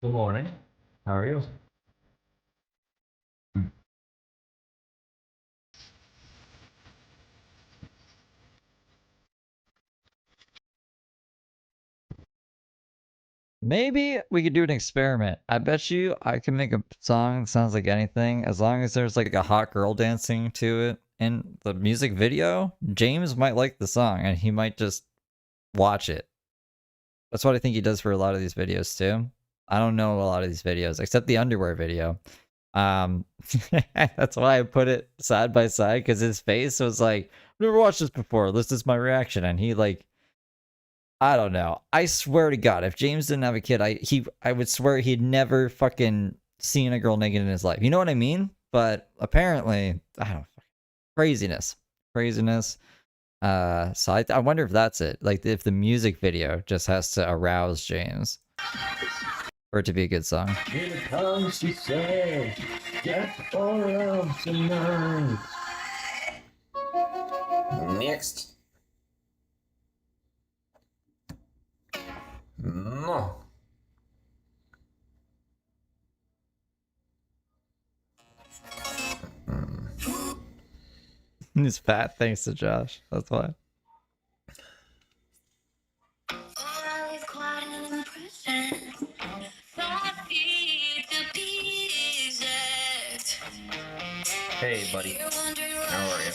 Good morning. How are you? Maybe we could do an experiment. I bet you I can make a song that sounds like anything as long as there's like a hot girl dancing to it in the music video. James might like the song and he might just watch it. That's what I think he does for a lot of these videos too. I don't know a lot of these videos except the underwear video. That's why I put it side by side because his face was like, I've never watched this before. This is my reaction, and he like, I don't know. I swear to God, if James didn't have a kid, I would swear he'd never fucking seen a girl naked in his life. You know what I mean? But apparently, I don't know, craziness. So I wonder if that's it. Like if the music video just has to arouse James for it to be a good song. Here comes, she said, just for love tonight. Next. No. He's fat thanks to Josh. That's why. Hey, buddy. How are you?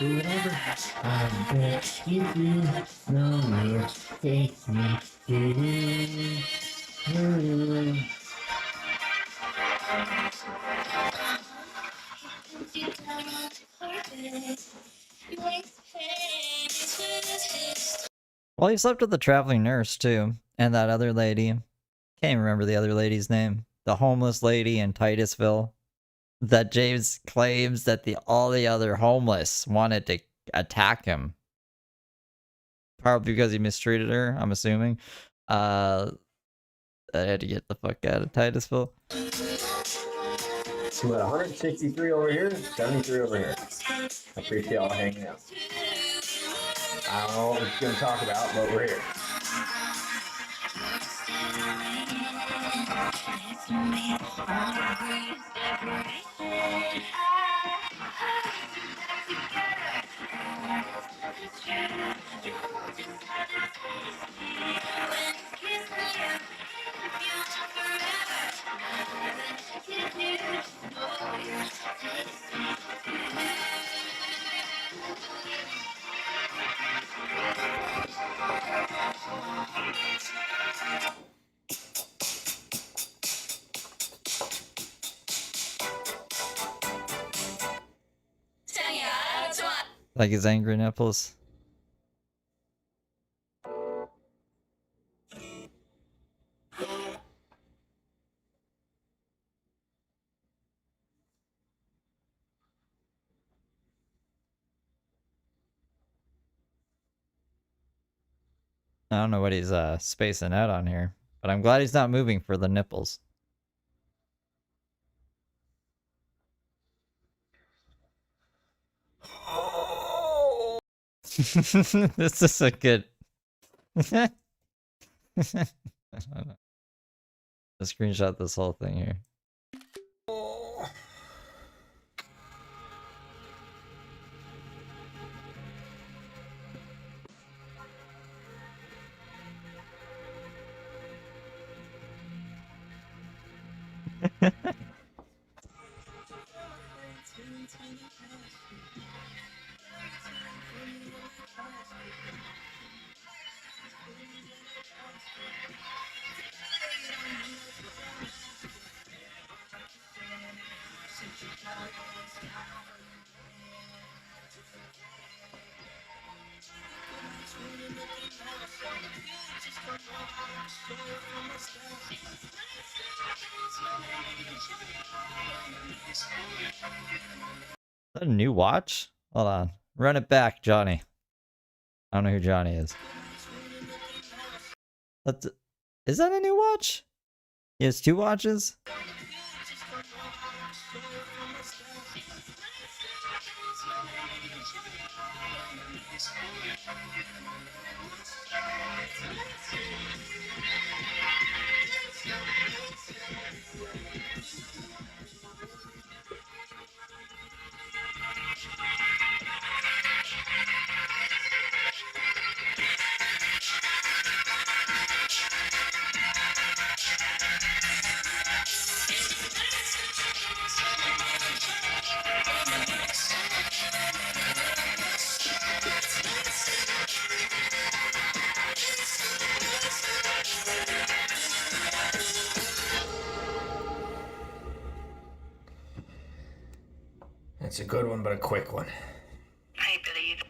Whatever I bet you do, no, you take me to. Well, he slept with the traveling nurse too, and that other lady. Can't even remember the other lady's name. The homeless lady in Titusville. That James claims that all the other homeless wanted to attack him. Probably because he mistreated her, I'm assuming. I had to get the fuck out of Titusville. So at 163 over here, 73 over here. I appreciate y'all hanging out. I don't know what we're going to talk about, but we're here. Like his angry nipples. I don't know what he's spacing out on here, but I'm glad he's not moving for the nipples. This is a good. I don't know. Let's screenshot this whole thing here. that a new watch? Hold on. Run it back, Johnny. I don't know who Johnny is. Is that a new watch? He has 2 watches? It's a good one, but a quick one. I believe.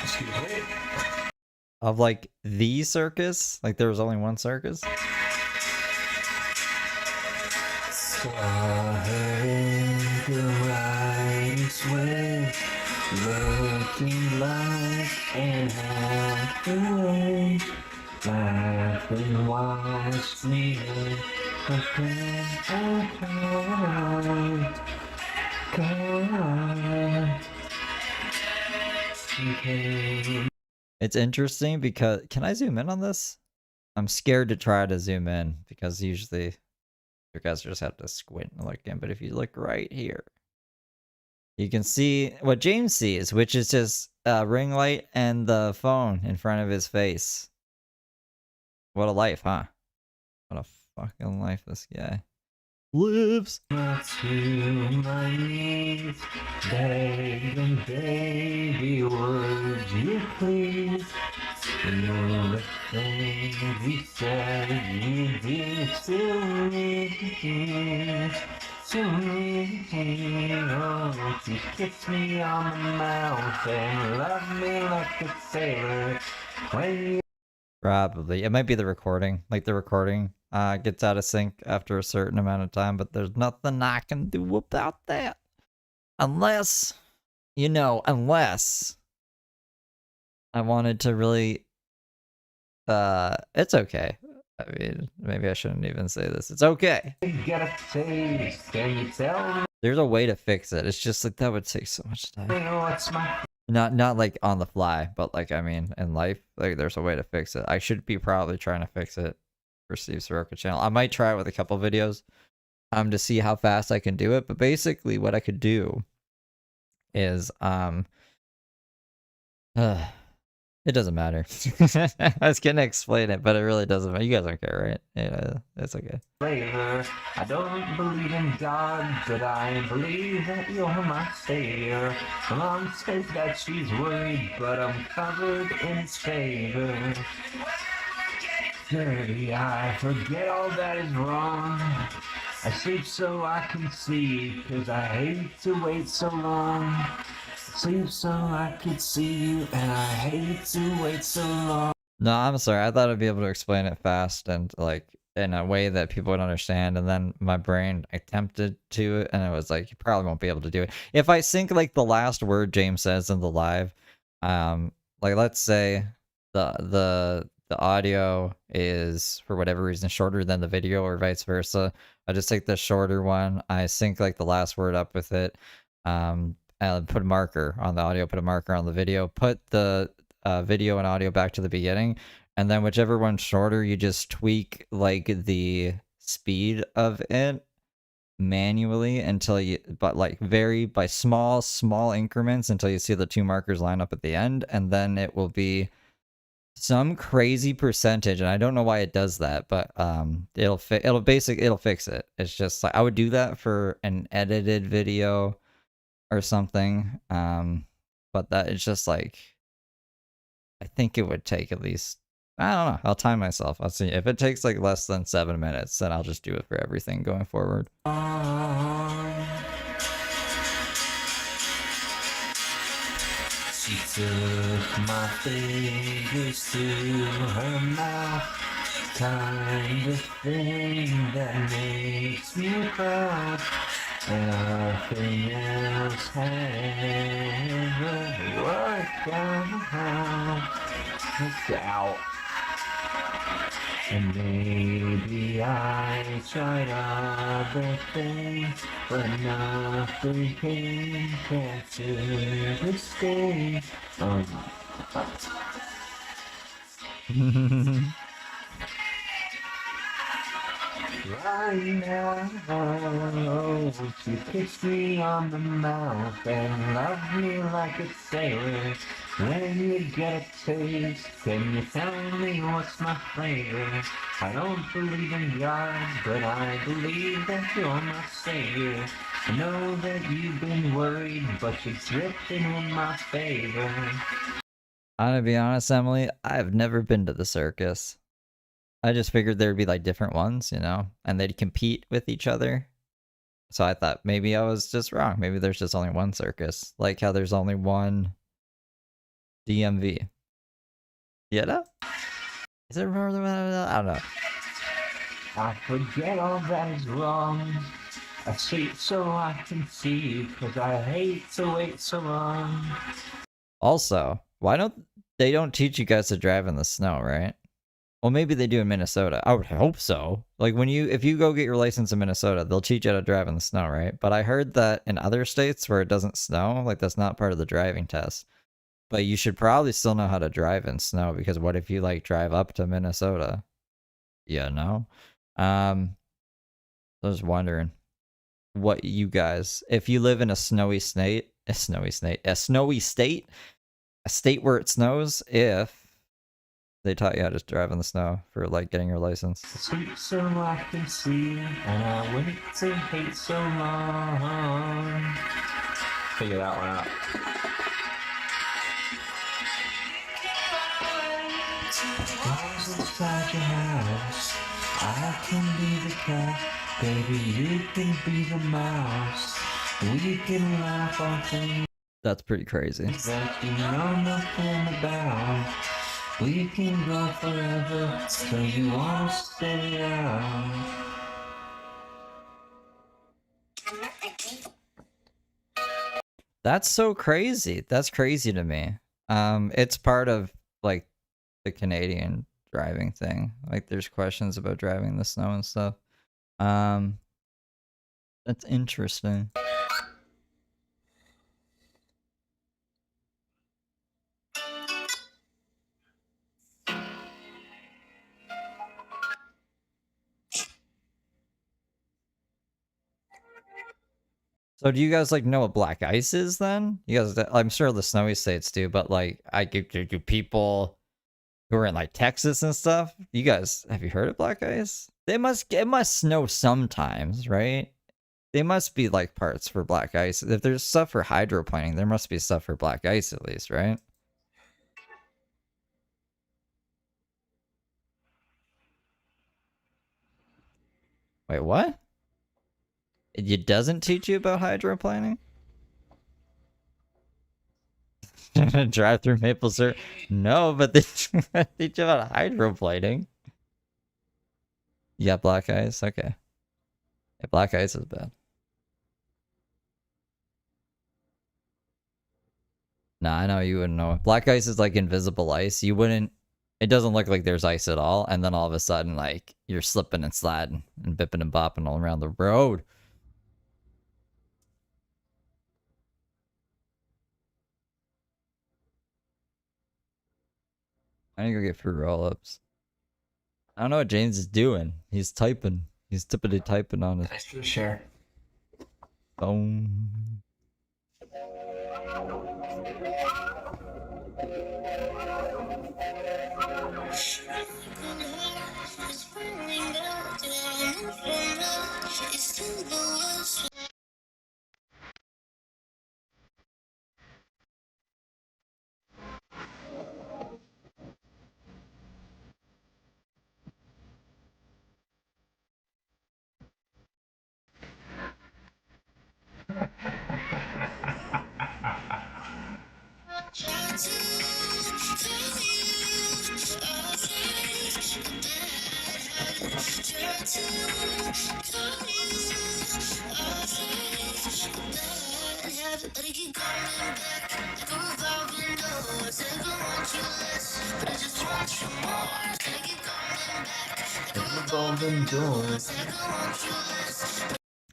Excuse me. Of like the circus? Like there was only one circus? Flying the right way, looking like an happy, laughing while sleeping, It's interesting because can I zoom in on this? I'm scared to try to zoom in because usually you guys just have to squint and look in, but if you look right here, you can see what James sees, which is just a ring light and the phone in front of his face. What a life, huh? What a fucking life this guy lives. to my knees, begging, baby, would you please? The things you said you did to me, oh, you kissed me on the mouth and loved me like a sailor when you. Probably. It might be the recording. Like the recording gets out of sync after a certain amount of time, but there's nothing I can do about that. Unless, you know, unless I wanted to really it's okay. I mean, maybe I shouldn't even say this. It's okay. Get a taste, can you tell There's a way to fix it. It's just like that would take so much time. me what's my Not like on the fly, but like I mean in life, like there's a way to fix it. I should be probably trying to fix it for Steve Saroka channel. I might try it with a couple videos to see how fast I can do it. But basically what I could do is it doesn't matter. I was gonna explain it, but it really doesn't matter. You guys don't care, right? Yeah, that's okay. flavor? I don't believe in God, but I believe that you're my savior. My mom says that she's worried, but I'm covered in his favor. Dirty, I forget all that is wrong. I sleep so I can see, 'cause I hate to wait so long. Sleep so I could see you, and I hate to wait so long. No, I'm sorry. I thought I'd be able to explain it fast and like in a way that people would understand, and then my brain attempted to, and it was like you probably won't be able to do it. If I sync like the last word James says in the live, like let's say the audio is for whatever reason shorter than the video or vice versa. I just take the shorter one, I sync like the last word up with it, and put a marker on the audio, put a marker on the video, put the video and audio back to the beginning, and then whichever one's shorter, you just tweak like the speed of it manually until you, but like very by small increments until you see the 2 markers line up at the end, and then it will be some crazy percentage, and I don't know why it does that, but it'll fix it. It's just like I would do that for an edited video or something, but that it's just like I think it would take at least I don't know. I'll time myself. I'll see. If it takes like less than 7 minutes, then I'll just do it for everything going forward. She took my fingers to her mouth, kind of thing that makes me proud. Nothing else had ever worked out. And maybe I tried other things, but nothing came to this day. Right now, she kissed me on the mouth and loved me like a sailor. When you get a taste, can you tell me what's my flavor? I don't believe in God, but I believe that you're my savior. I know that you've been worried, but you're drifting in my favor. I'm gonna be honest, Emily, I've never been to the circus. I just figured there'd be like different ones, you know, and they'd compete with each other. So I thought maybe I was just wrong. Maybe there's just only one circus, like how there's only one DMV. Yeah? Is there more than one? I don't know. I forget all that is wrong. I sleep so I can see you, 'cause I hate to wait so long. Also, why don't they don't teach you guys to drive in the snow, right? Well, maybe they do in Minnesota. I would hope so. Like if you go get your license in Minnesota, they'll teach you how to drive in the snow, right? But I heard that in other states where it doesn't snow, like that's not part of the driving test. But you should probably still know how to drive in snow, because what if you like drive up to Minnesota? Yeah, no. I was wondering what you guys, if you live in a snowy state, a state where it snows, if they taught you how to drive in the snow for like getting your license. Sleep so I can see, and I wait to hate so long. Figure that one out. Walls inside your house, I can be the cat, baby, you can be the mouse. We can laugh on things That's pretty crazy. that you know nothing about. We can go forever, so you wanna stay out. That's so crazy. That's crazy to me. It's part of like the Canadian driving thing. Like there's questions about driving in the snow and stuff. That's interesting. So do you guys like know what black ice is then? You guys, I'm sure the snowy states do, but like do people who are in like Texas and stuff, you guys, have you heard of black ice? It must snow sometimes, right? They must be like parts for black ice. If there's stuff for hydroplaning, there must be stuff for black ice at least, right? Wait, what? It doesn't teach you about hydroplaning? Drive through maple syrup? No, but they teach you about hydroplaning. Yeah, black ice. Okay. Yeah, black ice is bad. Nah, I know you wouldn't know. Black ice is like invisible ice. You wouldn't. It doesn't look like there's ice at all, and then all of a sudden, like you're slipping and sliding and bipping and bopping all around the road. I need to go get fruit roll-ups. I don't know what James is doing. He's typing. He's typically typing on his Thanks for the share. phone. Golden doors.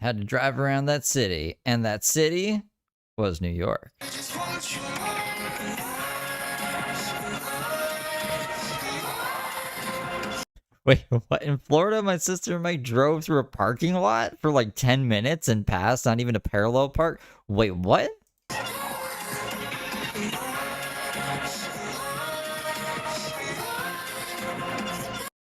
Had to drive around that city, and that city was New York. Wait, what? In Florida, my sister and Mike drove through a parking lot for like 10 minutes and passed, not even a parallel park? Wait, what?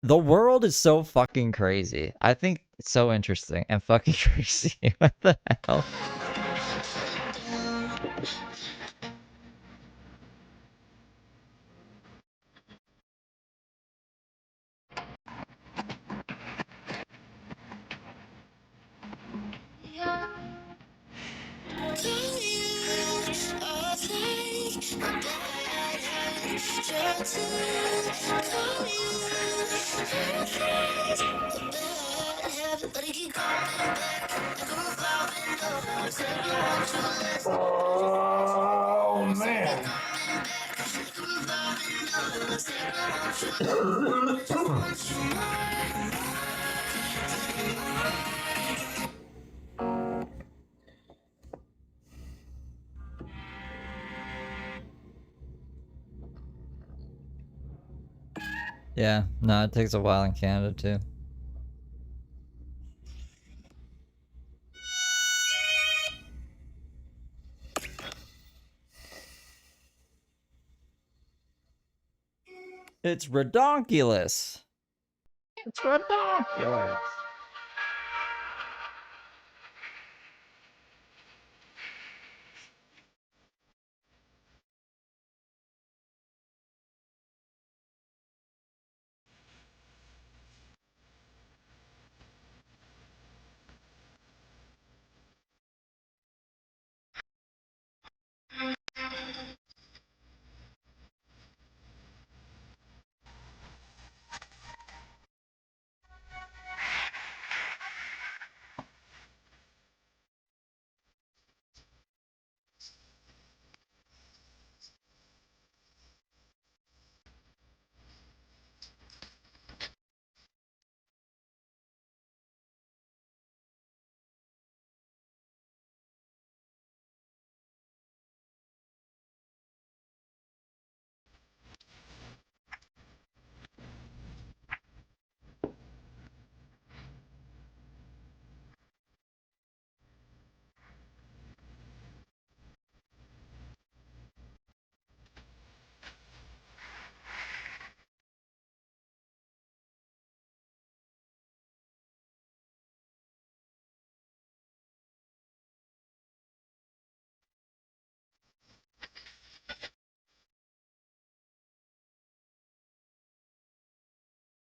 The world is so fucking crazy. I think it's so interesting and fucking crazy. What the hell? Oh man. Yeah, no, it takes a while in Canada too. It's redonkulous. It's redonkulous.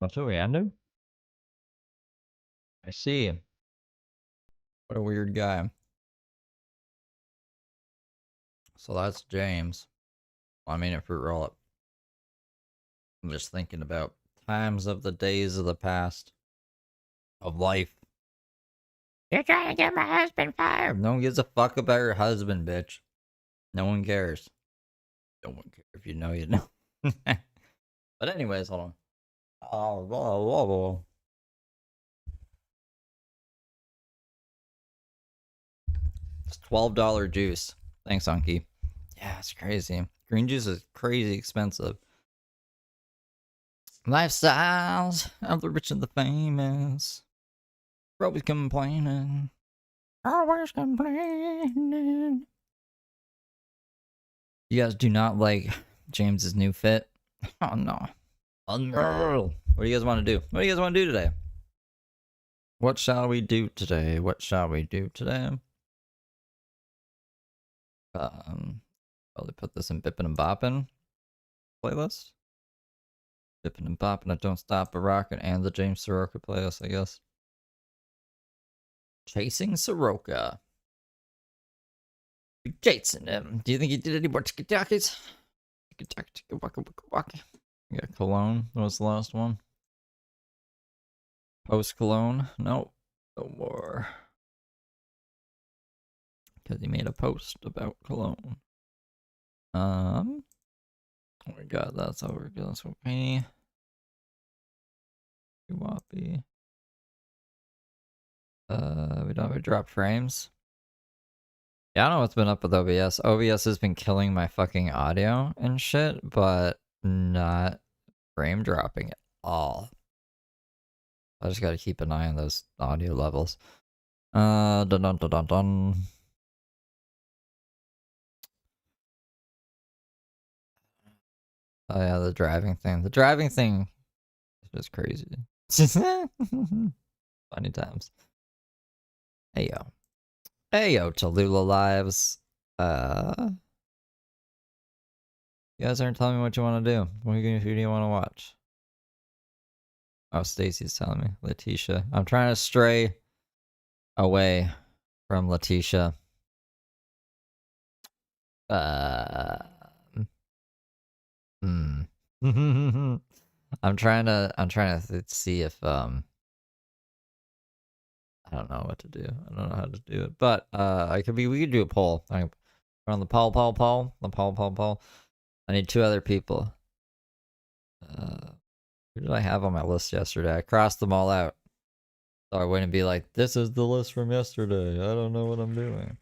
That's who we ended? I see. What a weird guy. So that's James. Well, I mean, a fruit roll up. I'm just thinking about times of the days of the past of life. You're trying to get my husband fired. No one gives a fuck about your husband, bitch. No one cares. No one cares if you know, you know. But anyways, hold on. Oh, whoa, whoa, whoa. It's $12 juice. Thanks, Unky. Yeah, it's crazy. Green juice is crazy expensive. Lifestyles of the rich and the famous. Always complaining. Always complaining. You guys do not like James's new fit? Oh no. Oh no. What do you guys want to do? What do you guys want to do today? What shall we do today? What shall we do today? Probably put this in Bippin' and Boppin' playlist. Bippin' and Boppin' and Don't Stop a Rockin' and the James Saroka playlist, I guess. Chasing Saroka. Chasing him. Do you think he did any more TikToks? We got Cologne. What was the last one? Post Cologne? Nope. No more. Because he made a post about Cologne. Oh my god, that's over. That's okay. Wappy. We don't have a drop frames. Yeah, I don't know what's been up with OBS. OBS has been killing my fucking audio and shit, but not frame dropping at all. I just gotta keep an eye on those audio levels. Dun dun dun dun dun. Oh yeah, the driving thing. The driving thing is just crazy. Funny times. Hey yo. Hey yo, Tallulah Lives. You guys aren't telling me what you want to do. Who do you want to watch? Oh, Stacy's telling me. Letitia. I'm trying to stray away from Letitia. I'm trying to see if I don't know what to do. I don't know how to do it. But we could do a poll. I'm on the poll. I need 2 other people. Who did I have on my list yesterday? I crossed them all out. So I wouldn't be like, this is the list from yesterday. I don't know what I'm doing.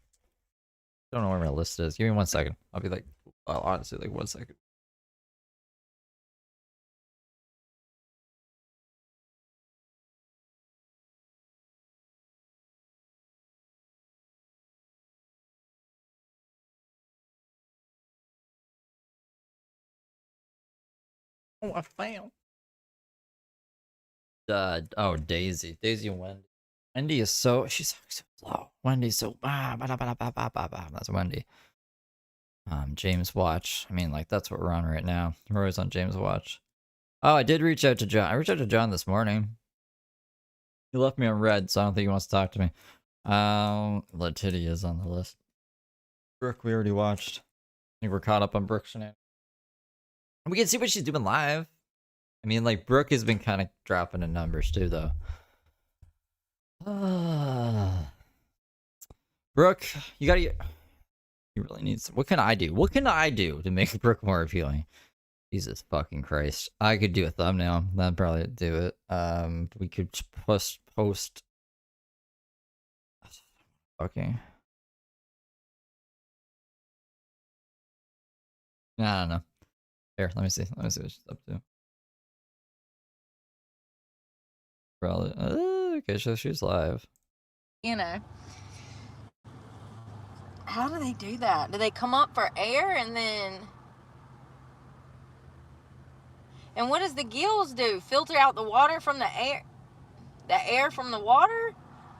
I don't know where my list is. Give me 1 second. I'll be like, well, honestly, like 1 second. Oh, I found. Oh, Daisy and Wendy. Wendy is she's so slow. Wendy's so that's Wendy. James Watch. I mean, like, that's what we're on right now. We're always on James Watch. Oh, I did reach out to John. I reached out to John this morning. He left me on red, so I don't think he wants to talk to me. Letitia is on the list. Brooke, we already watched. I think we're caught up on Brooke shenanigans. We can see what she's doing live. I mean, like, Brooke has been kind of dropping in numbers too, though. Brooke, you really need some. What can I do? What can I do to make Brooke more appealing? Jesus fucking Christ. I could do a thumbnail. That'd probably do it. We could post. Okay. I don't know. Here, let me see. Let me see what she's up to. Probably. Okay, so she's live. You know. How do they do that? Do they come up for air and then... And what does the gills do? Filter out the water from the air? The air from the water?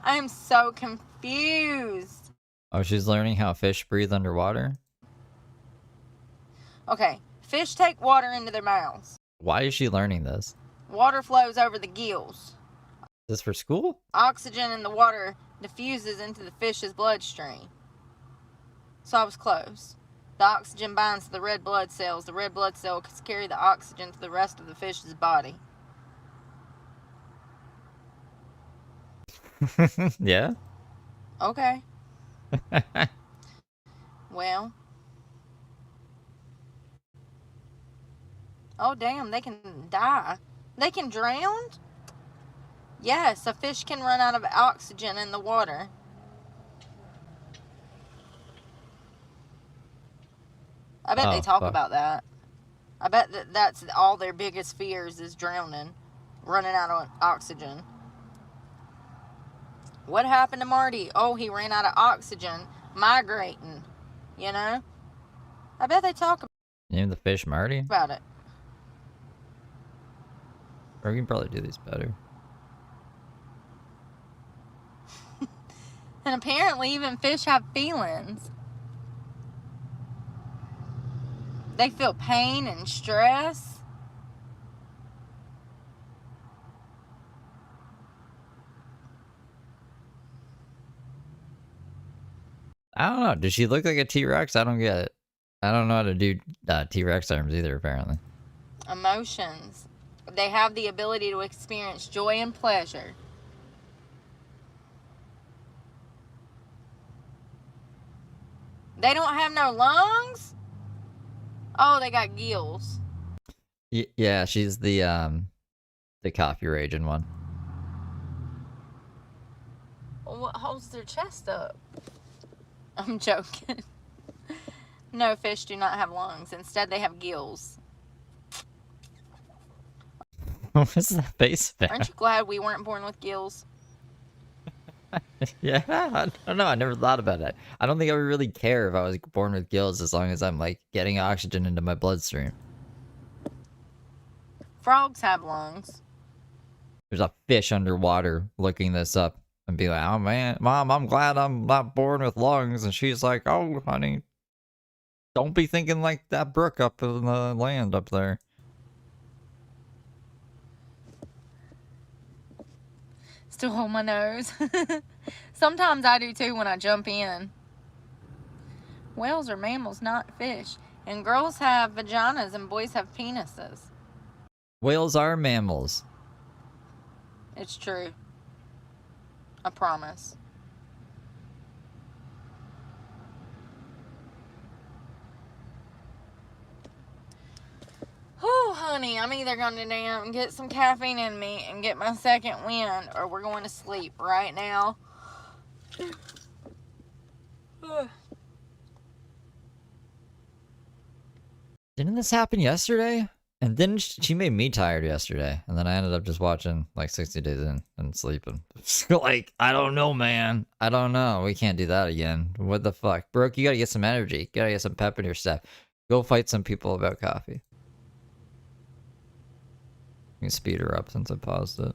I am so confused. Oh, she's learning how fish breathe underwater? Okay, fish take water into their mouths. Why is she learning this? Water flows over the gills. Is this for school? Oxygen in the water diffuses into the fish's bloodstream. So I was close. The oxygen binds to the red blood cells. The red blood cells carry the oxygen to the rest of the fish's body. Yeah? Okay. Well. Oh, damn, they can die. They can drown? Yes, a fish can run out of oxygen in the water. I bet they talk about that. I bet that's all their biggest fears is drowning, running out of oxygen. What happened to Marty? Oh, he ran out of oxygen, migrating, you know? I bet they talk Name the fish Marty? about it. Or we can probably do these better. And apparently even fish have feelings. They feel pain and stress. I don't know. Does she look like a T-Rex? I don't get it. I don't know how to do T-Rex arms either, apparently. Emotions. They have the ability to experience joy and pleasure. They don't have no lungs? Oh, they got gills. Yeah, she's the coffee raging one. What holds their chest up? I'm joking. No, fish do not have lungs. Instead, they have gills. What's that face there? Aren't you glad we weren't born with gills? Yeah, I don't know. I never thought about that. I don't think I would really care if I was born with gills as long as I'm like getting oxygen into my bloodstream. Frogs have lungs. There's a fish underwater looking this up and be like, "Oh man, Mom, I'm glad I'm not born with lungs." And she's like, "Oh, honey, don't be thinking like that brook up in the land up there." Still hold my nose. Sometimes I do too when I jump in. Whales are mammals, not fish. And girls have vaginas and boys have penises. Whales are mammals. It's true. I promise. Oh, honey, I'm either going to damn get some caffeine in me and get my second wind, or we're going to sleep right now. Didn't this happen yesterday? And then she made me tired yesterday, and then I ended up just watching like 60 Days In and sleeping. Like, I don't know, man. I don't know. We can't do that again. What the fuck? Brooke, you gotta get some energy. You gotta get some pep in your step. Go fight some people about coffee. You can speed her up since I paused it.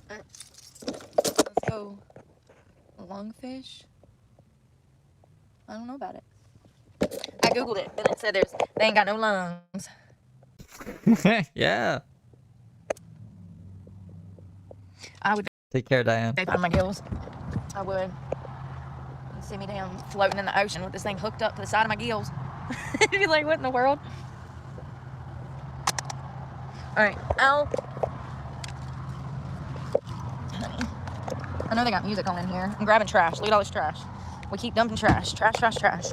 Let's go. Lungfish? I don't know about it. I googled it, and it said they ain't got no lungs. Yeah. I would Take care, Diane. vape on my gills. I would. You see me down floating in the ocean with this thing hooked up to the side of my gills. You'd be like, what in the world? Alright, Honey. I know they got music on in here. I'm grabbing trash. Look at all this trash. We keep dumping trash. Trash, trash, trash.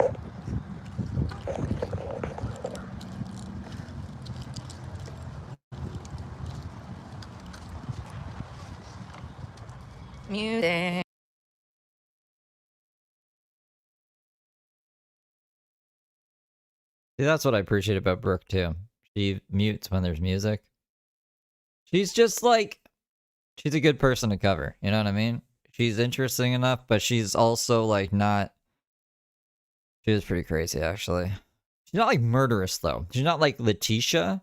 Music. See, that's what I appreciate about Brooke too. She mutes when there's music. She's just like, she's a good person to cover. You know what I mean? She's interesting enough, but she's also like not. She was pretty crazy, actually. She's not like murderous though. She's not like Letitia.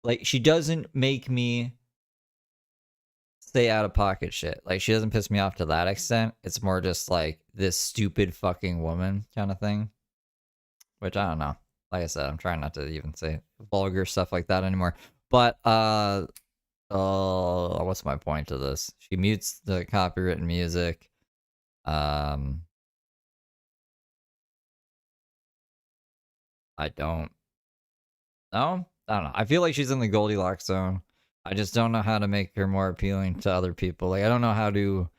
Like, she doesn't make me say out of pocket shit. Like, she doesn't piss me off to that extent. It's more just like this stupid fucking woman kind of thing. Which I don't know. Like I said, I'm trying not to even say vulgar stuff like that anymore. But what's my point to this? She mutes the copywritten music. I don't know. I don't know. I feel like she's in the Goldilocks zone. I just don't know how to make her more appealing to other people. Like, I don't know how to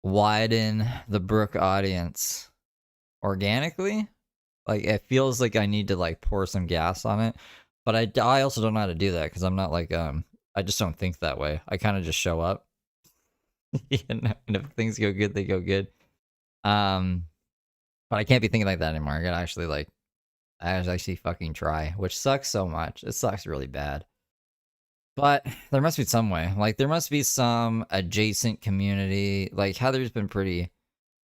widen the Brooke audience organically. Like, it feels like I need to like pour some gas on it, but I also don't know how to do that because I'm not like I just don't think that way. I kind of just show up, and if things go good, they go good. But I can't be thinking like that anymore. I gotta actually like, I actually fucking try, which sucks so much. It sucks really bad. But there must be some way. Like, there must be some adjacent community. Like, Heather's been pretty.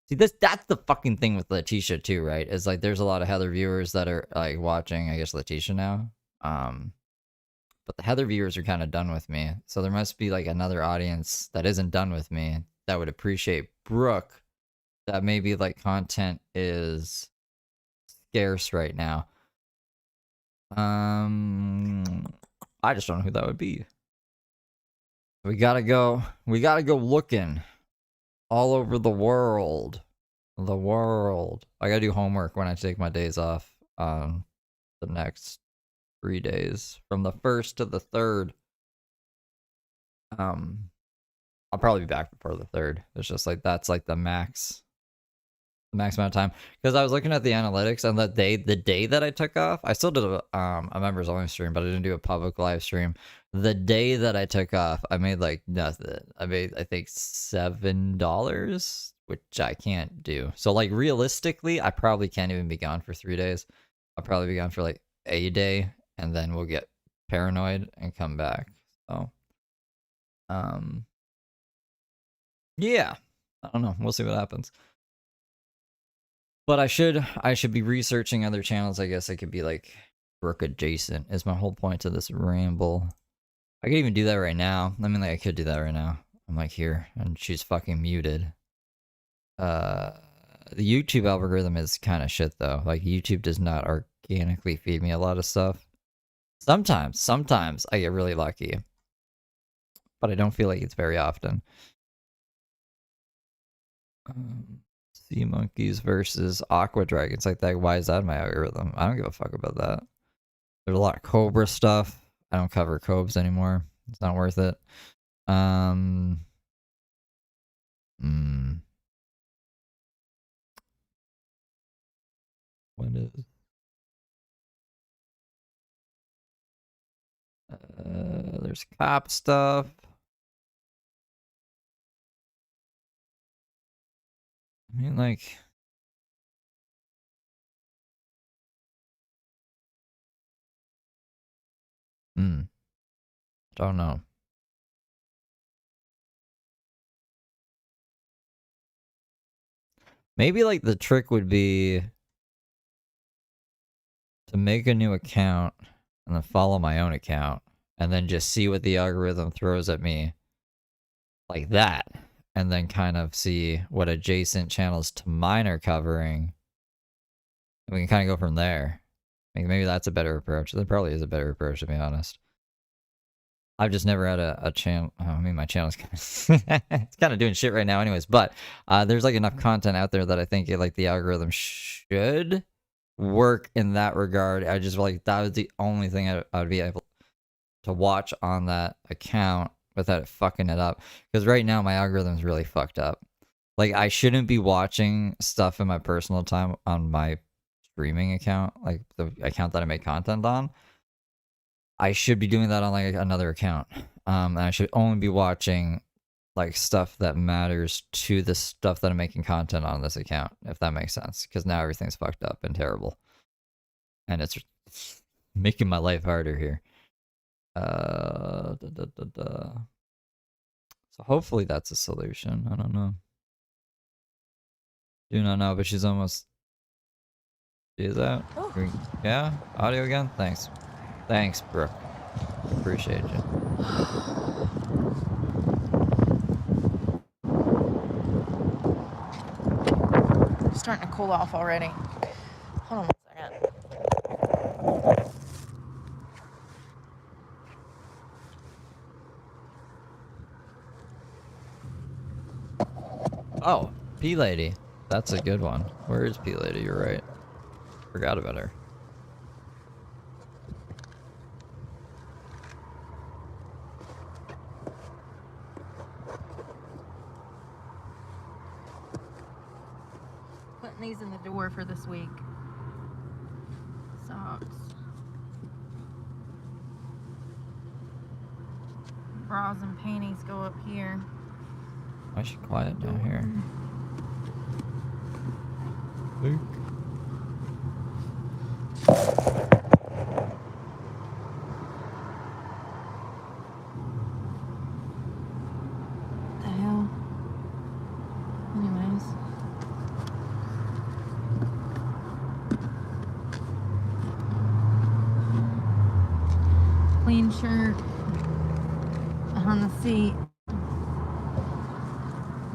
See, that's the fucking thing with Letitia too, right? Is like there's a lot of Heather viewers that are like watching, I guess, Letitia now. But the Heather viewers are kind of done with me. So there must be like another audience that isn't done with me that would appreciate Brooke that maybe like content is scarce right now. I just don't know who that would be. We gotta go looking all over the world. The world. I gotta do homework when I take my days off. The next 3 days, from the 1st to the 3rd. I'll probably be back before the 3rd. It's just like that's like the max amount of time. Because I was looking at the analytics, and the day that I took off, I still did a members only stream, but I didn't do a public live stream. The day that I took off, I made like nothing. I made, I think, $7, which I can't do. So like realistically, I probably can't even be gone for 3 days. I'll probably be gone for like a day, and then we'll get paranoid and come back. So yeah, I don't know, we'll see what happens. But I should be researching other channels. I guess I could be like Brooke adjacent is my whole point to this ramble. I could even do that right now. I mean, like, I could do that right now. I'm like here, and she's fucking muted. The YouTube algorithm is kind of shit though. Like, YouTube does not organically feed me a lot of stuff. Sometimes I get really lucky, but I don't feel like it's very often. Sea monkeys versus aqua dragons, like that. Why is that in my algorithm? I don't give a fuck about that. There's a lot of cobra stuff. I don't cover cobes anymore. It's not worth it. What is? There's cop stuff. I mean, like, don't know. Maybe like the trick would be to make a new account and then follow my own account and then just see what the algorithm throws at me like that, and then kind of see what adjacent channels to mine are covering. And we can kind of go from there. Like, maybe that's a better approach. That probably is a better approach, to be honest. I've just never had a channel. Oh, I mean, my channel's it's kind of doing shit right now anyways, but there's like enough content out there that I think like the algorithm should work in that regard. I just like that was the only thing I would be able to watch on that account without it fucking it up. Because right now my algorithm's really fucked up. Like, I shouldn't be watching stuff in my personal time on my streaming account, like the account that I make content on. I should be doing that on like another account. And I should only be watching like stuff that matters to the stuff that I'm making content on this account, if that makes sense. Because now everything's fucked up and terrible. And it's making my life harder here. So hopefully that's a solution. I don't know. Do not know, but she's almost... She is out? Yeah? Audio again? Thanks. Thanks, Brooke. Appreciate you. Starting to cool off already. Hold on 1 second. Oh, P-Lady. That's a good one. Where is P-Lady? You're right. Forgot about her. Putting these in the door for this week. Socks. Bras and panties go up here. Why is she quiet down here? Luke. The hell? Anyways. Clean shirt on the seat.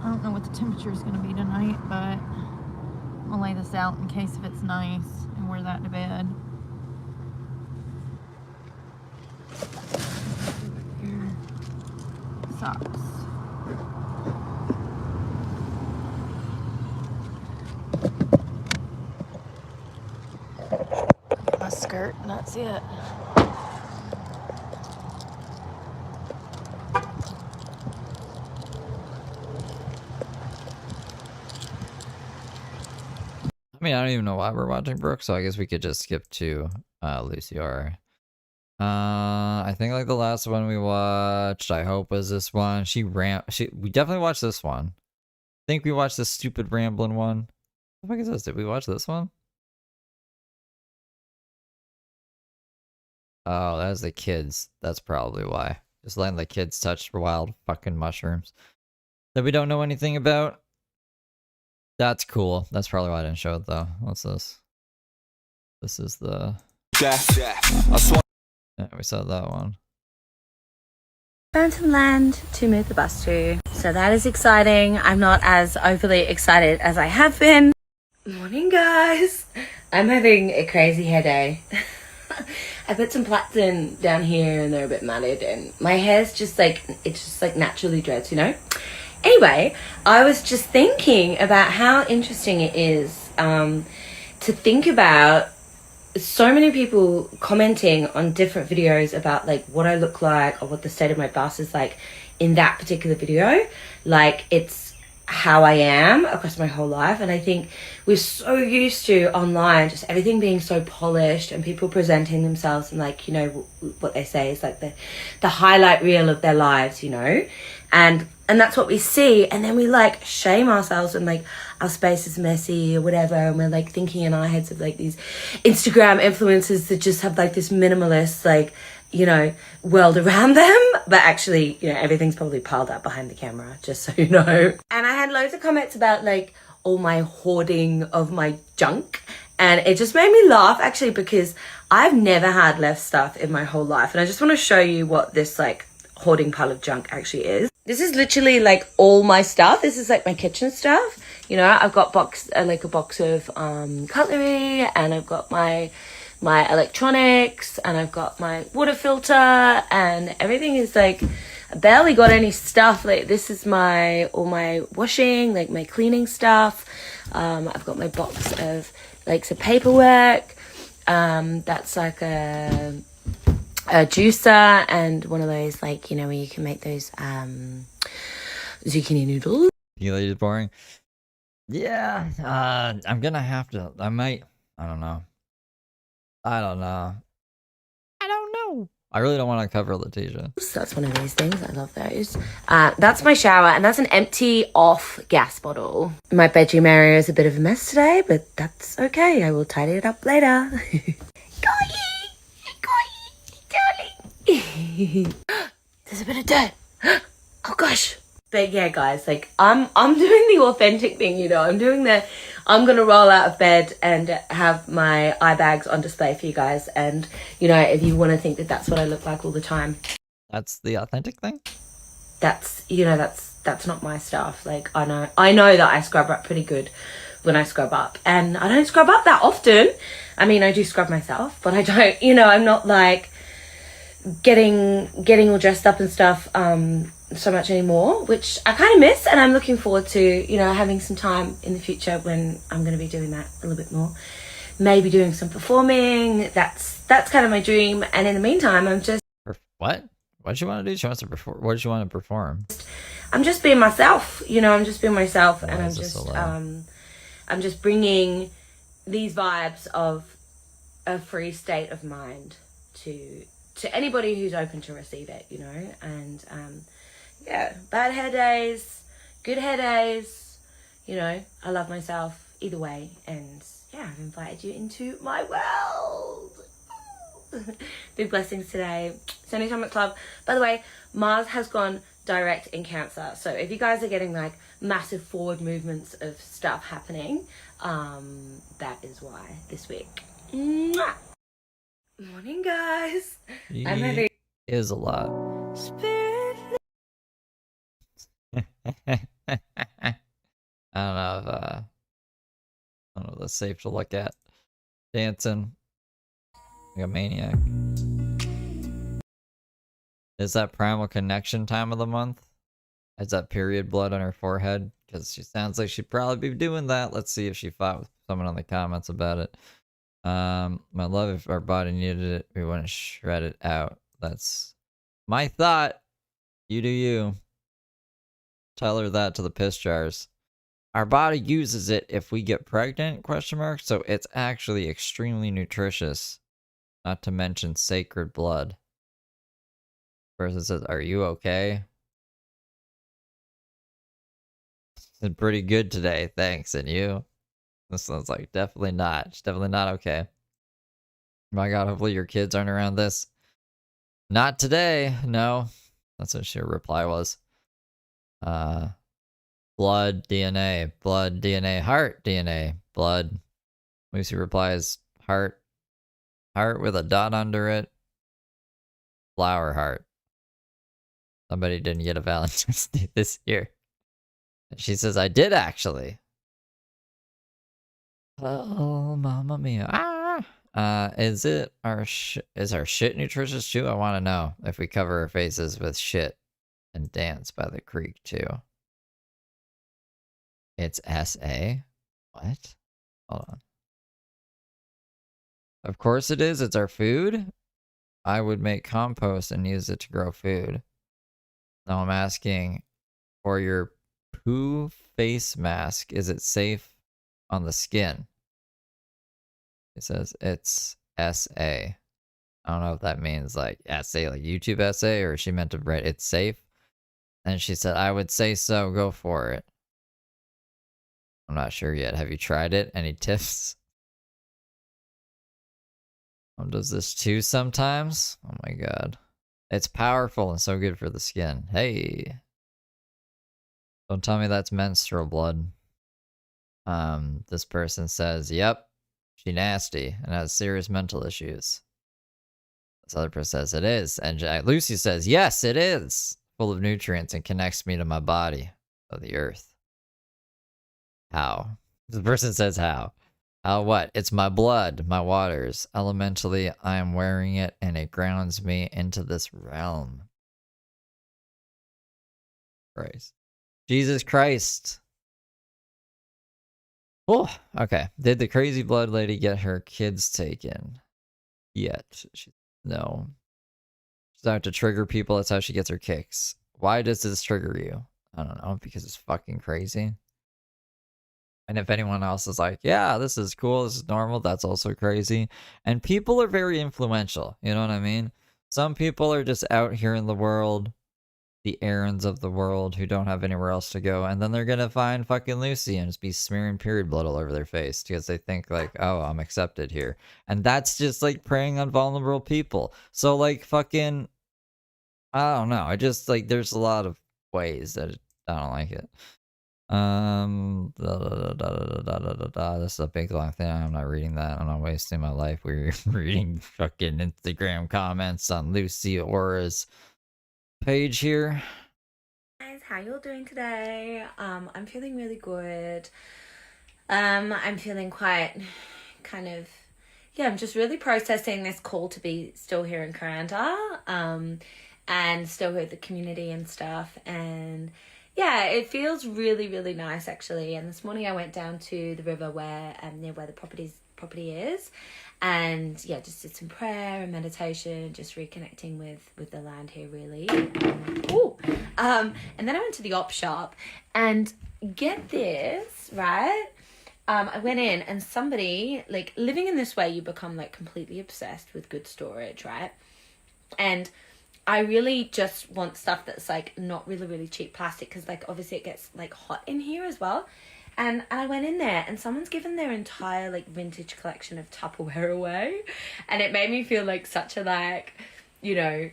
I don't know what what the temperature is going to be tonight, but I'll lay this out in case if it's nice and wear that to bed. Here. Socks. My skirt, and that's it. I mean, I don't even know why we're watching Brooke, so I guess we could just skip to Lucy R. I think like the last one we watched, I hope, was this one. We definitely watched this one. I think we watched this stupid rambling one. What the fuck is this? Did we watch this one? Oh, that was the kids. That's probably why. Just letting the kids touch wild fucking mushrooms that we don't know anything about. That's cool. That's probably why I didn't show it though. What's this? This is the... Yeah, we saw that one. Found land to move the bus to, so that is exciting. I'm not as overly excited as I have been. Morning, guys. I'm having a crazy hair day. I put some plaits in down here and they're a bit matted, and my hair's just like, it's just like naturally dreads, you know? Anyway, I was just thinking about how interesting it is to think about so many people commenting on different videos about like what I look like or what the state of my bus is like in that particular video. Like, it's how I am across my whole life. And I think we're so used to online just everything being so polished and people presenting themselves and like, you know, what they say is like the highlight reel of their lives, you know, and that's what we see. And then we like shame ourselves and like our space is messy or whatever, and we're like thinking in our heads of like these Instagram influencers that just have like this minimalist like, you know, world around them, but actually, you know, everything's probably piled up behind the camera, just so you know. And I had loads of comments about like all my hoarding of my junk, and it just made me laugh actually, because I've never had less stuff in my whole life. And I just want to show you what this like hoarding pile of junk actually is. This is literally like all my stuff. This is like my kitchen stuff. You know, I've got like a box of cutlery, and I've got my electronics, and I've got my water filter, and everything is like, I barely got any stuff. Like, this is all my washing, like my cleaning stuff. I've got my box of like some paperwork. That's like a juicer and one of those, like, you know, where you can make those zucchini noodles. You ladies boring? Yeah, I'm gonna have to. I don't know. I don't know. I really don't want to cover Letitia. That's one of these things. I love those. That's my shower, and that's an empty off gas bottle. My bedroom area is a bit of a mess today, but that's okay. I will tidy it up later. Darling. There's a bit of dirt. Oh gosh. But yeah, guys, like I'm doing the authentic thing, you know. I'm gonna roll out of bed and have my eye bags on display for you guys, and you know, if you want to think that that's what I look like all the time, that's the authentic thing. That's, you know, that's not my stuff. Like, I know that I scrub up pretty good when I scrub up, and I don't scrub up that often. I mean, I do scrub myself, but I don't, you know, I'm not like getting all dressed up and stuff so much anymore, which I kind of miss, and I'm looking forward to, you know, having some time in the future when I'm going to be doing that a little bit more, maybe doing some performing. That's kind of my dream. And in the meantime, I'm just what do you want to do? She wants to perform. What does she want to perform? I'm just being myself, you know. I'm just being myself. Why and I'm just bringing these vibes of a free state of mind to anybody who's open to receive it, you know. And yeah, bad hair days, good hair days, you know, I love myself either way. And yeah, I've invited you into my world. Big blessings today. Sending so much love. By the way, Mars has gone direct in Cancer, so if you guys are getting like massive forward movements of stuff happening, that is why this week. Mwah! Morning, guys. I'm having is a lot. spirit. I don't know if I don't know if that's safe to look at. Dancing like a maniac. Is that primal connection time of the month? Is that period blood on her forehead? Because she sounds like she'd probably be doing that. Let's see if she fought with someone in the comments about it. My love, if our body needed it, we wouldn't shred it out. That's my thought. You do you. Tell her that to the piss jars. Our body uses it if we get pregnant, ? So it's actually extremely nutritious. Not to mention sacred blood. Person says, are you okay? It's pretty good today, thanks. And you? This sounds like definitely not. It's definitely not okay. My god, hopefully your kids aren't around this. Not today, no. That's what her reply was. Blood, DNA, heart, DNA, blood. Lucy replies, heart with a dot under it. Flower heart. Somebody didn't get a Valentine's Day this year. She says, I did actually. Oh, mamma mia. Is our shit nutritious too? I want to know if we cover our faces with shit and dance by the creek too. It's SA? What? Hold on. Of course it is. It's our food. I would make compost and use it to grow food. Now I'm asking for your poo face mask. Is it safe on the skin? It says it's SA. I don't know if that means like essay, like YouTube essay, or she meant to write it's safe. And she said, I would say so, go for it. I'm not sure yet. Have you tried it? Any tips? Does this too sometimes? Oh my god. It's powerful and so good for the skin. Hey. Don't tell me that's menstrual blood. This person says, yep, she nasty and has serious mental issues. This other person says it is. And Lucy says, yes, it is. Full of nutrients and connects me to my body of the earth. How? The person says how. How what? It's my blood, my waters. Elementally, I am wearing it and it grounds me into this realm. Christ. Jesus Christ. Oh, okay. Did the crazy blood lady get her kids taken? Yet. No. She's out to trigger people. That's how she gets her kicks. Why does this trigger you? I don't know. Because it's fucking crazy. And if anyone else is like, yeah, this is cool, this is normal, that's also crazy. And people are very influential, you know what I mean? Some people are just out here in the world, the errands of the world, who don't have anywhere else to go. And then they're gonna find fucking Lucy and just be smearing period blood all over their face because they think like, oh, I'm accepted here. And that's just like preying on vulnerable people. So like fucking, I don't know. I just like, there's a lot of ways that I don't like it. This is a big long thing. I'm not reading that. I'm not wasting my life. We're reading fucking Instagram comments on Lucy Aura's page here. Guys, how y'all doing today? I'm feeling really good. I'm feeling quite kind of, yeah, I'm just really processing this call to be still here in Kuranda, and still with the community and stuff. And yeah, it feels really, really nice actually. And this morning I went down to the river where near where the property is, and yeah, just did some prayer and meditation, just reconnecting with the land here really. And then I went to the op shop, and get this, right? I went in and somebody, like, living in this way, you become like completely obsessed with good storage, right? And I really just want stuff that's like not really, really cheap plastic, because like obviously it gets like hot in here as well. And I went in there and someone's given their entire like vintage collection of Tupperware away. And it made me feel like such a like, you know,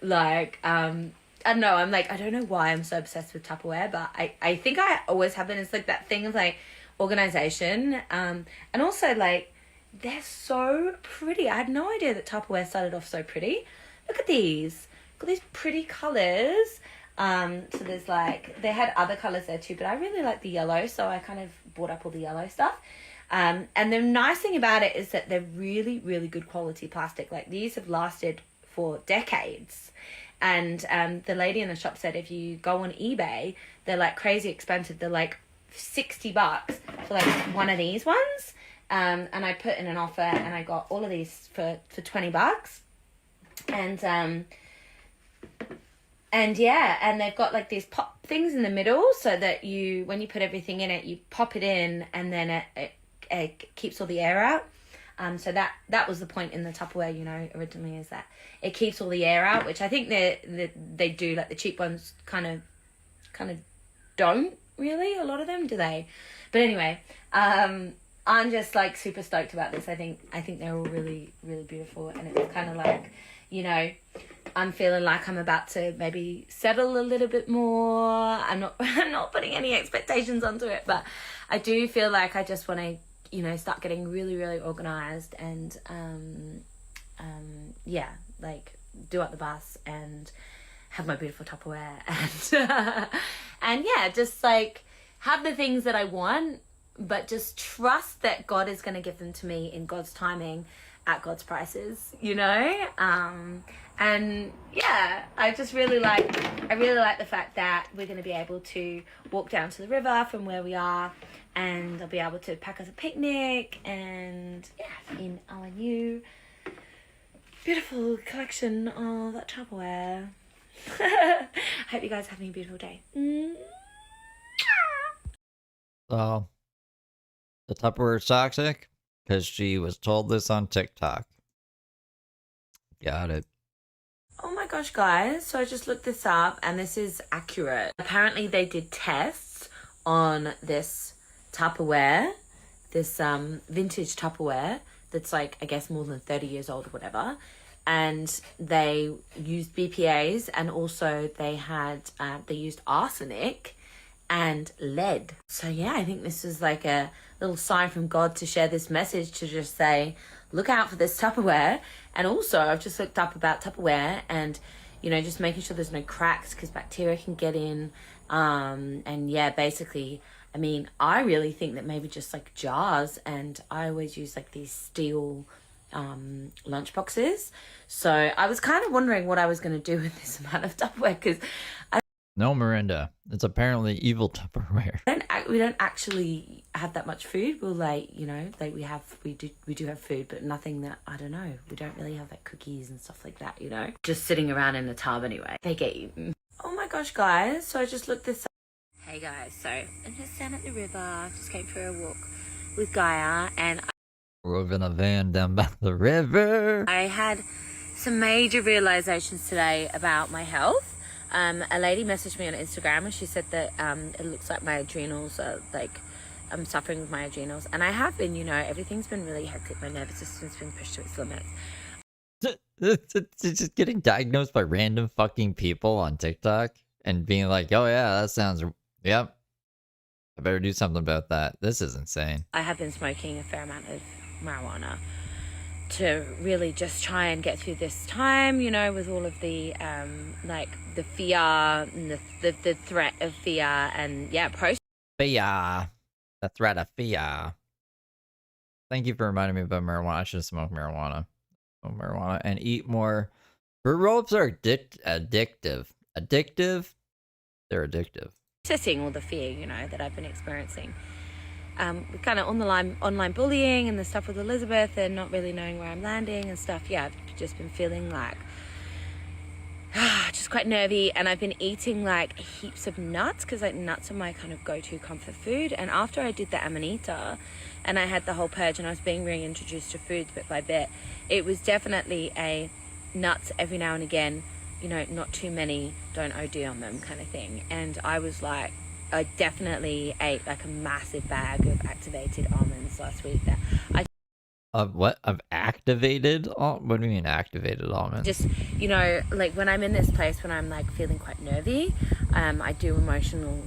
like, I don't know, I'm like, I don't know why I'm so obsessed with Tupperware, but I think I always have been. It's like that thing of like organization. And also like, they're so pretty. I had no idea that Tupperware started off so pretty. Look at these. Got these pretty colors. So there's like, they had other colors there too, but I really like the yellow, so I kind of bought up all the yellow stuff. And the nice thing about it is that they're really, really good quality plastic. Like these have lasted for decades. And the lady in the shop said if you go on eBay, they're like crazy expensive. They're like $60 for like one of these ones. And I put in an offer and I got all of these for $20. And yeah, and they've got like these pop things in the middle so that you, when you put everything in it, you pop it in and then it keeps all the air out. So that was the point in the Tupperware, you know, originally, is that it keeps all the air out, which I think they do. Like the cheap ones kind of don't really, a lot of them, do they? But anyway, I'm just like super stoked about this. I think they're all really, really beautiful, and it's kind of like, you know, I'm feeling like I'm about to maybe settle a little bit more. I'm not putting any expectations onto it, but I do feel like I just want to, you know, start getting really, really organized and yeah, like do up the bus and have my beautiful Tupperware and yeah, just like have the things that I want, but just trust that God is going to give them to me in God's timing at God's prices, you know? And yeah, I really like the fact that we're going to be able to walk down to the river from where we are, and I'll be able to pack us a picnic and yeah, in our new beautiful collection of Tupperware. Hope you guys are having a beautiful day. So, the Tupperware is toxic because she was told this on TikTok. Got it. Oh my gosh, guys. So I just looked this up and this is accurate. Apparently they did tests on this Tupperware, this vintage Tupperware that's like, I guess, more than 30 years old or whatever. And they used BPAs, and also they used arsenic and lead. So yeah, I think this is like a little sign from God to share this message, to just say, look out for this Tupperware. And also I've just looked up about Tupperware and, you know, just making sure there's no cracks because bacteria can get in. And yeah, basically, I mean, I really think that maybe just like jars, and I always use like these steel lunch boxes. So I was kind of wondering what I was going to do with this amount of Tupperware, because No, Miranda. It's apparently evil Tupperware. we don't actually have that much food. We'll like, you know, like we do have food, but nothing that, I don't know. We don't really have like cookies and stuff like that, you know. Just sitting around in the tub anyway. They get eaten. Oh my gosh, guys. So I just looked this up. Hey guys, so I'm just down at the river. Just came for a walk with Gaia, and Drove in a van down by the river. I had some major realizations today about my health. A lady messaged me on Instagram and she said that it looks like my adrenals are like, I'm suffering with my adrenals, and I have been, you know, everything's been really hectic. My nervous system's been pushed to its limits. It's just getting diagnosed by random fucking people on TikTok and being like, oh yeah, that sounds, yep, I better do something about that. This is insane. I have been smoking a fair amount of marijuana to really just try and get through this time, you know, with all of the like the fear and the threat of fear, and yeah, Fear. The threat of fear. Thank you for reminding me about marijuana. I should smoke marijuana. Smoke marijuana and eat more. Fruit roll-ups are addictive. Addictive? They're addictive. processing all the fear, you know, that I've been experiencing. We're kind of on the online bullying and the stuff with Elizabeth, and not really knowing where I'm landing and stuff. Yeah, I've just been feeling like just quite nervy, and I've been eating like heaps of nuts, because like nuts are my kind of go-to comfort food. And after I did the Amanita and I had the whole purge and I was being reintroduced to foods bit by bit, it was definitely a nuts every now and again, you know, not too many, don't OD on them kind of thing. And I was like, I definitely ate like a massive bag of activated almonds last week that I What? Of activated? What do you mean activated almonds? just, you know, like when I'm in this place when I'm like feeling quite nervy, I do emotional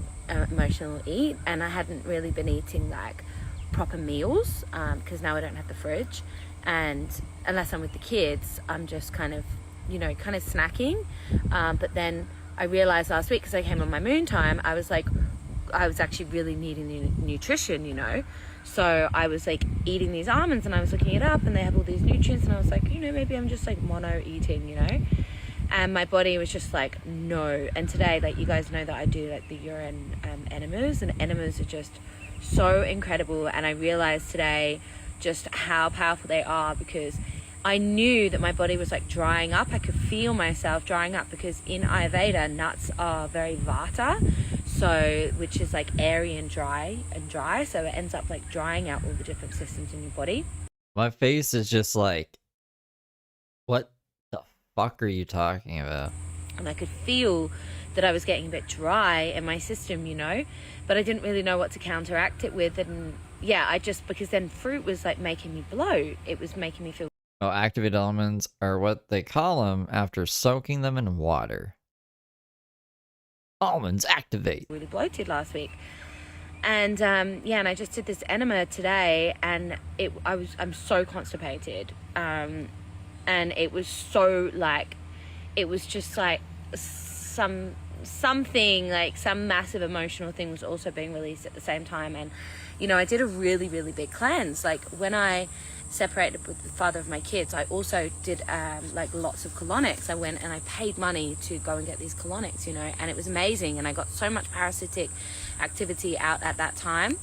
eat, and I hadn't really been eating like proper meals because now I don't have the fridge, and unless I'm with the kids, I'm just kind of, you know, kind of snacking, but then I realized last week, because I came on my moon time, I was like, I was actually really needing the nutrition, you know. So I was like eating these almonds, and I was looking it up, and they have all these nutrients, and I was like, you know, maybe I'm just like mono eating, you know. And my body was just like, no. And today, like, you guys know that I do like the urine enemas, and enemas are just so incredible. And I realized today just how powerful they are, because I knew that my body was like drying up. I could feel myself drying up, because in Ayurveda, nuts are very vata, so which is like airy and dry, so it ends up like drying out all the different systems in your body. My face is just like, what the fuck are you talking about? And I could feel that I was getting a bit dry in my system, you know, but I didn't really know what to counteract it with. And yeah, I just, because then fruit was like making me bloat. It was making me feel. Oh, activated almonds are what they call them after soaking them in water. Almonds activate. Really bloated last week. And yeah, and I just did this enema today, and I'm so constipated. And it was so like, it was just like something like some massive emotional thing was also being released at the same time. And you know, I did a really, really big cleanse. Like when I separated with the father of my kids, I also did like lots of colonics. I went and I paid money to go and get these colonics, you know, and it was amazing. And I got so much parasitic activity out at that time.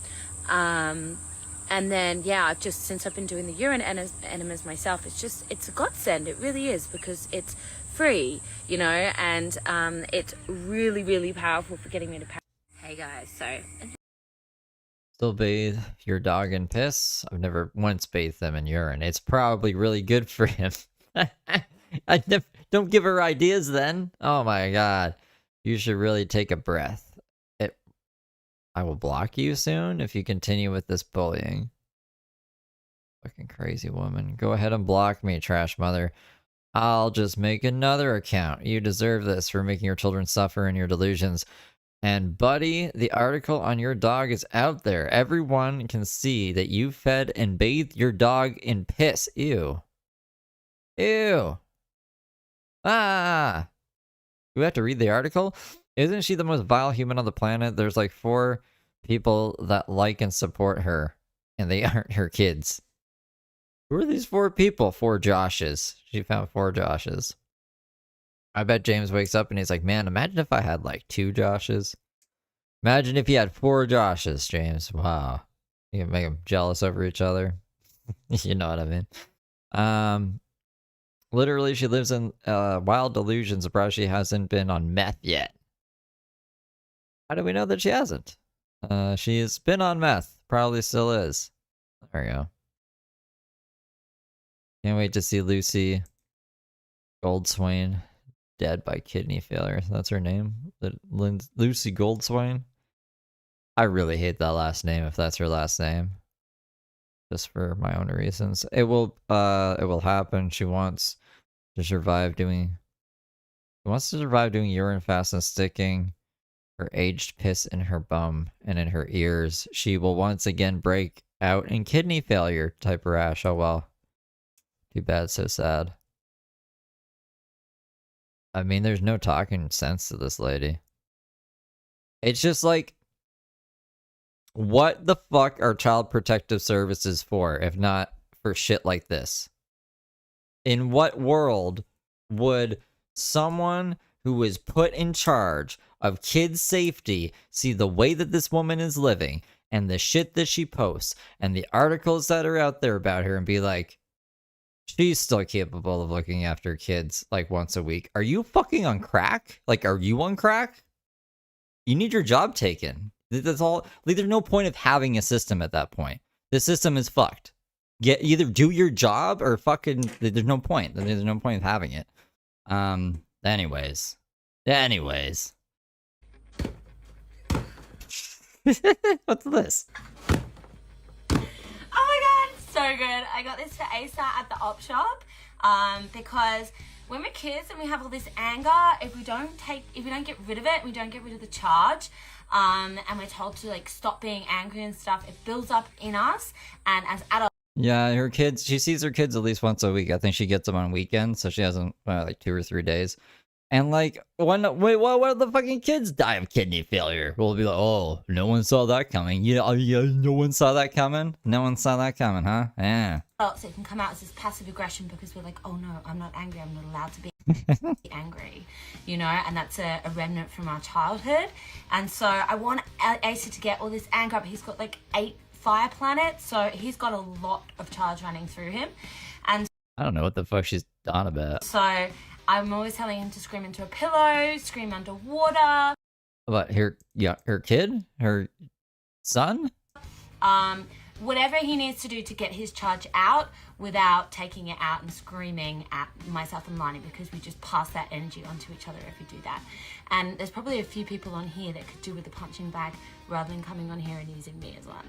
And then yeah, I've just, since I've been doing the urine enemas myself, it's a godsend. It really is, because it's free, you know, and it's really, really powerful for getting me to hey guys, so Still bathe your dog in piss? I've never once bathed them in urine. It's probably really good for him. Don't give her ideas then. Oh my god. You should really take a breath. I will block you soon if you continue with this bullying. Fucking crazy woman. Go ahead and block me, trash mother. I'll just make another account. You deserve this for making your children suffer in your delusions. And buddy, the article on your dog is out there. Everyone can see that you fed and bathed your dog in piss. Ew. Ew. Ah. Do we have to read the article? Isn't she the most vile human on the planet? There's like 4 people that like and support her, and they aren't her kids. Who are these 4 people? 4 Joshes. She found 4 Joshes. I bet James wakes up and he's like, man, imagine if I had like 2 Joshes. Imagine if you had 4 Joshes, James. Wow. You can make them jealous over each other. You know what I mean. Literally, she lives in wild delusions. Surprised she hasn't been on meth yet. How do we know that she hasn't? She has been on meth. Probably still is. There we go. Can't wait to see Lucy Goldswain dead by kidney failure. That's her name? Lucy Goldswain? I really hate that last name if that's her last name. Just for my own reasons. It will happen. She wants to survive doing urine fast and sticking her aged piss in her bum and in her ears. She will once again break out in kidney failure type rash. Oh well. Too bad, so sad. I mean, there's no talking sense to this lady. It's just like, what the fuck are Child Protective Services for, if not for shit like this? In what world would someone who is put in charge of kids' safety see the way that this woman is living and the shit that she posts and the articles that are out there about her and be like, she's still capable of looking after kids like once a week? Are you fucking on crack? Like, are you on crack? You need your job taken. That's all. Like, there's no point of having a system at that point. The system is fucked. Either do your job or fucking. There's no point. There's no point of having it. Anyways. What's this? oh my god, so good. I got this for Asa at the op shop because when we're kids and we have all this anger, if we don't get rid of it, we don't get rid of the charge, and we're told to like stop being angry and stuff, it builds up in us. And as adults, yeah, her kids, she sees her kids at least once a week. I think she gets them on weekends, so she has them like 2 or 3 days. And like, wait, what if the fucking kids die of kidney failure? We'll be like, oh, no one saw that coming. Yeah, no one saw that coming? No one saw that coming, huh? Yeah. So it can come out as this passive aggression because we're like, oh no, I'm not angry, I'm not allowed to be angry, you know, and that's a remnant from our childhood. And so I want Asa to get all this anger up. He's got like 8 fire planets, so he's got a lot of charge running through him. And I don't know what the fuck she's on about. so I'm always telling him to scream into a pillow, scream underwater. But her kid? Her son? Whatever he needs to do to get his charge out without taking it out and screaming at myself and Lani, because we just pass that energy onto each other if we do that. And there's probably a few people on here that could do with a punching bag rather than coming on here and using me as one.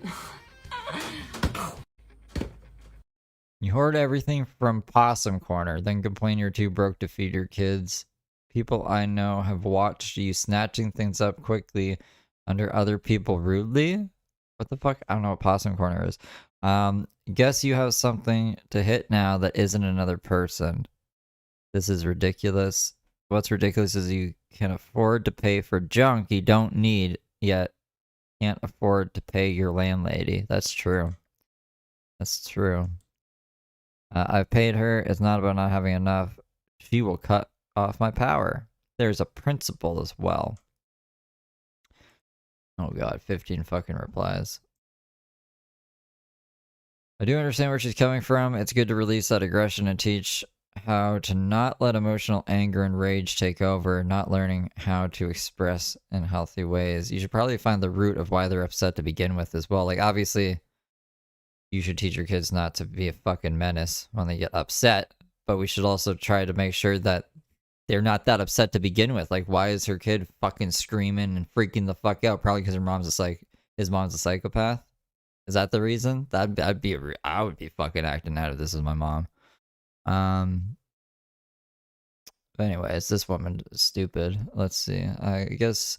You hoard everything from Possum Corner, then complain you're too broke to feed your kids. People I know have watched you snatching things up quickly under other people rudely. What the fuck? I don't know what Possum Corner is. Guess you have something to hit now that isn't another person. This is ridiculous. What's ridiculous is you can afford to pay for junk you don't need, yet can't afford to pay your landlady. That's true. That's true. I've paid her. It's not about not having enough. She will cut off my power. There's a principle as well. Oh god, 15 fucking replies. I do understand where she's coming from. It's good to release that aggression and teach how to not let emotional anger and rage take over, not learning how to express in healthy ways. You should probably find the root of why they're upset to begin with as well. Like, obviously, you should teach your kids not to be a fucking menace when they get upset, but we should also try to make sure that they're not that upset to begin with. Like, why is her kid fucking screaming and freaking the fuck out? Probably because his mom's a psychopath. Is that the reason? I would be fucking acting out if this is my mom. But anyways, this woman is stupid. Let's see. I guess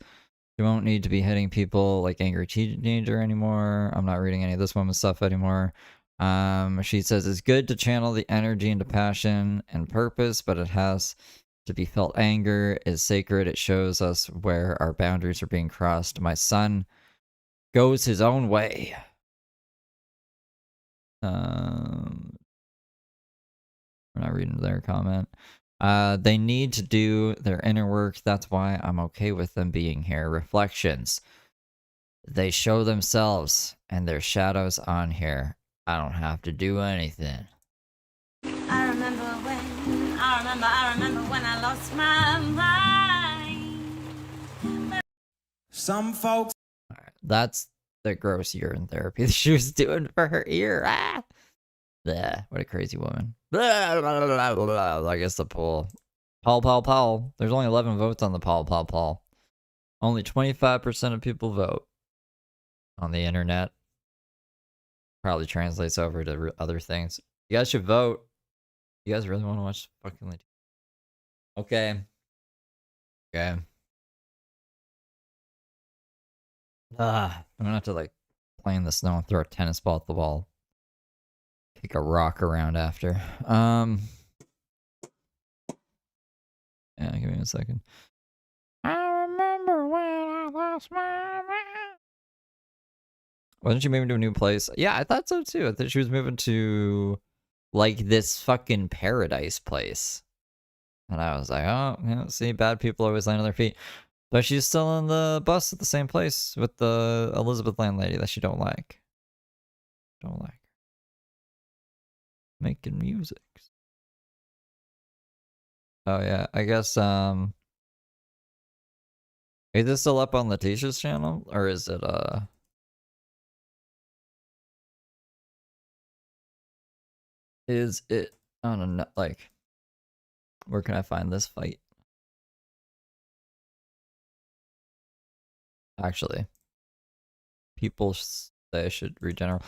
you won't need to be hitting people like angry teenager anymore. I'm not reading any of this woman's stuff anymore. She says it's good to channel the energy into passion and purpose, but it has to be felt. Anger is sacred. It shows us where our boundaries are being crossed. My son goes his own way. We're not reading their comment. They need to do their inner work. That's why I'm okay with them being here. Reflections. They show themselves and their shadows on here. I don't have to do anything. I remember when I lost my mind. Some folks. Alright, that's the gross urine therapy she was doing for her ear. Ah! Bleh, what a crazy woman. Blah. I guess the poll. Paul. There's only 11 votes on the Paul. Only 25% of people vote on the internet. Probably translates over to other things. You guys should vote. You guys really want to watch fucking Latino? Okay. I'm gonna have to like play in the snow and throw a tennis ball at the wall. Kick a rock around after. Yeah, give me a second. I remember when I lost my mind. Wasn't she moving to a new place? Yeah, I thought so too. I thought she was moving to like this fucking paradise place. And I was like, oh, yeah, see, bad people always land on their feet. But she's still on the bus at the same place with the Elizabeth landlady that she don't like. Making music. Oh yeah, I guess is this still up on Letitia's channel? Or is it is it on a net, like, where can I find this fight? Actually, people say I should read general.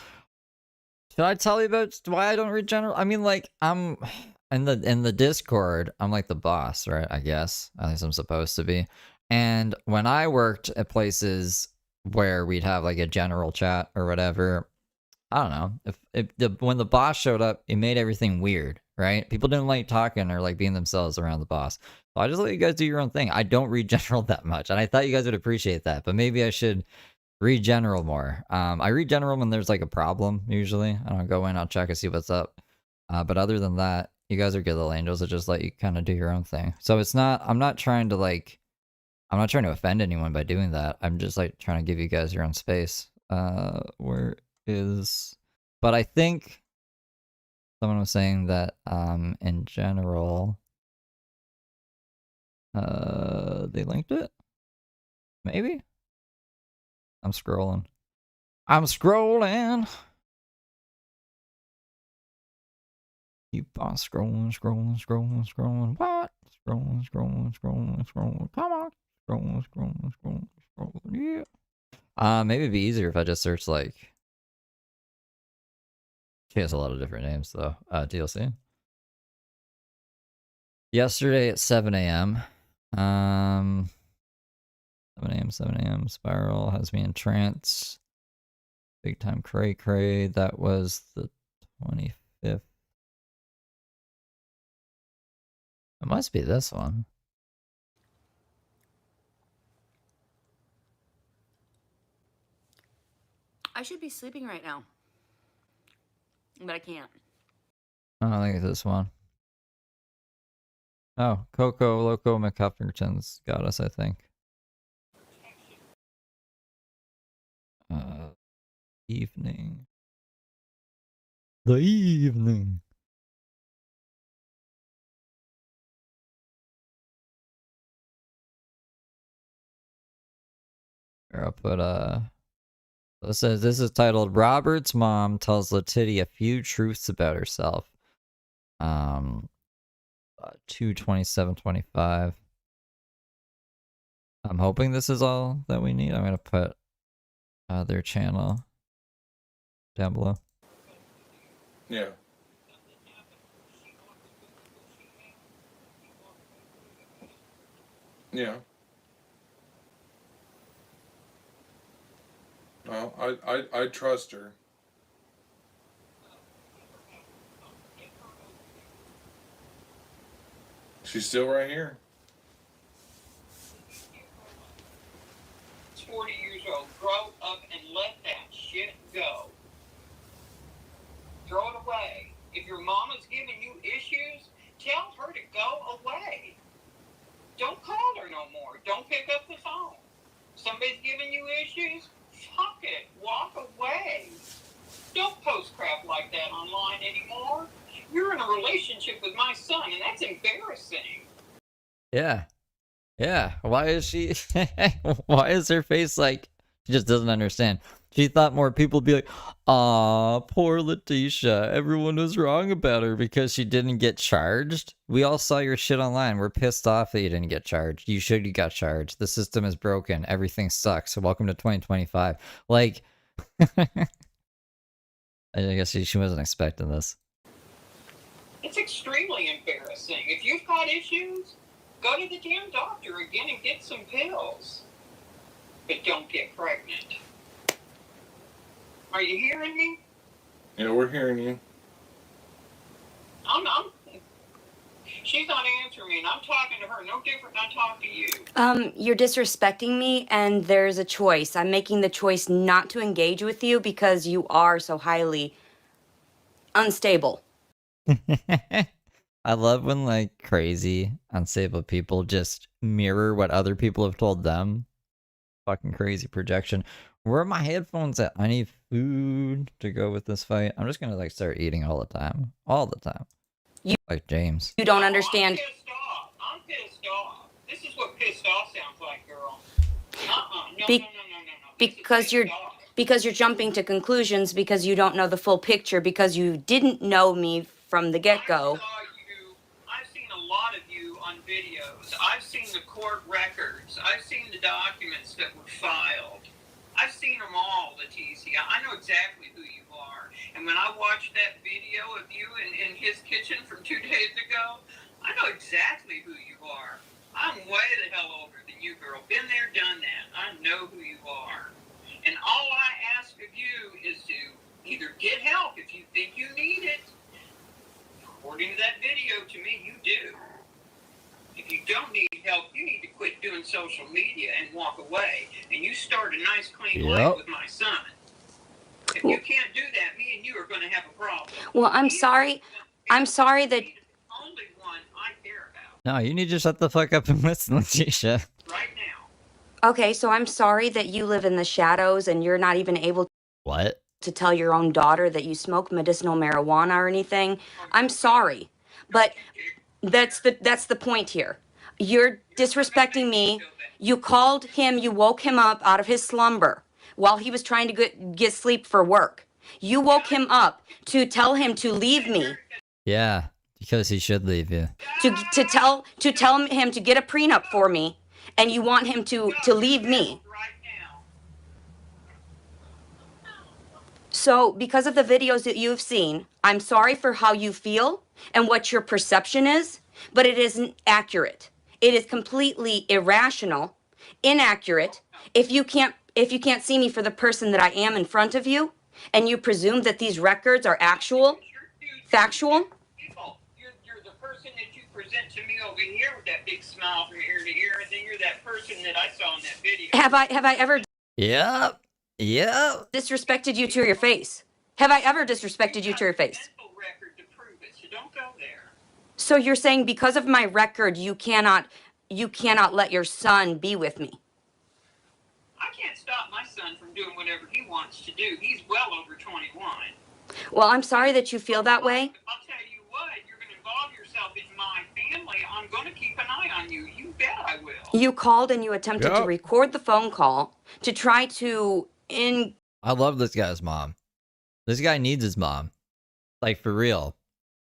Should I tell you about why I don't read general? I mean, like, I'm in the Discord, I'm like the boss, right? I guess. At least I'm supposed to be. And when I worked at places where we'd have like a general chat or whatever, I don't know. When the boss showed up, it made everything weird, right? People didn't like talking or like being themselves around the boss. So I just let you guys do your own thing. I don't read general that much, and I thought you guys would appreciate that, but maybe I should read general more. I read general when there's like a problem, usually. I don't go in, I'll check and see what's up. But other than that, you guys are good little angels that just let you kind of do your own thing. So I'm not trying to offend anyone by doing that. I'm just like trying to give you guys your own space. But I think someone was saying that in general they linked it. Maybe? I'm scrolling. Keep on scrolling. What? Scrolling. Come on. Scrolling. Yeah. Maybe it'd be easier if I just search like. She has a lot of different names though. DLC. Yesterday at 7 a.m. 7 a.m. Spiral has me in trance. Big time cray. That was the 25th. It must be this one. I should be sleeping right now, but I can't. I think it's this one. Oh, Coco Loco McHuffington's got us, I think. Evening. The evening. Here, I'll put it says this is titled Robert's Mom Tells Letitia a Few Truths About Herself. 2/27/25. I'm hoping this is all that we need. I'm gonna put their channel down below. Yeah. Yeah. Well, I trust her. She's still right here. 40 years old. Grow up and let that shit go. Throw it away. If your mama's giving you issues, tell her to go away. Don't call her no more. Don't pick up the phone. Somebody's giving you issues? Fuck it. Walk away. Don't post crap like that online anymore. You're in a relationship with my son, and that's embarrassing. Yeah. Why is she? Why is her face like she just doesn't understand? She thought more people would be like, "Aw, poor Letitia. Everyone was wrong about her because she didn't get charged." We all saw your shit online. We're pissed off that you didn't get charged. You got charged. The system is broken. Everything sucks. Welcome to 2025. Like, I guess she wasn't expecting this. It's extremely embarrassing. If you've got issues, go to the damn doctor again and get some pills. But don't get pregnant. Are you hearing me? Yeah, we're hearing you. She's not answering me, and I'm talking to her no different than I talk to you. You're disrespecting me, and there's a choice. I'm making the choice not to engage with you because you are so highly unstable. I love when like crazy, unstable people just mirror what other people have told them. Fucking crazy projection. Where are my headphones at? I need food to go with this fight. I'm just gonna like start eating all the time. Like James. You don't understand. I'm pissed off. This is what pissed off sounds like, girl. No. Because you're jumping to conclusions because you don't know the full picture because you didn't know me from the get-go. I've seen a lot of you on videos. I've seen the court records. I've seen the documents that were filed. I've seen them all, Leticia. I know exactly who you are. And when I watched that video of you in his kitchen from 2 days ago, I know exactly who you are. I'm way the hell older than you, girl. Been there, done that. I know who you are. And all I ask of you is to Either get help if you think you need it. According to that video, to me, you do. If you don't need help, you need to quit doing social media and walk away. And you start a nice, clean life with my son. If you can't do that, me and you are going to have a problem. Well, I'm sorry. I'm sorry that... He's the only one I care about. No, you need to shut the fuck up and listen, Letitia. Right now. Okay, so I'm sorry that you live in the shadows and you're not even able What? to tell your own daughter that you smoke medicinal marijuana or anything. I'm sorry. But that's the point here. You're disrespecting me. You called him, you woke him up out of his slumber while he was trying to get sleep for work. You woke him up to tell him to leave me. Yeah, because he should leave you. To tell him to get a prenup for me, and you want him to leave me. So, because of the videos that you've seen, I'm sorry for how you feel and what your perception is, but it isn't accurate. It is completely irrational, inaccurate. If you can't see me for the person that I am in front of you, and you presume that these records are factual. You're the person that you present to me over here with that big smile from ear to ear, and then you're that person that I saw in that video. Have I ever Yep. disrespected you to your face? Have I ever disrespected you to your face? Mental record to prove it, so don't go there. So you're saying because of my record, you cannot let your son be with me? I can't stop my son from doing whatever he wants to do. He's well over 21. Well, I'm sorry that you feel that way. I'll tell you what, you're going to involve yourself in my family. I'm going to keep an eye on you. You bet I will. You called and you attempted to record the phone call to try to I love this guy's mom. This guy needs his mom. Like, for real.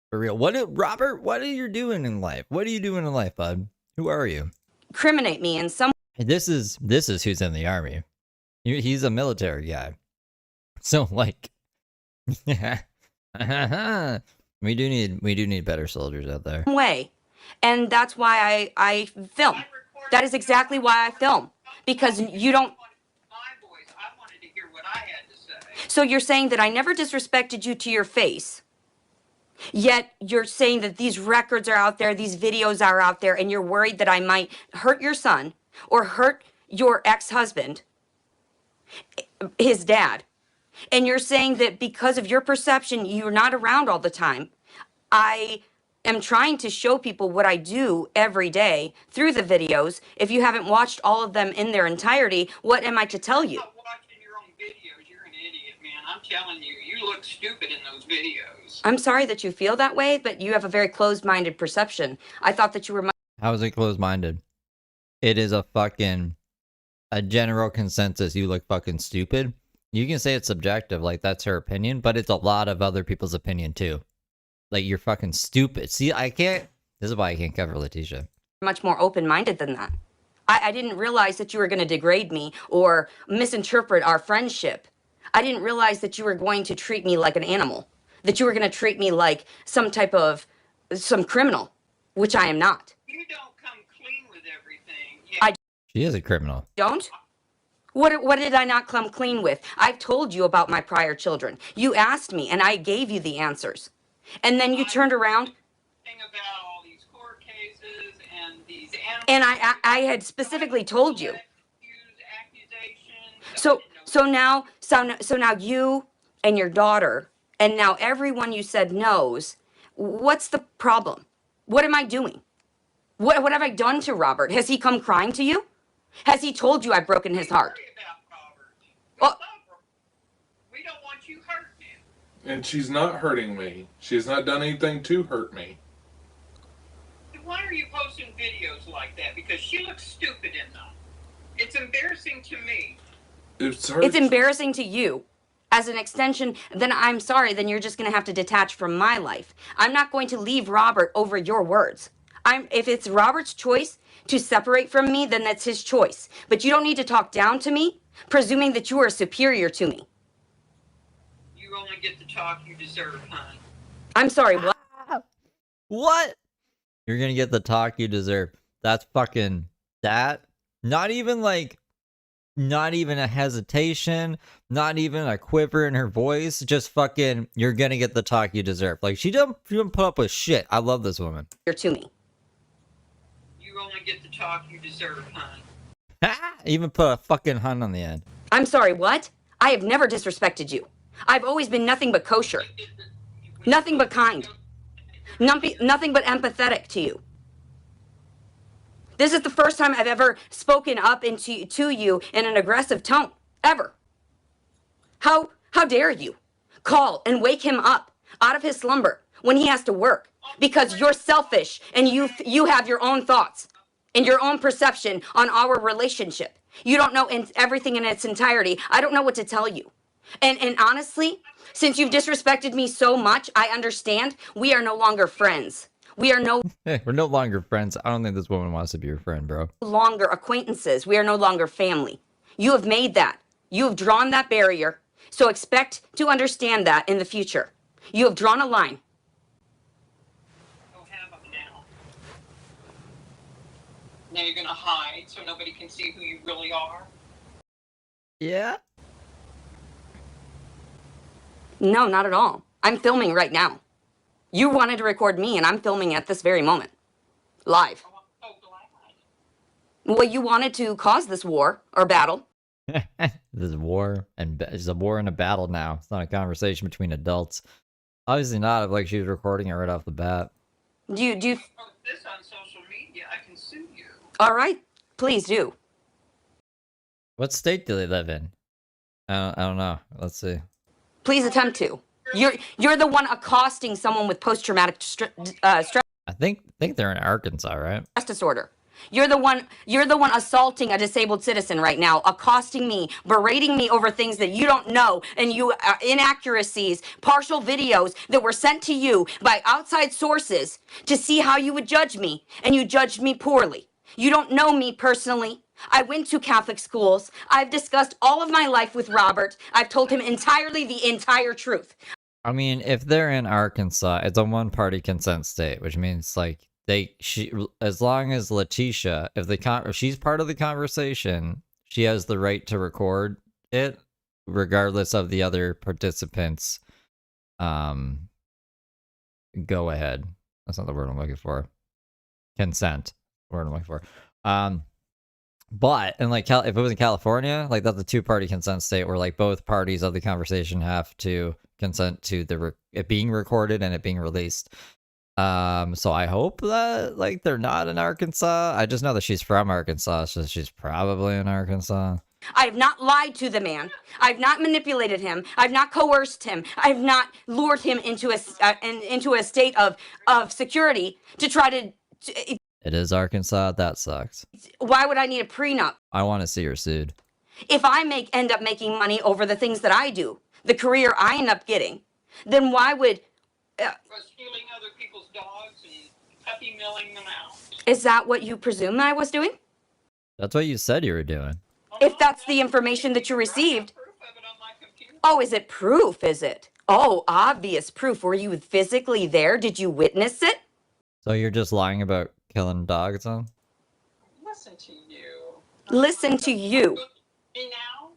For real. Robert, what are you doing in life? What are you doing in life, bud? Who are you? incriminate me in some... This is who's in the army. He's a military guy. So, like... we do need better soldiers out there. way. And that's why I film. That is exactly why I film. Because you don't... So you're saying that I never disrespected you to your face, yet you're saying that these records are out there, these videos are out there, and you're worried that I might hurt your son or hurt your ex-husband, his dad. And you're saying that because of your perception, you're not around all the time. I am trying to show people what I do every day through the videos. If you haven't watched all of them in their entirety, what am I to tell you? I'm telling you, you look stupid in those videos. I'm sorry that you feel that way, but you have a very closed-minded perception. I thought that you were... How is it closed-minded? It is a general consensus. You look fucking stupid. You can say it's subjective, like that's her opinion, but it's a lot of other people's opinion too. Like, you're fucking stupid. See, this is why I can't cover Letitia. Much more open-minded than that. I didn't realize that you were going to degrade me or misinterpret our friendship. I didn't realize that you were going to treat me like an animal, that you were going to treat me like some criminal, which I am not. You don't come clean with everything. She is a criminal. Don't? What did I not come clean with? I've told you about my prior children. You asked me, and I gave you the answers. And then you turned around. About all these court cases and these and I had specifically told you. So now you and your daughter, and now everyone you said knows, what's the problem? What am I doing? What have I done to Robert? Has he come crying to you? Has he told you I've broken his heart? Oh. We don't want you hurt him. And she's not hurting me. She has not done anything to hurt me. Why are you posting videos like that? Because she looks stupid in them. It's embarrassing to me. It's embarrassing to you. As an extension, then I'm sorry, then you're just going to have to detach from my life. I'm not going to leave Robert over your words. If it's Robert's choice to separate from me, then that's his choice. But you don't need to talk down to me, presuming that you are superior to me. You only get the talk you deserve, hon. I'm sorry, what? What? You're gonna get the talk you deserve. That's fucking... Not even like... not even a hesitation, not even a quiver in her voice, just fucking, you're gonna get the talk you deserve. Like, she don't put up with shit. I love this woman. To me. You only get the talk you deserve, hon. Even put a fucking hun on the end. I'm sorry, what? I have never disrespected you. I've always been nothing but kosher. Nothing but kind. Nothing but empathetic to you. This is the first time I've ever spoken up to you in an aggressive tone. Ever. How dare you call and wake him up out of his slumber when he has to work? Because you're selfish and you have your own thoughts and your own perception on our relationship. You don't know everything in its entirety. I don't know what to tell you. And honestly, since you've disrespected me so much, I understand we are no longer friends. We're no longer friends. I don't think this woman wants to be your friend, bro. Longer acquaintances. We are no longer family. You have made that. You have drawn that barrier. So expect to understand that in the future. You have drawn a line. Don't have them now. Now you're gonna hide so nobody can see who you really are? Yeah? No, not at all. I'm filming right now. You wanted to record me, and I'm filming at this very moment. Live. Oh, glad. Well, you wanted to cause this war, or battle. This is war, and it's a war and a battle now. It's not a conversation between adults. Obviously not, if like she was recording it right off the bat. Do you... Post this on social media, I can sue you. All right, please do. What state do they live in? I don't know. Let's see. Please attempt to. You're the one accosting someone with post-traumatic stress I think they're in Arkansas, right? disorder. You're the one assaulting a disabled citizen right now, accosting me, berating me over things that you don't know, and inaccuracies, partial videos that were sent to you by outside sources to see how you would judge me, and you judged me poorly. You don't know me personally. I went to Catholic schools. I've discussed all of my life with Robert. I've told him entirely the entire truth. I mean, if they're in Arkansas, it's a one-party consent state, which means like as long as Letitia, if she's part of the conversation, she has the right to record it, regardless of the other participants. Go ahead. That's not the word I'm looking for. Consent. Word I'm looking for. But and like if it was in California, like that's a two-party consent state where like both parties of the conversation have to consent to it being recorded and it being released. So I hope that like they're not in Arkansas. I just know that she's from Arkansas, so she's probably in Arkansas. I have not lied to the man. I've not manipulated him. I've not coerced him. I've not lured him into a state of security to try to. It is Arkansas. That sucks. Why would I need a prenup? I want to see her sued. If I end up making money over the things that I do, the career I end up getting, then why would... stealing other people's dogs and puppy milling them out. Is that what you presume I was doing? That's what you said you were doing. If that's the information that you received... Oh, is it proof, is it? Oh, obvious proof. Were you physically there? Did you witness it? So you're just lying about killing dogs, huh? Listen to you. Listen to you. And now?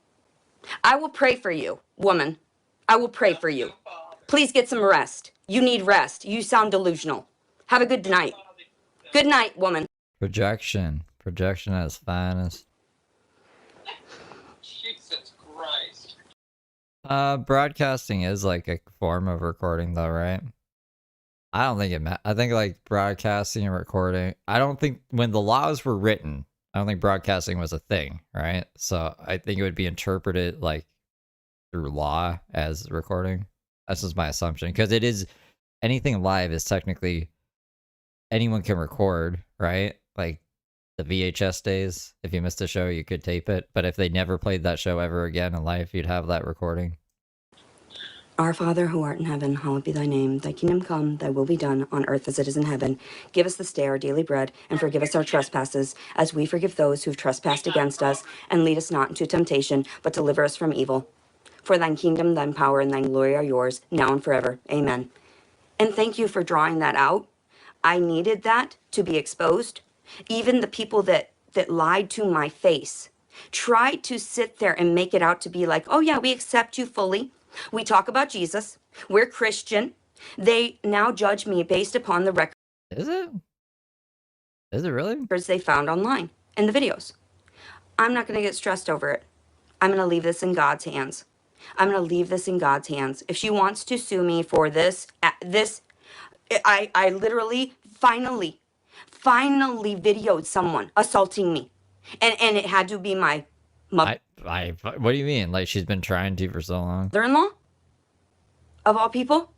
I will pray for you, woman. I will pray for you. Please get some rest. You need rest. You sound delusional. Have a good night. Good night, woman. Projection. Projection at its finest. Jesus Christ. Broadcasting is like a form of recording though, right? I don't think I think like broadcasting and recording, I don't think when the laws were written, I don't think broadcasting was a thing, right? So I think it would be interpreted like through law as recording. That's just my assumption, because it is, anything live is technically, anyone can record, right? Like the VHS days, if you missed a show, you could tape it. But if they never played that show ever again in life, you'd have that recording. Our Father, who art in heaven, hallowed be thy name. Thy kingdom come, thy will be done, on earth as it is in heaven. Give us this day our daily bread, and forgive us our trespasses, as we forgive those who've trespassed against us. And lead us not into temptation, but deliver us from evil. For thine kingdom, thine power, and thine glory are yours, now and forever. Amen. And thank you for drawing that out. I needed that to be exposed. Even the people that lied to my face tried to sit there and make it out to be like, oh yeah, we accept you fully. We talk about Jesus. We're Christian. They now judge me based upon the records. Is it? Is it really? They found online and the videos. I'm not going to get stressed over it. I'm going to leave this in God's hands. I'm going to leave this in God's hands. If she wants to sue me for this, I literally finally videoed someone assaulting me. And it had to be my What do you mean? Like she's been trying to for so long? mother-in-law? Of all people?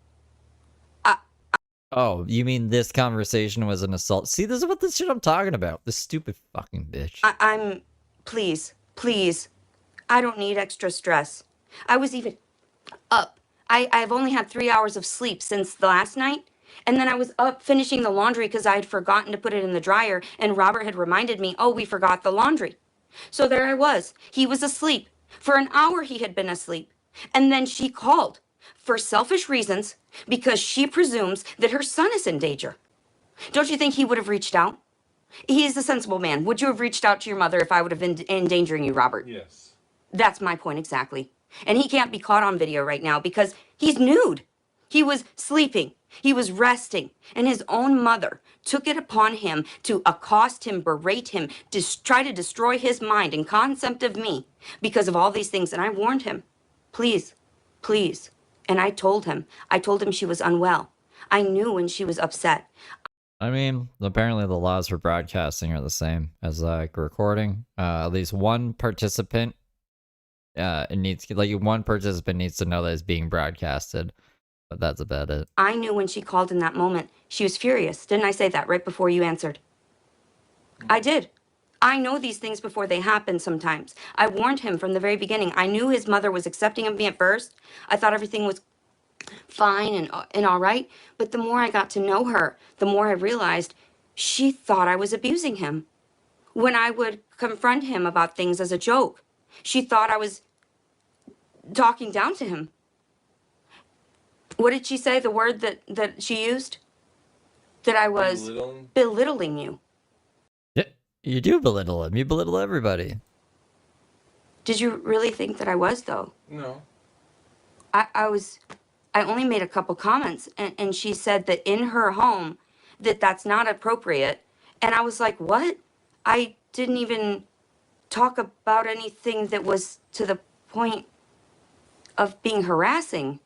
Oh, you mean this conversation was an assault? See, this is what this shit I'm talking about. This stupid fucking bitch. Please, I don't need extra stress. I was even up. I've only had 3 hours of sleep since the last night. And then I was up finishing the laundry because I had forgotten to put it in the dryer. And Robert had reminded me, oh, we forgot the laundry. So there I was. He was asleep. For an hour he had been asleep. And then she called for selfish reasons because she presumes that her son is in danger. Don't you think he would have reached out? He is a sensible man. Would you have reached out to your mother if I would have been endangering you, Robert? Yes. That's my point exactly. And he can't be caught on video right now because he's nude. He was sleeping. He was resting. And his own mother took it upon him to accost him, berate him, try to destroy his mind and concept of me because of all these things. And I warned him, please. And I told him she was unwell. I knew when she was upset. I mean, apparently the laws for broadcasting are the same as like recording. At least one participant, one participant needs to know that it's being broadcasted, but that's about it. I knew when she called in that moment, she was furious. Didn't I say that right before you answered? I did. I know these things before they happen sometimes. I warned him from the very beginning. I knew his mother was accepting of me at first. I thought everything was fine and all right. But the more I got to know her, the more I realized she thought I was abusing him. When I would confront him about things as a joke, she thought I was talking down to him. What did she say, the word that she used? That I was belittling you. Yeah, you do belittle him. You belittle everybody. Did you really think that I was, though? No. I only made a couple comments, and she said that in her home, that's not appropriate. And I was like, what? I didn't even talk about anything that was to the point of being harassing.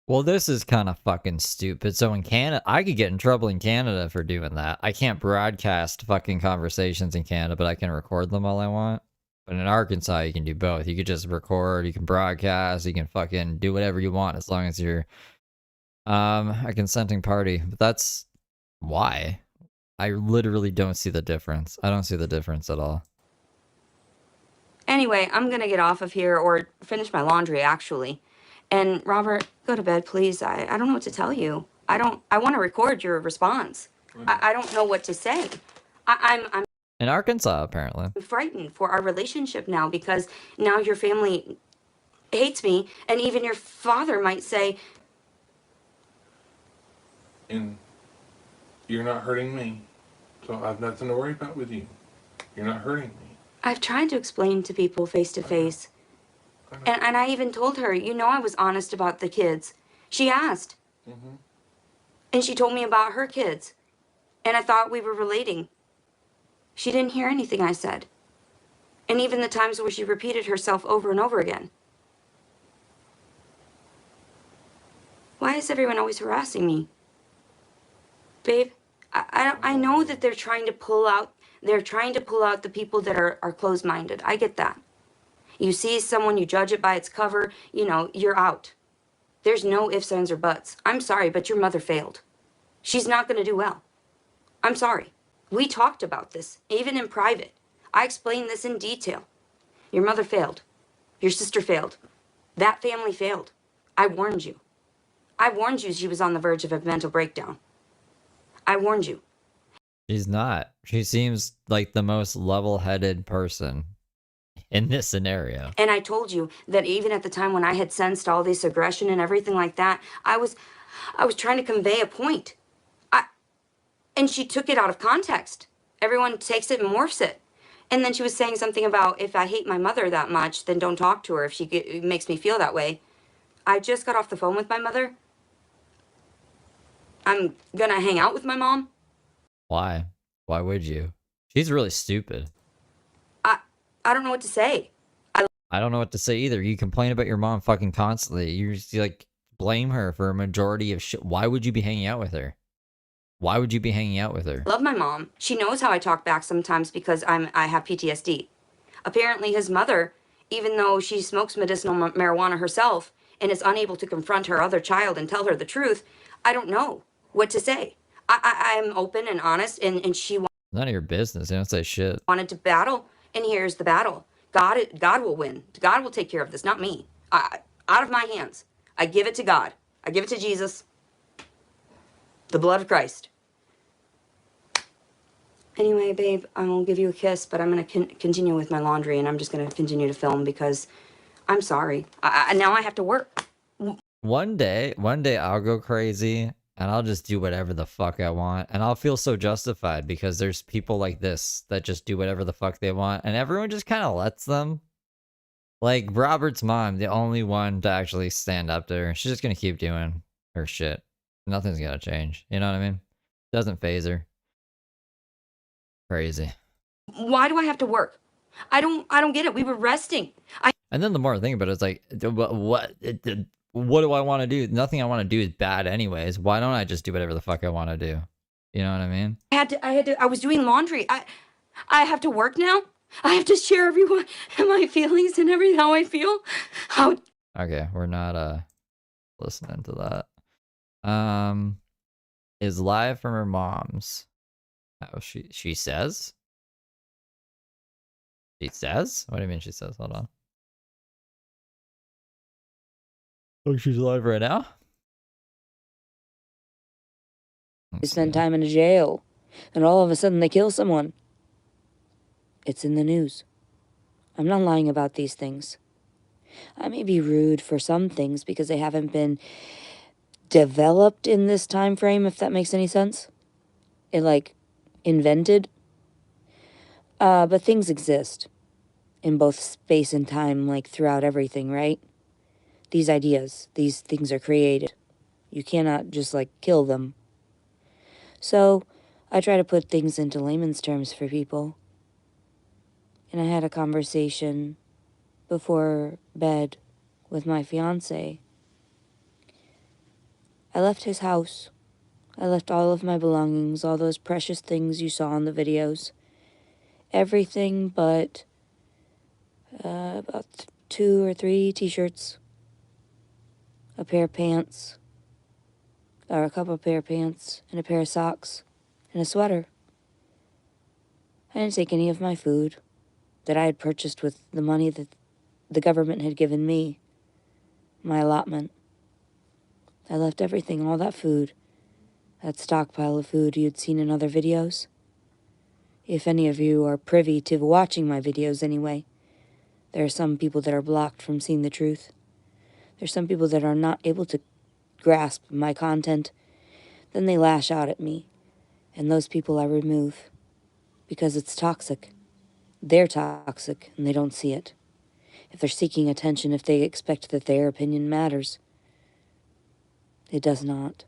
Well, this is kind of fucking stupid. So in Canada, I could get in trouble in Canada for doing that. I can't broadcast fucking conversations in Canada, but I can record them all I want. But in Arkansas, you can do both. You could just record, you can broadcast, you can fucking do whatever you want as long as you're a consenting party. But that's why. I literally don't see the difference. I don't see the difference at all. Anyway, I'm gonna get off of here or finish my laundry, actually. And Robert, go to bed, please. I don't know what to tell you. I want to record your response. I don't know what to say. I'm in Arkansas, apparently. frightened for our relationship now because now your family hates me, and even your father might say. And you're not hurting me, so I have nothing to worry about with you. You're not hurting me. I've tried to explain to people face to face. And I even told her, I was honest about the kids. She asked. Mm-hmm. And she told me about her kids. And I thought we were relating. She didn't hear anything I said. And even the times where she repeated herself over and over again. Why is everyone always harassing me? Babe, I know that they're trying to pull out the people that are closed-minded. I get that. You see someone, you judge it by its cover, you're out. There's no ifs, ands, or buts. I'm sorry, but your mother failed. She's not going to do well. I'm sorry. We talked about this, even in private. I explained this in detail. Your mother failed. Your sister failed. That family failed. I warned you. I warned you she was on the verge of a mental breakdown. I warned you. She's not. She seems like the most level-headed person in this scenario. And I told you that even at the time when I had sensed all this aggression and everything like that, I was trying to convey a point. And she took it out of context. Everyone takes it and morphs it. And then she was saying something about if I hate my mother that much, then don't talk to her if it makes me feel that way. I just got off the phone with my mother. I'm gonna hang out with my mom. Why? Why would you? She's really stupid. I don't know what to say. I don't know what to say either. You complain about your mom fucking constantly. You just like blame her for a majority of shit. Why would you be hanging out with her? Why would you be hanging out with her? I love my mom. She knows how I talk back sometimes because I have PTSD. Apparently his mother, even though she smokes medicinal marijuana herself and is unable to confront her other child and tell her the truth, I don't know what to say. I'm open and honest, and she None of your business. You don't say shit. wanted to battle, and here's the battle. God will win. God will take care of this, not me. Out of my hands. I give it to God. I give it to Jesus. The blood of Christ. Anyway, babe, I won't give you a kiss, but I'm going to continue with my laundry, and I'm just going to continue to film because I'm sorry. Now I have to work. One day I'll go crazy and I'll just do whatever the fuck I want, and I'll feel so justified because there's people like this that just do whatever the fuck they want, and everyone just kind of lets them. Like Robert's mom, the only one to actually stand up to her. She's just gonna keep doing her shit. Nothing's gonna change. You know what I mean? Doesn't phase her. Crazy. Why do I have to work? I don't get it. We were resting. And then the more I think about it, it's like, what do I want to do? Nothing I want to do is bad anyways. Why don't I just do whatever the fuck I want to do? You know what I mean? I was doing laundry. I have to work now. I have to share everyone my feelings and everything how I feel. Okay, we're not listening to that. Is live from her mom's. Oh, she says? She says? What do you mean she says? Hold on. Oh, she's alive right now? They spend time in a jail, and all of a sudden they kill someone. It's in the news. I'm not lying about these things. I may be rude for some things because they haven't been developed in this time frame, if that makes any sense. Invented. But things exist in both space and time, throughout everything, right? These ideas, these things are created. You cannot just, kill them. So, I try to put things into layman's terms for people. And I had a conversation before bed with my fiancé. I left his house. I left all of my belongings, all those precious things you saw in the videos. Everything but about 2 or 3 t-shirts, a pair of pants, or a couple of pair of pants, and a pair of socks, and a sweater. I didn't take any of my food that I had purchased with the money that the government had given me, my allotment. I left everything, all that food, that stockpile of food you'd seen in other videos. If any of you are privy to watching my videos anyway, there are some people that are blocked from seeing the truth. There's some people that are not able to grasp my content. Then they lash out at me, and those people I remove because it's toxic. They're toxic, and they don't see it. If they're seeking attention, if they expect that their opinion matters, it does not.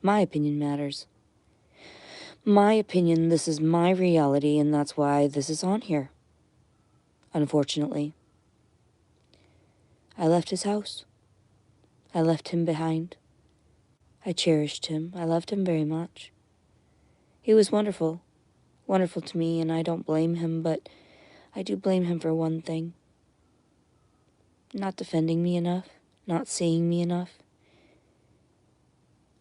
My opinion matters. My opinion, this is my reality, and that's why this is on here. Unfortunately. I left his house. I left him behind. I cherished him. I loved him very much. He was wonderful. Wonderful to me, and I don't blame him, but I do blame him for one thing. Not defending me enough. Not seeing me enough.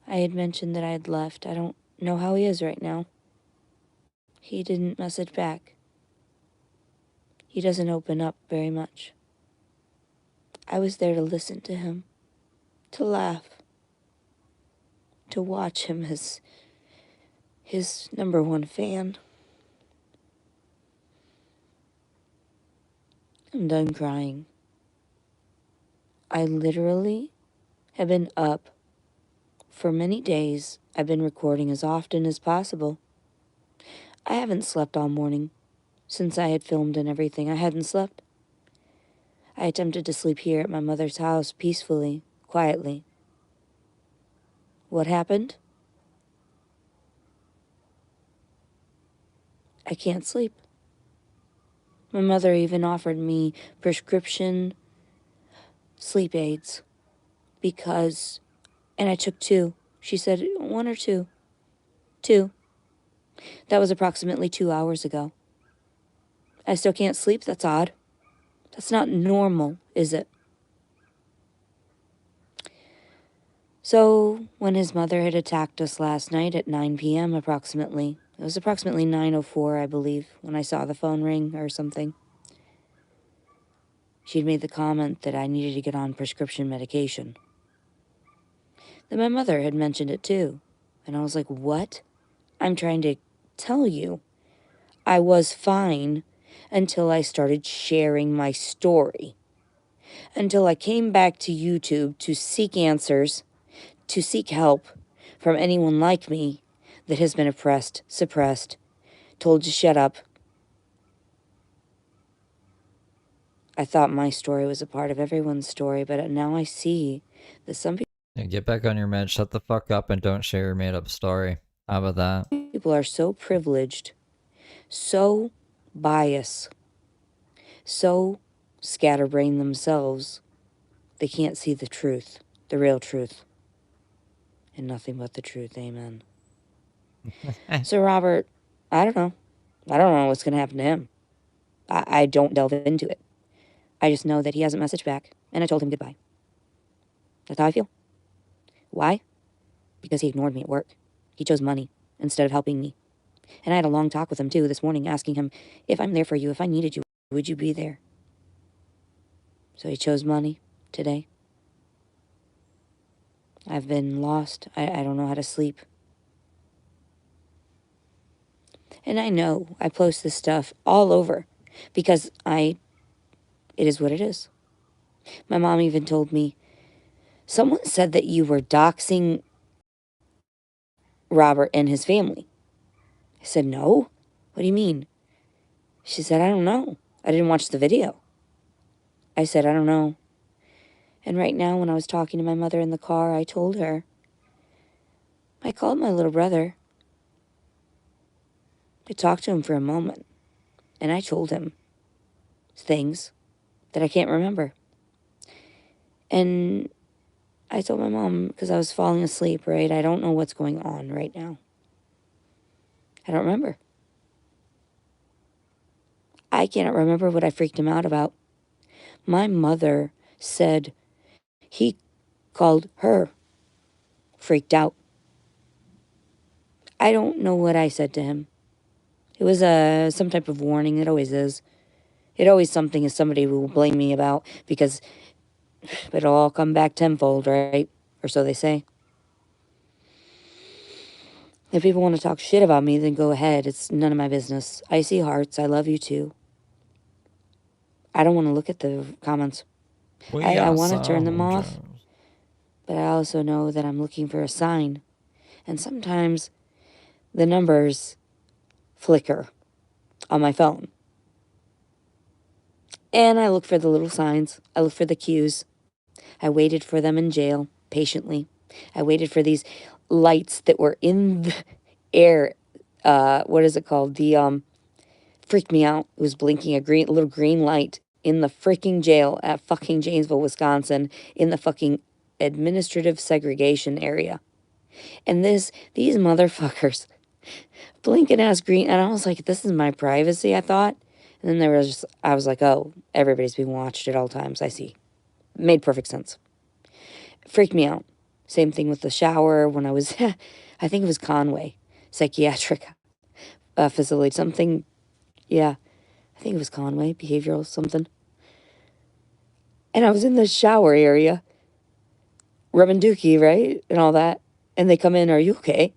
I had mentioned that I had left. I don't know how he is right now. He didn't message back. He doesn't open up very much. I was there to listen to him, to laugh, to watch him as his #1 fan. I'm done crying. I literally have been up for many days. I've been recording as often as possible. I haven't slept all morning. Since I had filmed and everything, I hadn't slept. I attempted to sleep here at my mother's house peacefully, quietly. What happened? I can't sleep. My mother even offered me prescription sleep aids because, and I took 2. She said 1 or 2. 2. That was approximately 2 hours ago. I still can't sleep? That's odd. That's not normal, is it? So, when his mother had attacked us last night at 9 p.m. approximately, it was approximately 9:04, I believe, when I saw the phone ring or something. She'd made the comment that I needed to get on prescription medication. Then my mother had mentioned it too. And I was like, what? I'm trying to tell you. I was fine until I started sharing my story. Until I came back to YouTube to seek answers, to seek help from anyone like me that has been oppressed, suppressed, told to shut up. I thought my story was a part of everyone's story, but now I see that some Yeah, get back on your meds, shut the fuck up, and don't share your made-up story. How about that? people are so privileged, so biased, so scatterbrained themselves, they can't see the truth, the real truth, and nothing but the truth. Amen. So, Robert, I don't know. I don't know what's going to happen to him. I don't delve into it. I just know that he hasn't messaged back, and I told him goodbye. That's how I feel. Why? Because he ignored me at work. He chose money instead of helping me. And I had a long talk with him, too, this morning, asking him, if I'm there for you, if I needed you, would you be there? So he chose money today. I've been lost. I don't know how to sleep. And I know I post this stuff all over because it is what it is. My mom even told me, someone said that you were doxing Robert and his family. I said, no. What do you mean? She said, I don't know. I didn't watch the video. I said, I don't know. And right now, when I was talking to my mother in the car, I told her, I called my little brother. I talked to him for a moment, and I told him things that I can't remember. And I told my mom, because I was falling asleep, right? I don't know what's going on right now. I don't remember. I cannot remember what I freaked him out about. My mother said he called her freaked out. I don't know what I said to him. It was some type of warning. It always is. It always something is somebody will blame me about because it'll all come back tenfold, right? Or so they say. If people want to talk shit about me, then go ahead. It's none of my business. I see hearts. I love you too. I don't want to look at the comments. I want to turn them off. But I also know that I'm looking for a sign. And sometimes the numbers flicker on my phone. And I look for the little signs. I look for the cues. I waited for them in jail patiently. I waited for these lights that were in the air. What is it called? Freaked me out. It was blinking a little green light in the freaking jail at fucking Janesville, Wisconsin, in the fucking administrative segregation area. And these motherfuckers blinking ass green, and I was like, this is my privacy, I thought. And then I was like, oh, everybody's being watched at all times. I see. Made perfect sense. Freaked me out. Same thing with the shower when I was, I think it was Conway, psychiatric facility, something, yeah. I think it was Conway, behavioral something. And I was in the shower area, rubbing dookie, right? And all that. And they come in, are you okay?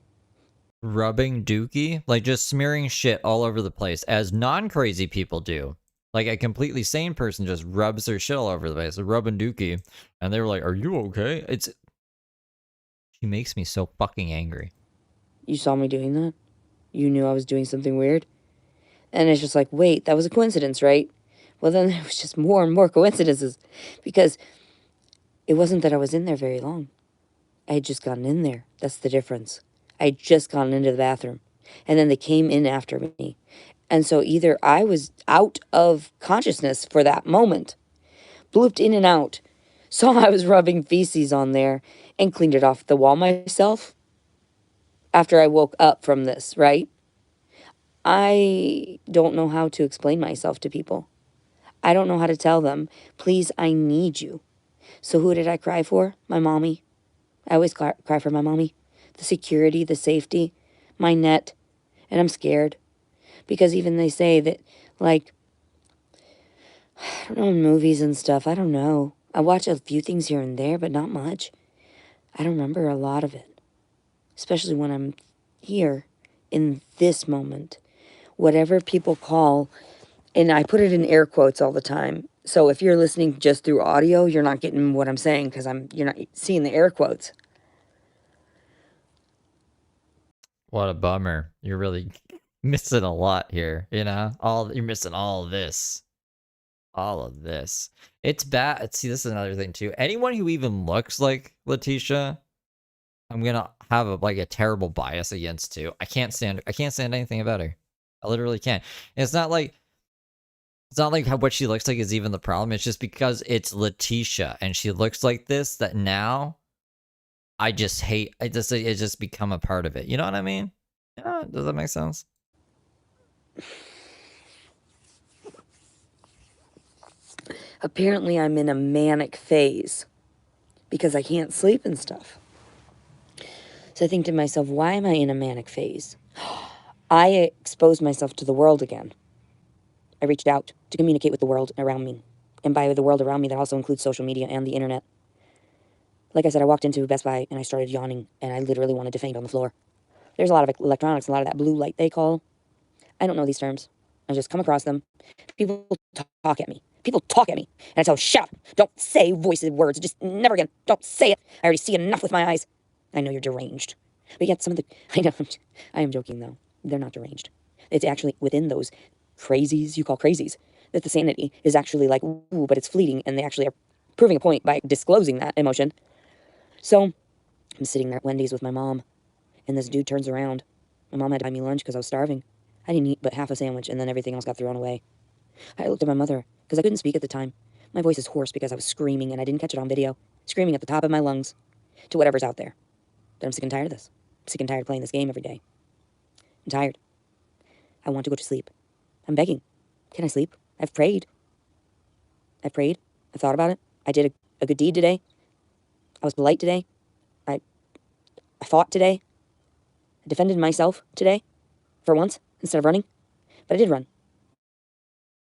Rubbing dookie? Like just smearing shit all over the place, as non-crazy people do. Like a completely sane person just rubs their shit all over the place, rubbing dookie. And they were like, are you okay? She makes me so fucking angry. You saw me doing that? You knew I was doing something weird? And it's just like, wait, that was a coincidence, right? Well, then there was just more and more coincidences because it wasn't that I was in there very long. I had just gotten in there. That's the difference. I had just gotten into the bathroom. And then they came in after me. And so either I was out of consciousness for that moment, blooped in and out, saw I was rubbing feces on there, and cleaned it off the wall myself after I woke up from this, right? I don't know how to explain myself to people. I don't know how to tell them, please, I need you. So who did I cry for? My mommy. I always cry for my mommy. The security, the safety, my net. And I'm scared. Because even they say that, like, I don't know, in movies and stuff, I don't know. I watch a few things here and there, but not much. I don't remember a lot of it. Especially when I'm here in this moment. Whatever people call, and I put it in air quotes all the time. So if you're listening just through audio, you're not getting what I'm saying because you're not seeing the air quotes. What a bummer. You're really missing a lot here, you know? You're missing all of this. All of this. It's bad. See, this is another thing too. Anyone who even looks like Letitia, I'm gonna have a terrible bias against too. I can't stand anything about her. I literally can't. And it's not like how what she looks like is even the problem. It's just because it's Letitia and she looks like this that now I just hate it just become a part of it. You know what I mean? Yeah, does that make sense? Apparently I'm in a manic phase because I can't sleep and stuff. So I think to myself, why am I in a manic phase? I exposed myself to the world again. I reached out to communicate with the world around me. And by the world around me, that also includes social media and the internet. Like I said, I walked into Best Buy and I started yawning and I literally wanted to faint on the floor. There's a lot of electronics, a lot of that blue light they call. I don't know these terms. I just come across them. People talk at me. People talk at me. And I tell them, shut up. Don't say voices, words. Just never again. Don't say it. I already see enough with my eyes. I know you're deranged. But yet some of the... I know. I am joking, though. They're not deranged. It's actually within those crazies you call crazies that the sanity is actually like, ooh, but it's fleeting. And they actually are proving a point by disclosing that emotion. So I'm sitting there at Wendy's with my mom. And this dude turns around. My mom had to buy me lunch because I was starving. I didn't eat but half a sandwich, and then everything else got thrown away. I looked at my mother, because I couldn't speak at the time. My voice is hoarse because I was screaming, and I didn't catch it on video. Screaming at the top of my lungs to whatever's out there. But I'm sick and tired of this. I'm sick and tired of playing this game every day. I'm tired. I want to go to sleep. I'm begging. Can I sleep? I've prayed. I've thought about it. I did a good deed today. I was polite today. I fought today. I defended myself today. For once. Instead of running. But I did run.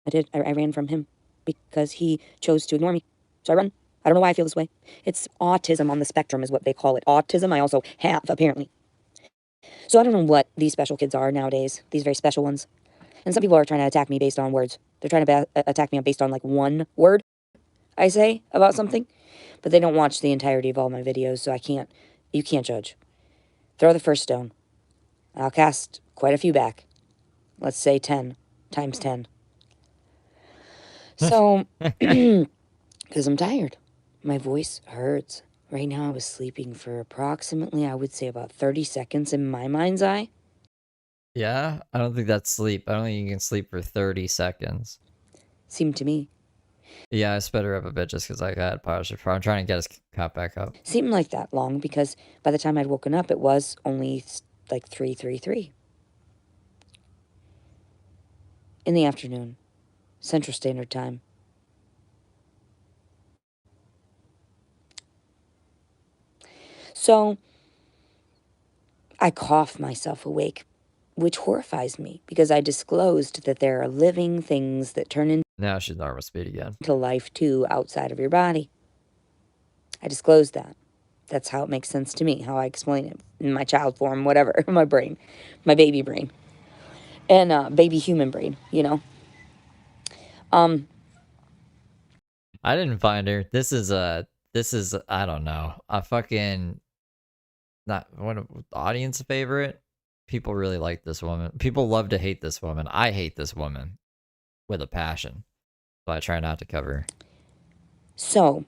I did. I ran from him because he chose to ignore me. So I run. I don't know why I feel this way. It's autism on the spectrum is what they call it. Autism I also have, apparently. So I don't know what these special kids are nowadays. These very special ones. And some people are trying to attack me based on words. They're trying to attack me based on like one word I say about something. But they don't watch the entirety of all my videos, so you can't judge. Throw the first stone. I'll cast quite a few back. Let's say 10 times 10. So, because I'm tired. My voice hurts. Right now I was sleeping for approximately, I would say about 30 seconds in my mind's eye. Yeah, I don't think that's sleep. I don't think you can sleep for 30 seconds. Seemed to me. Yeah, I sped her up a bit just because I got posture. I'm trying to get us caught back up. Seemed like that long because by the time I'd woken up, it was only like 3:33 in the afternoon, Central Standard Time. So I cough myself awake, which horrifies me because I disclosed that there are living things that turn into Now she's normal speed again. Life too outside of your body. I disclosed that. That's how it makes sense to me, how I explain it in my child form, whatever, my brain, my baby brain, and baby human brain, you know. I didn't find her. This is I don't know, a fucking not one of audience favorite. people really like this woman. People love to hate this woman. I hate this woman with a passion. So I try not to cover her. So,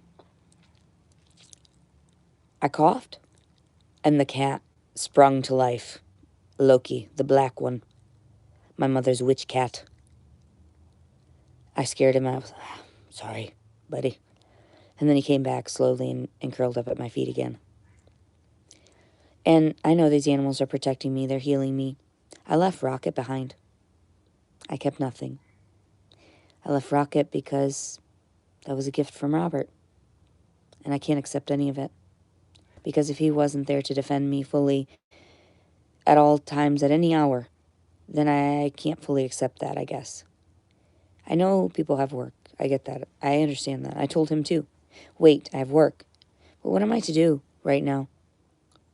I coughed, and the cat sprung to life. Loki, the black one. My mother's witch cat. I scared him. I was sorry, buddy. And then he came back slowly and curled up at my feet again. And I know these animals are protecting me. They're healing me. I left Rocket behind. I kept nothing. I left Rocket because that was a gift from Robert. And I can't accept any of it. Because if he wasn't there to defend me fully at all times, at any hour, then I can't fully accept that, I guess. I know people have work. I get that. I understand that. I told him too. Wait, I have work. But what am I to do right now?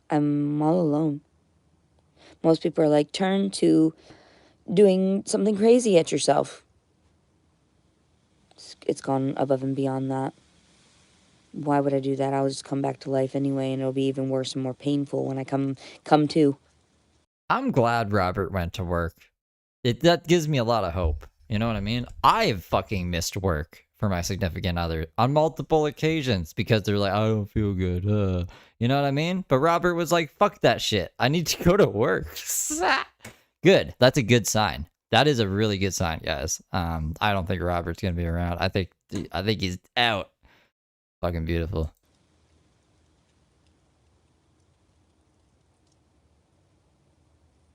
I'm all alone. Most people are like, turn to doing something crazy at yourself. It's gone above and beyond that. Why would I do that? I'll just come back to life anyway, and it'll be even worse and more painful when I come to. I'm glad Robert went to work. That gives me a lot of hope. You know what I mean? I've fucking missed work for my significant other on multiple occasions because they're like, I don't feel good. You know what I mean? But Robert was like, fuck that shit. I need to go to work. Good. That's a good sign. That is a really good sign, guys. I don't think Robert's gonna be around. I think he's out. Fucking beautiful.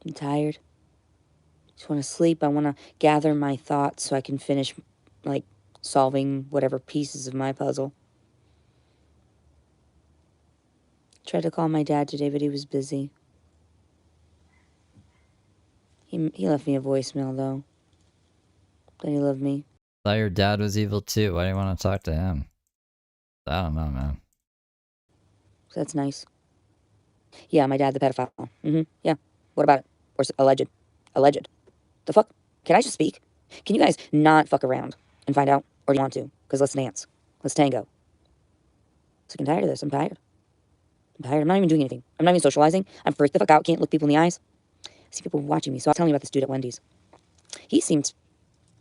I'm tired. Just want to sleep. I want to gather my thoughts so I can finish, like, solving whatever pieces of my puzzle. Tried to call my dad today, but he was busy. He left me a voicemail, though. That he loved me. Thought your dad was evil too. Why do you want to talk to him? I don't know, man. So that's nice. Yeah, my dad, the pedophile. Yeah. What about it? Or alleged. Alleged. The fuck? Can I just speak? Can you guys not fuck around and find out? Or do you want to? Because let's dance. Let's tango. Sick and tired of this. I'm tired. I'm tired. I'm not even doing anything. I'm not even socializing. I'm freaked the fuck out. Can't look people in the eyes. I see people watching me. So I was telling you about this dude at Wendy's. He seemed...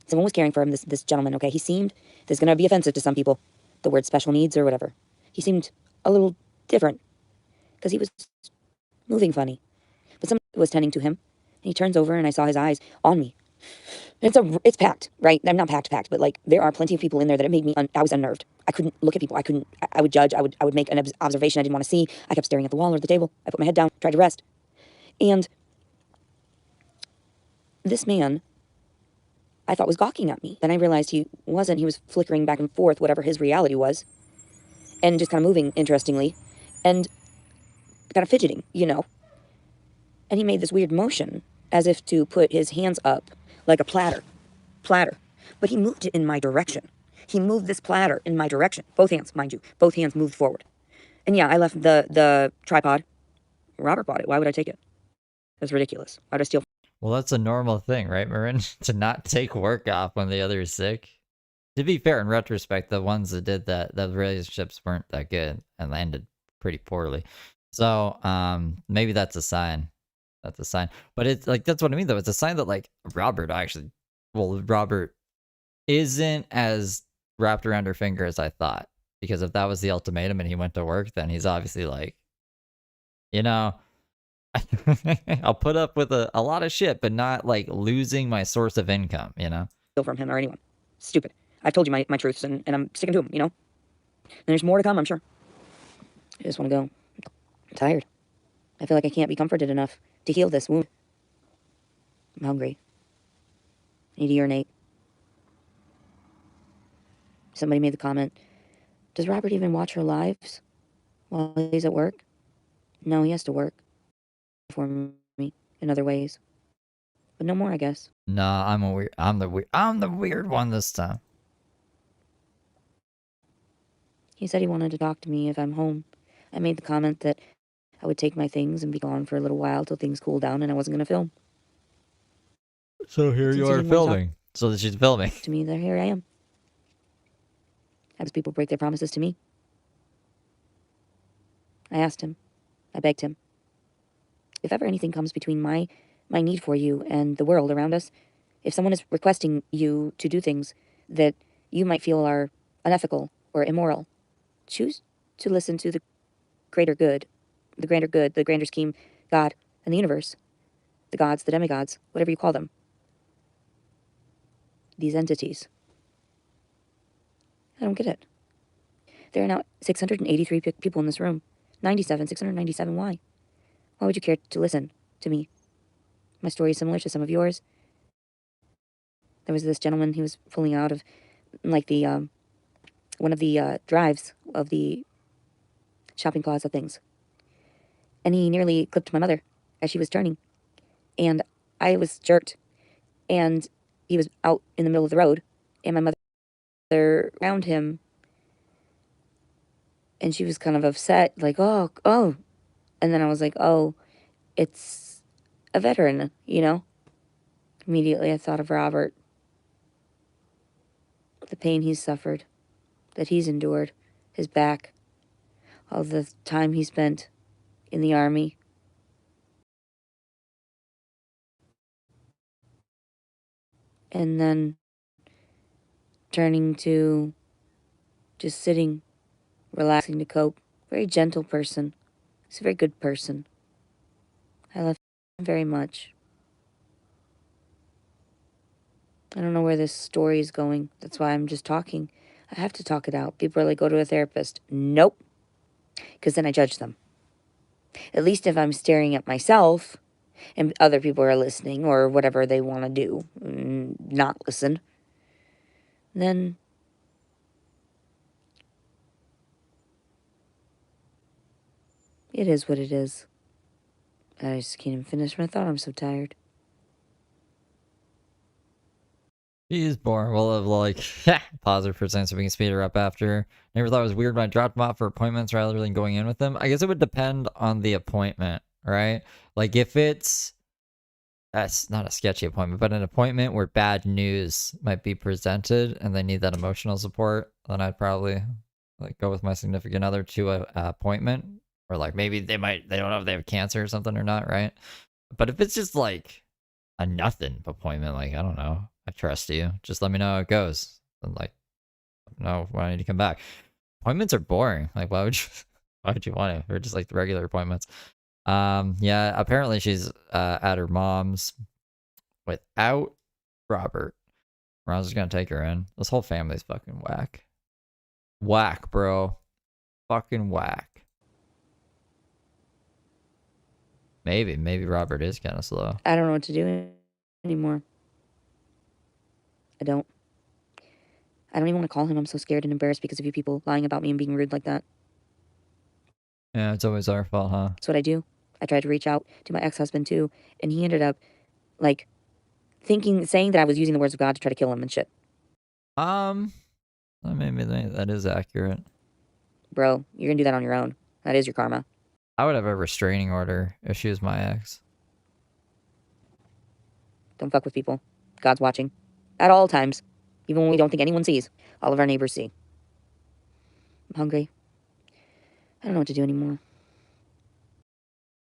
Someone was caring for him, this gentleman, okay? He seemed... This is going to be offensive to some people. The word special needs or whatever. He seemed a little different. Because he was moving funny. But someone was tending to him. And he turns over and I saw his eyes on me. It's packed, right? I'm not packed, but like there are plenty of people in there that it made me, I was unnerved. I couldn't look at people. I would judge. I would make an observation I didn't want to see. I kept staring at the wall or the table. I put my head down, tried to rest. And this man, I thought was gawking at me. Then I realized he wasn't. He was flickering back and forth, whatever his reality was. And just kind of moving, interestingly. And kind of fidgeting, you know. And he made this weird motion, as if to put his hands up, like a platter. But he moved it in my direction. He moved this platter in my direction. Both hands, mind you. Both hands moved forward. And yeah, I left the tripod. Robert bought it. Why would I take it? That's ridiculous. Why would I steal? Well, that's a normal thing, right, Marin? To not take work off when the other is sick. To be fair, in retrospect, the ones that did that, the relationships weren't that good and ended pretty poorly. So, maybe that's a sign. That's a sign. But it's like, that's what I mean, though. It's a sign that, like, Robert isn't as wrapped around her finger as I thought. Because if that was the ultimatum and he went to work, then he's obviously like, you know, I'll put up with a lot of shit, but not like losing my source of income, you know? From him or anyone. Stupid. I've told you my truths and I'm sticking to them, you know? And there's more to come, I'm sure. I just want to go. I'm tired. I feel like I can't be comforted enough to heal this wound. I'm hungry. I need to urinate. Somebody made the comment, does Robert even watch her lives while he's at work? No, he has to work for me in other ways. But no more, I guess. Nah, I'm the weird one this time. He said he wanted to talk to me if I'm home. I made the comment that I would take my things and be gone for a little while till things cool down and I wasn't going to film. So here you are filming. So that she's filming. To me, there here I am. As people break their promises to me. I asked him. I begged him. if ever anything comes between my need for you and the world around us, if someone is requesting you to do things that you might feel are unethical or immoral, choose to listen to the greater good, the grander scheme, God, and the universe, the gods, the demigods, whatever you call them. These entities. I don't get it. There are now 683 people in this room. 697. Why? Why would you care to listen to me? My story is similar to some of yours. There was this gentleman, he was pulling out of, like, the, one of the, drives of the shopping plaza things. And he nearly clipped my mother as she was turning. And I was jerked. And he was out in the middle of the road. And my mother around him. And she was kind of upset, like, oh. And then I was like, oh, it's a veteran, you know? Immediately I thought of Robert. The pain he's suffered, that he's endured, his back, all the time he spent in the army. And then turning to just sitting, relaxing to cope. Very gentle person. He's a very good person. I love him very much. I don't know where this story is going. That's why I'm just talking. I have to talk it out. People are like, go to a therapist. Nope. Because then I judge them. At least if I'm staring at myself and other people are listening or whatever they want to do, not listen, then it is what it is. I just can't even finish my thought. I'm so tired. He's boring. We'll have like pause it for a second so we can speed her up after. Never thought it was weird when I dropped him off for appointments rather than going in with them. I guess it would depend on the appointment, right? Like if it's that's not a sketchy appointment, but an appointment where bad news might be presented and they need that emotional support, then I'd probably like go with my significant other to a appointment. Or like maybe they don't know if they have cancer or something or not, right? But if it's just like a nothing appointment, like I don't know, I trust you. Just let me know how it goes. And like, no, when I need to come back. Appointments are boring. Like, why would you want it? Or just like the regular appointments. Yeah, apparently she's at her mom's without Robert. I was just gonna take her in. This whole family's fucking whack. Whack, bro. Fucking whack. Maybe Robert is kind of slow. I don't know what to do anymore. I don't even want to call him. I'm so scared and embarrassed because of you people lying about me and being rude like that. Yeah, it's always our fault, huh? That's what I do. I tried to reach out to my ex-husband too, and he ended up, like, saying that I was using the words of God to try to kill him and shit. Maybe that is accurate. Bro, you're gonna do that on your own. That is your karma. I would have a restraining order if she was my ex. Don't fuck with people. God's watching. At all times. Even when we don't think anyone sees. All of our neighbors see. I'm hungry. I don't know what to do anymore.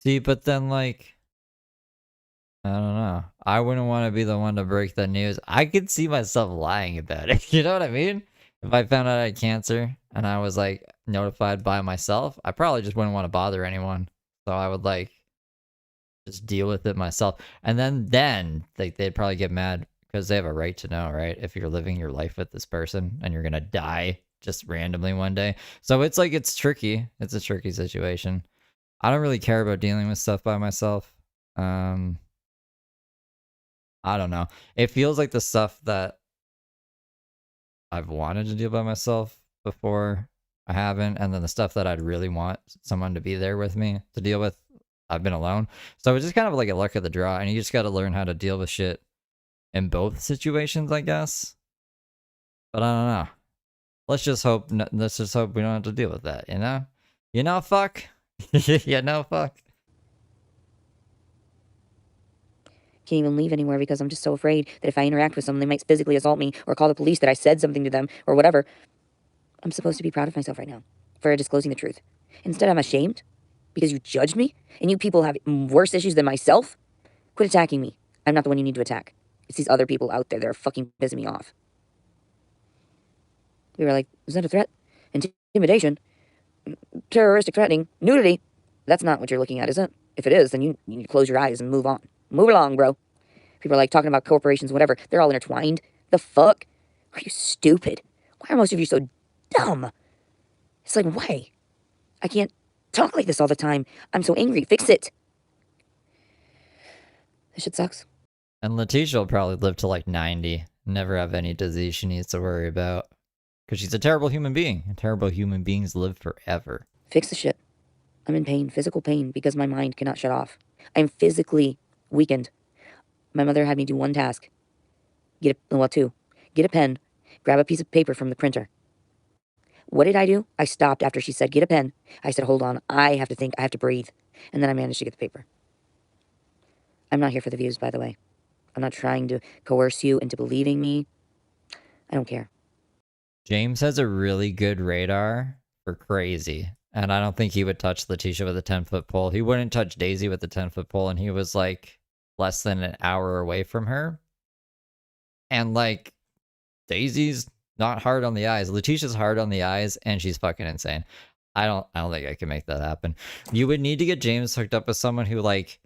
See, but then, like, I don't know. I wouldn't want to be the one to break the news. I could see myself lying about it. You know what I mean? If I found out I had cancer and I was, like, notified by myself, I probably just wouldn't want to bother anyone. So I would, like, just deal with it myself. And then like, they'd probably get mad because they have a right to know, right? If you're living your life with this person and you're going to die just randomly one day. So it's like, it's tricky. It's a tricky situation. I don't really care about dealing with stuff by myself. I don't know. It feels like the stuff that I've wanted to deal by myself before, I haven't. And then the stuff that I'd really want someone to be there with me to deal with, I've been alone. So it's just kind of like a luck of the draw. And you just got to learn how to deal with shit in both situations, I guess. But I don't know. Let's just hope we don't have to deal with that, you know? You know, fuck? You know, fuck? Can't even leave anywhere because I'm just so afraid that if I interact with someone, they might physically assault me or call the police that I said something to them or whatever. I'm supposed to be proud of myself right now for disclosing the truth. Instead, I'm ashamed Because you judged me? And you people have worse issues than myself? Quit attacking me. I'm not the one you need to attack. It's these other people out there that are fucking pissing me off. You were like, is that a threat? Intimidation? Terroristic threatening? Nudity? That's not what you're looking at, is it? If it is, then you need to close your eyes and move on. Move along, bro. People are like talking about corporations, whatever. They're all intertwined. The fuck? Are you stupid? Why are most of you so dumb? It's like, why? I can't talk like this all the time. I'm so angry. Fix it. This shit sucks. And Letitia will probably live to like 90, never have any disease she needs to worry about. Because she's a terrible human being, and terrible human beings live forever. Fix the shit. I'm in pain, physical pain, because my mind cannot shut off. I'm physically weakened. My mother had me do one task. Two. Get a pen, grab a piece of paper from the printer. What did I do? I stopped after she said, get a pen. I said, hold on, I have to think, I have to breathe. And then I managed to get the paper. I'm not here for the views, by the way. I'm not trying to coerce you into believing me. I don't care. James has a really good radar for crazy. And I don't think he would touch Letitia with a 10-foot pole. He wouldn't touch Daisy with a 10-foot pole, and he was like less than an hour away from her. And like, Daisy's not hard on the eyes. Letitia's hard on the eyes, and she's fucking insane. I don't think I can make that happen. You would need to get James hooked up with someone who like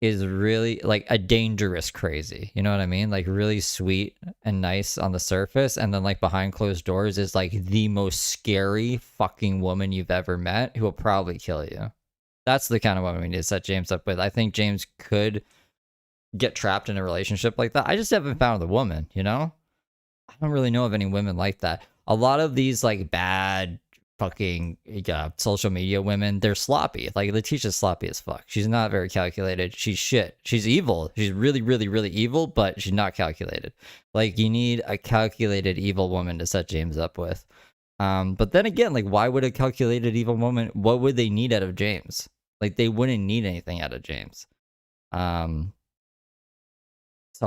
is really like a dangerous crazy. You know what I mean? Like really sweet and nice on the surface, and then like behind closed doors is like the most scary fucking woman you've ever met who will probably kill you. That's the kind of woman we need to set James up with. I think James could get trapped in a relationship like that. I just haven't found the woman, you know? I don't really know of any women like that. A lot of these like bad fucking social media women, they're sloppy. Like Letitia's sloppy as fuck. She's not very calculated. She's shit. She's evil. She's really, really, really evil, but she's not calculated. Like you need a calculated evil woman to set James up with. But then again, like why would a calculated evil woman, what would they need out of James? Like they wouldn't need anything out of James. So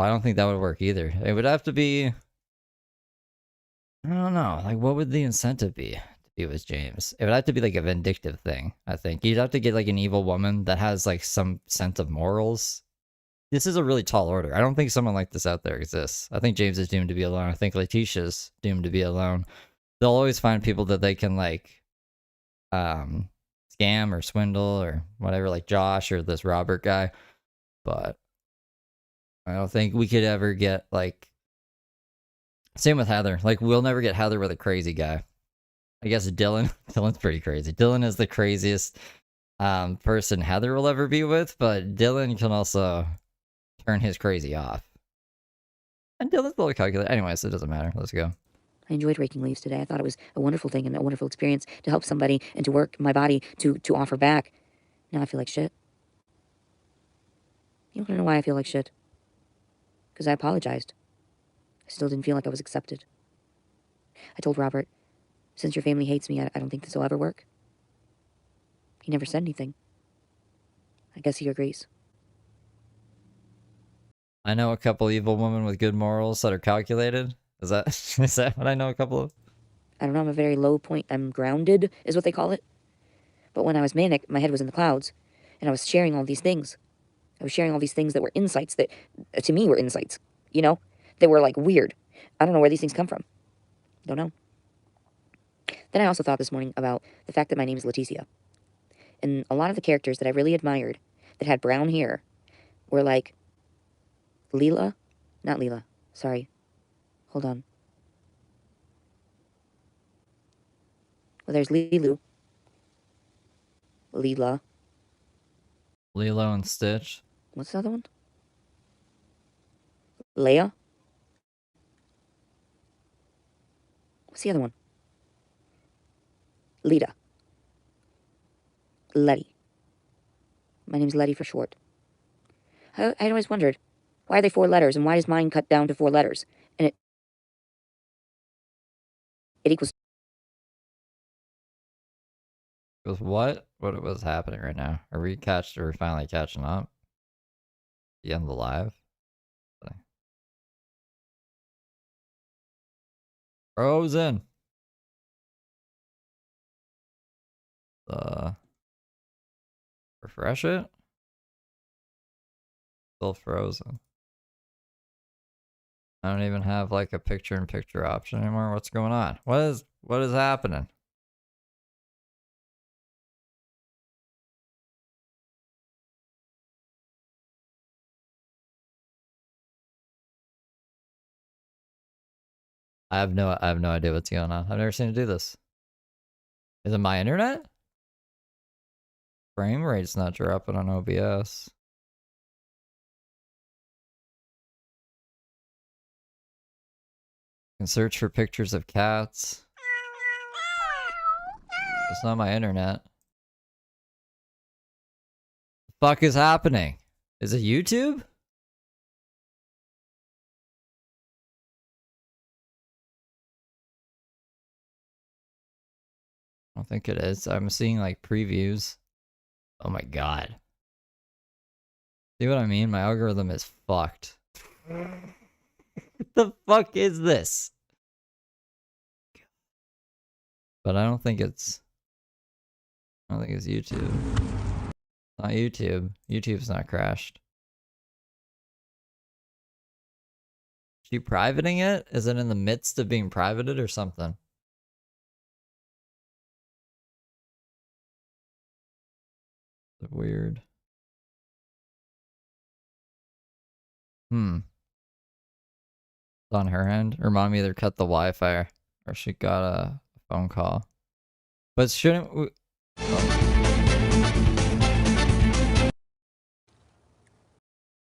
I don't think that would work either. It would have to be, I don't know, like what would the incentive be to be with James? It would have to be like a vindictive thing, I think. You'd have to get like an evil woman that has like some sense of morals. This is a really tall order. I don't think someone like this out there exists. I think James is doomed to be alone. I think Letitia's doomed to be alone. They'll always find people that they can like scam or swindle or whatever, like Josh or this Robert guy. But I don't think we could ever get like, same with Heather. Like we'll never get Heather with a crazy guy. I guess Dylan's pretty crazy. Dylan is the craziest person Heather will ever be with, but Dylan can also turn his crazy off. And Dylan's a little calculated. Anyways, it doesn't matter. Let's go. I enjoyed raking leaves today. I thought it was a wonderful thing and a wonderful experience to help somebody and to work my body to offer back. Now I feel like shit. You don't know why I feel like shit? Because I apologized. I still didn't feel like I was accepted. I told Robert, since your family hates me, I don't think this will ever work. He never said anything. I guess he agrees. I know a couple evil women with good morals that are calculated. Is that what I know a couple of? I don't know, I'm a very low point. I'm grounded, is what they call it. But when I was manic, my head was in the clouds, and I was sharing all these things. I was sharing all these things that were insights that, to me, were insights. You know? They were, like, weird. I don't know where these things come from. Don't know. Then I also thought this morning about the fact that my name is Leticia. And a lot of the characters that I really admired that had brown hair were like Leela. Not Leela. Sorry. Hold on. Well, there's Lilu. Leela. Lilo and Stitch. What's the other one? Leia. What's the other one? Lita. Letty. My name's Letty for short. I always wondered, why are they 4 letters, and why is mine cut down to 4 letters? And it equals... With what? What was happening right now? Are we finally catching up? The end of the live? Frozen. Refresh it? Still frozen. I don't even have like a picture-in-picture option anymore. What's going on? What is happening? I have no idea what's going on. I've never seen it do this. Is it my internet? Frame rate's not dropping on OBS. Can search for pictures of cats. It's not my internet. The fuck is happening? Is it YouTube? I don't think it is. I'm seeing like previews. Oh my god. See what I mean? My algorithm is fucked. What the fuck is this? But I don't think it's YouTube. Not YouTube. YouTube's not crashed. Is she privating it? Is it in the midst of being privated or something? Weird. It's on her end. Her mom either cut the Wi-Fi or she got a phone call. But shouldn't we...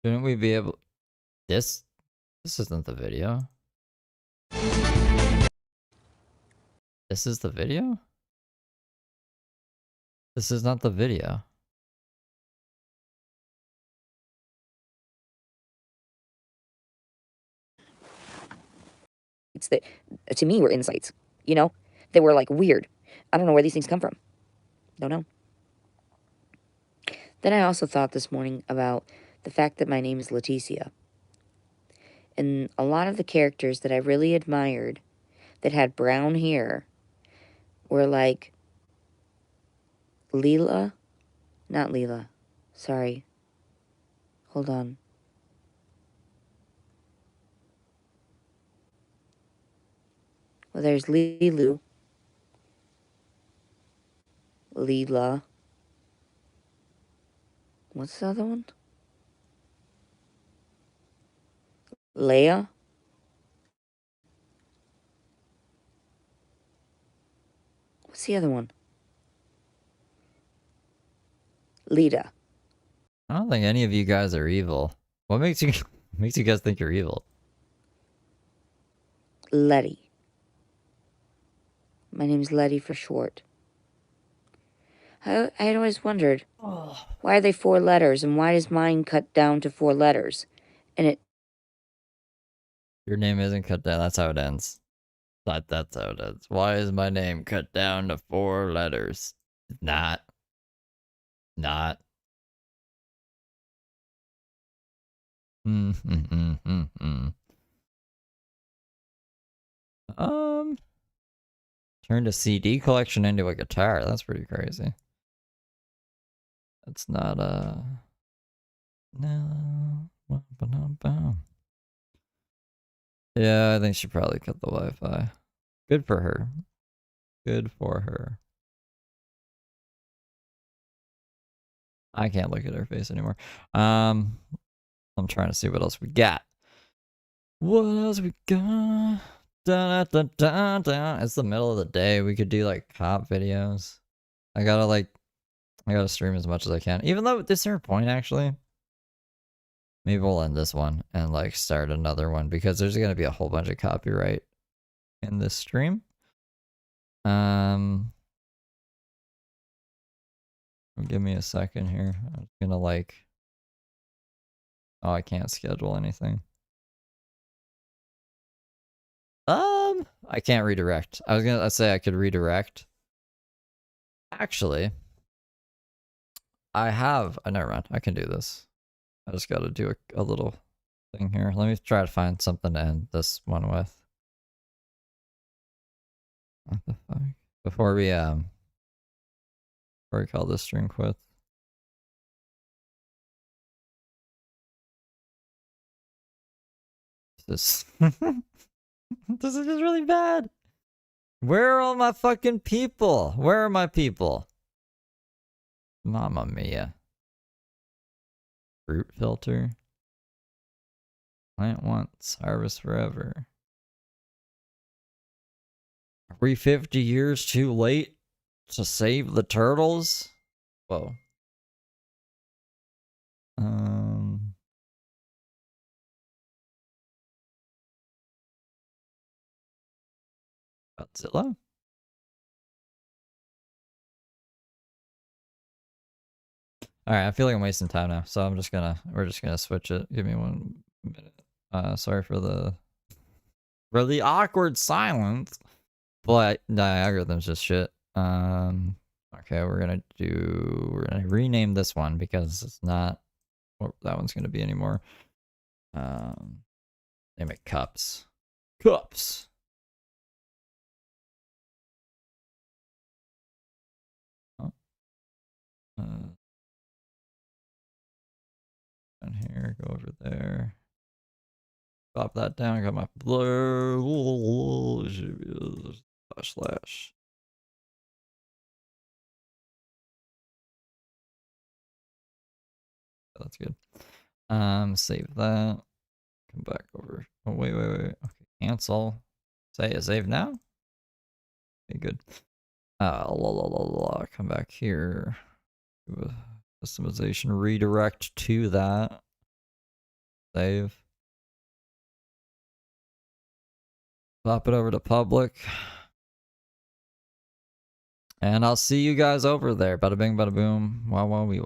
Shouldn't we be able... This isn't the video. This is the video? This is not the video. It's that, to me, were insights. You know, they were like weird. I don't know where these things come from. Don't know. Then I also thought this morning about the fact that my name is Leticia. And a lot of the characters that I really admired that had brown hair were like Leela. Not Leela. Sorry. Hold on. Well, there's Lilu. Leela. What's the other one? Leia? What's the other one? Lita. I don't think any of you guys are evil. What makes you guys think you're evil? Letty. My name's Letty for short. I had always wondered, why are they 4 letters, and why is mine cut down to 4 letters? And it... Your name isn't cut down, that's how it ends. That's how it ends. Why is my name cut down to 4 letters? Not. Turned a CD collection into a guitar. That's pretty crazy. That's not no. Yeah, I think she probably cut the Wi-Fi. Good for her. Good for her. I can't look at her face anymore. I'm trying to see what else we got. What else we got? Da, da, da, da. It's the middle of the day. We could do like cop videos. I gotta stream as much as I can. Even though is there a point actually? Maybe we'll end this one and like start another one because there's gonna be a whole bunch of copyright in this stream. Give me a second here. I'm gonna like. Oh, I can't schedule anything. I can't redirect. I was gonna say I could redirect. Actually, I have. Never mind. I can do this. I just gotta do a little thing here. Let me try to find something to end this one with. What the fuck? Before we call this stream quits. This this is just really bad. Where are all my fucking people? Where are my people? Mamma mia. Fruit filter. Plant once, harvest forever. Are we 50 years too late to save the turtles? Whoa. Godzilla? Alright, I feel like I'm wasting time now, so we're just gonna switch it. Give me 1 minute. Sorry for the awkward silence. But the algorithm's just shit. Okay, we're gonna rename this one because it's not what that one's gonna be anymore. Name it cups. Cups. Oh. Down here, go over there. Drop that down. I got my blur slash. That's good. Save that. Come back over. Oh wait. Okay, cancel. Save now. Okay, good. Come back here. Customization redirect to that. Save. Pop it over to public. And I'll see you guys over there. Bada bing, bada boom. Wow, wow, wee, wow.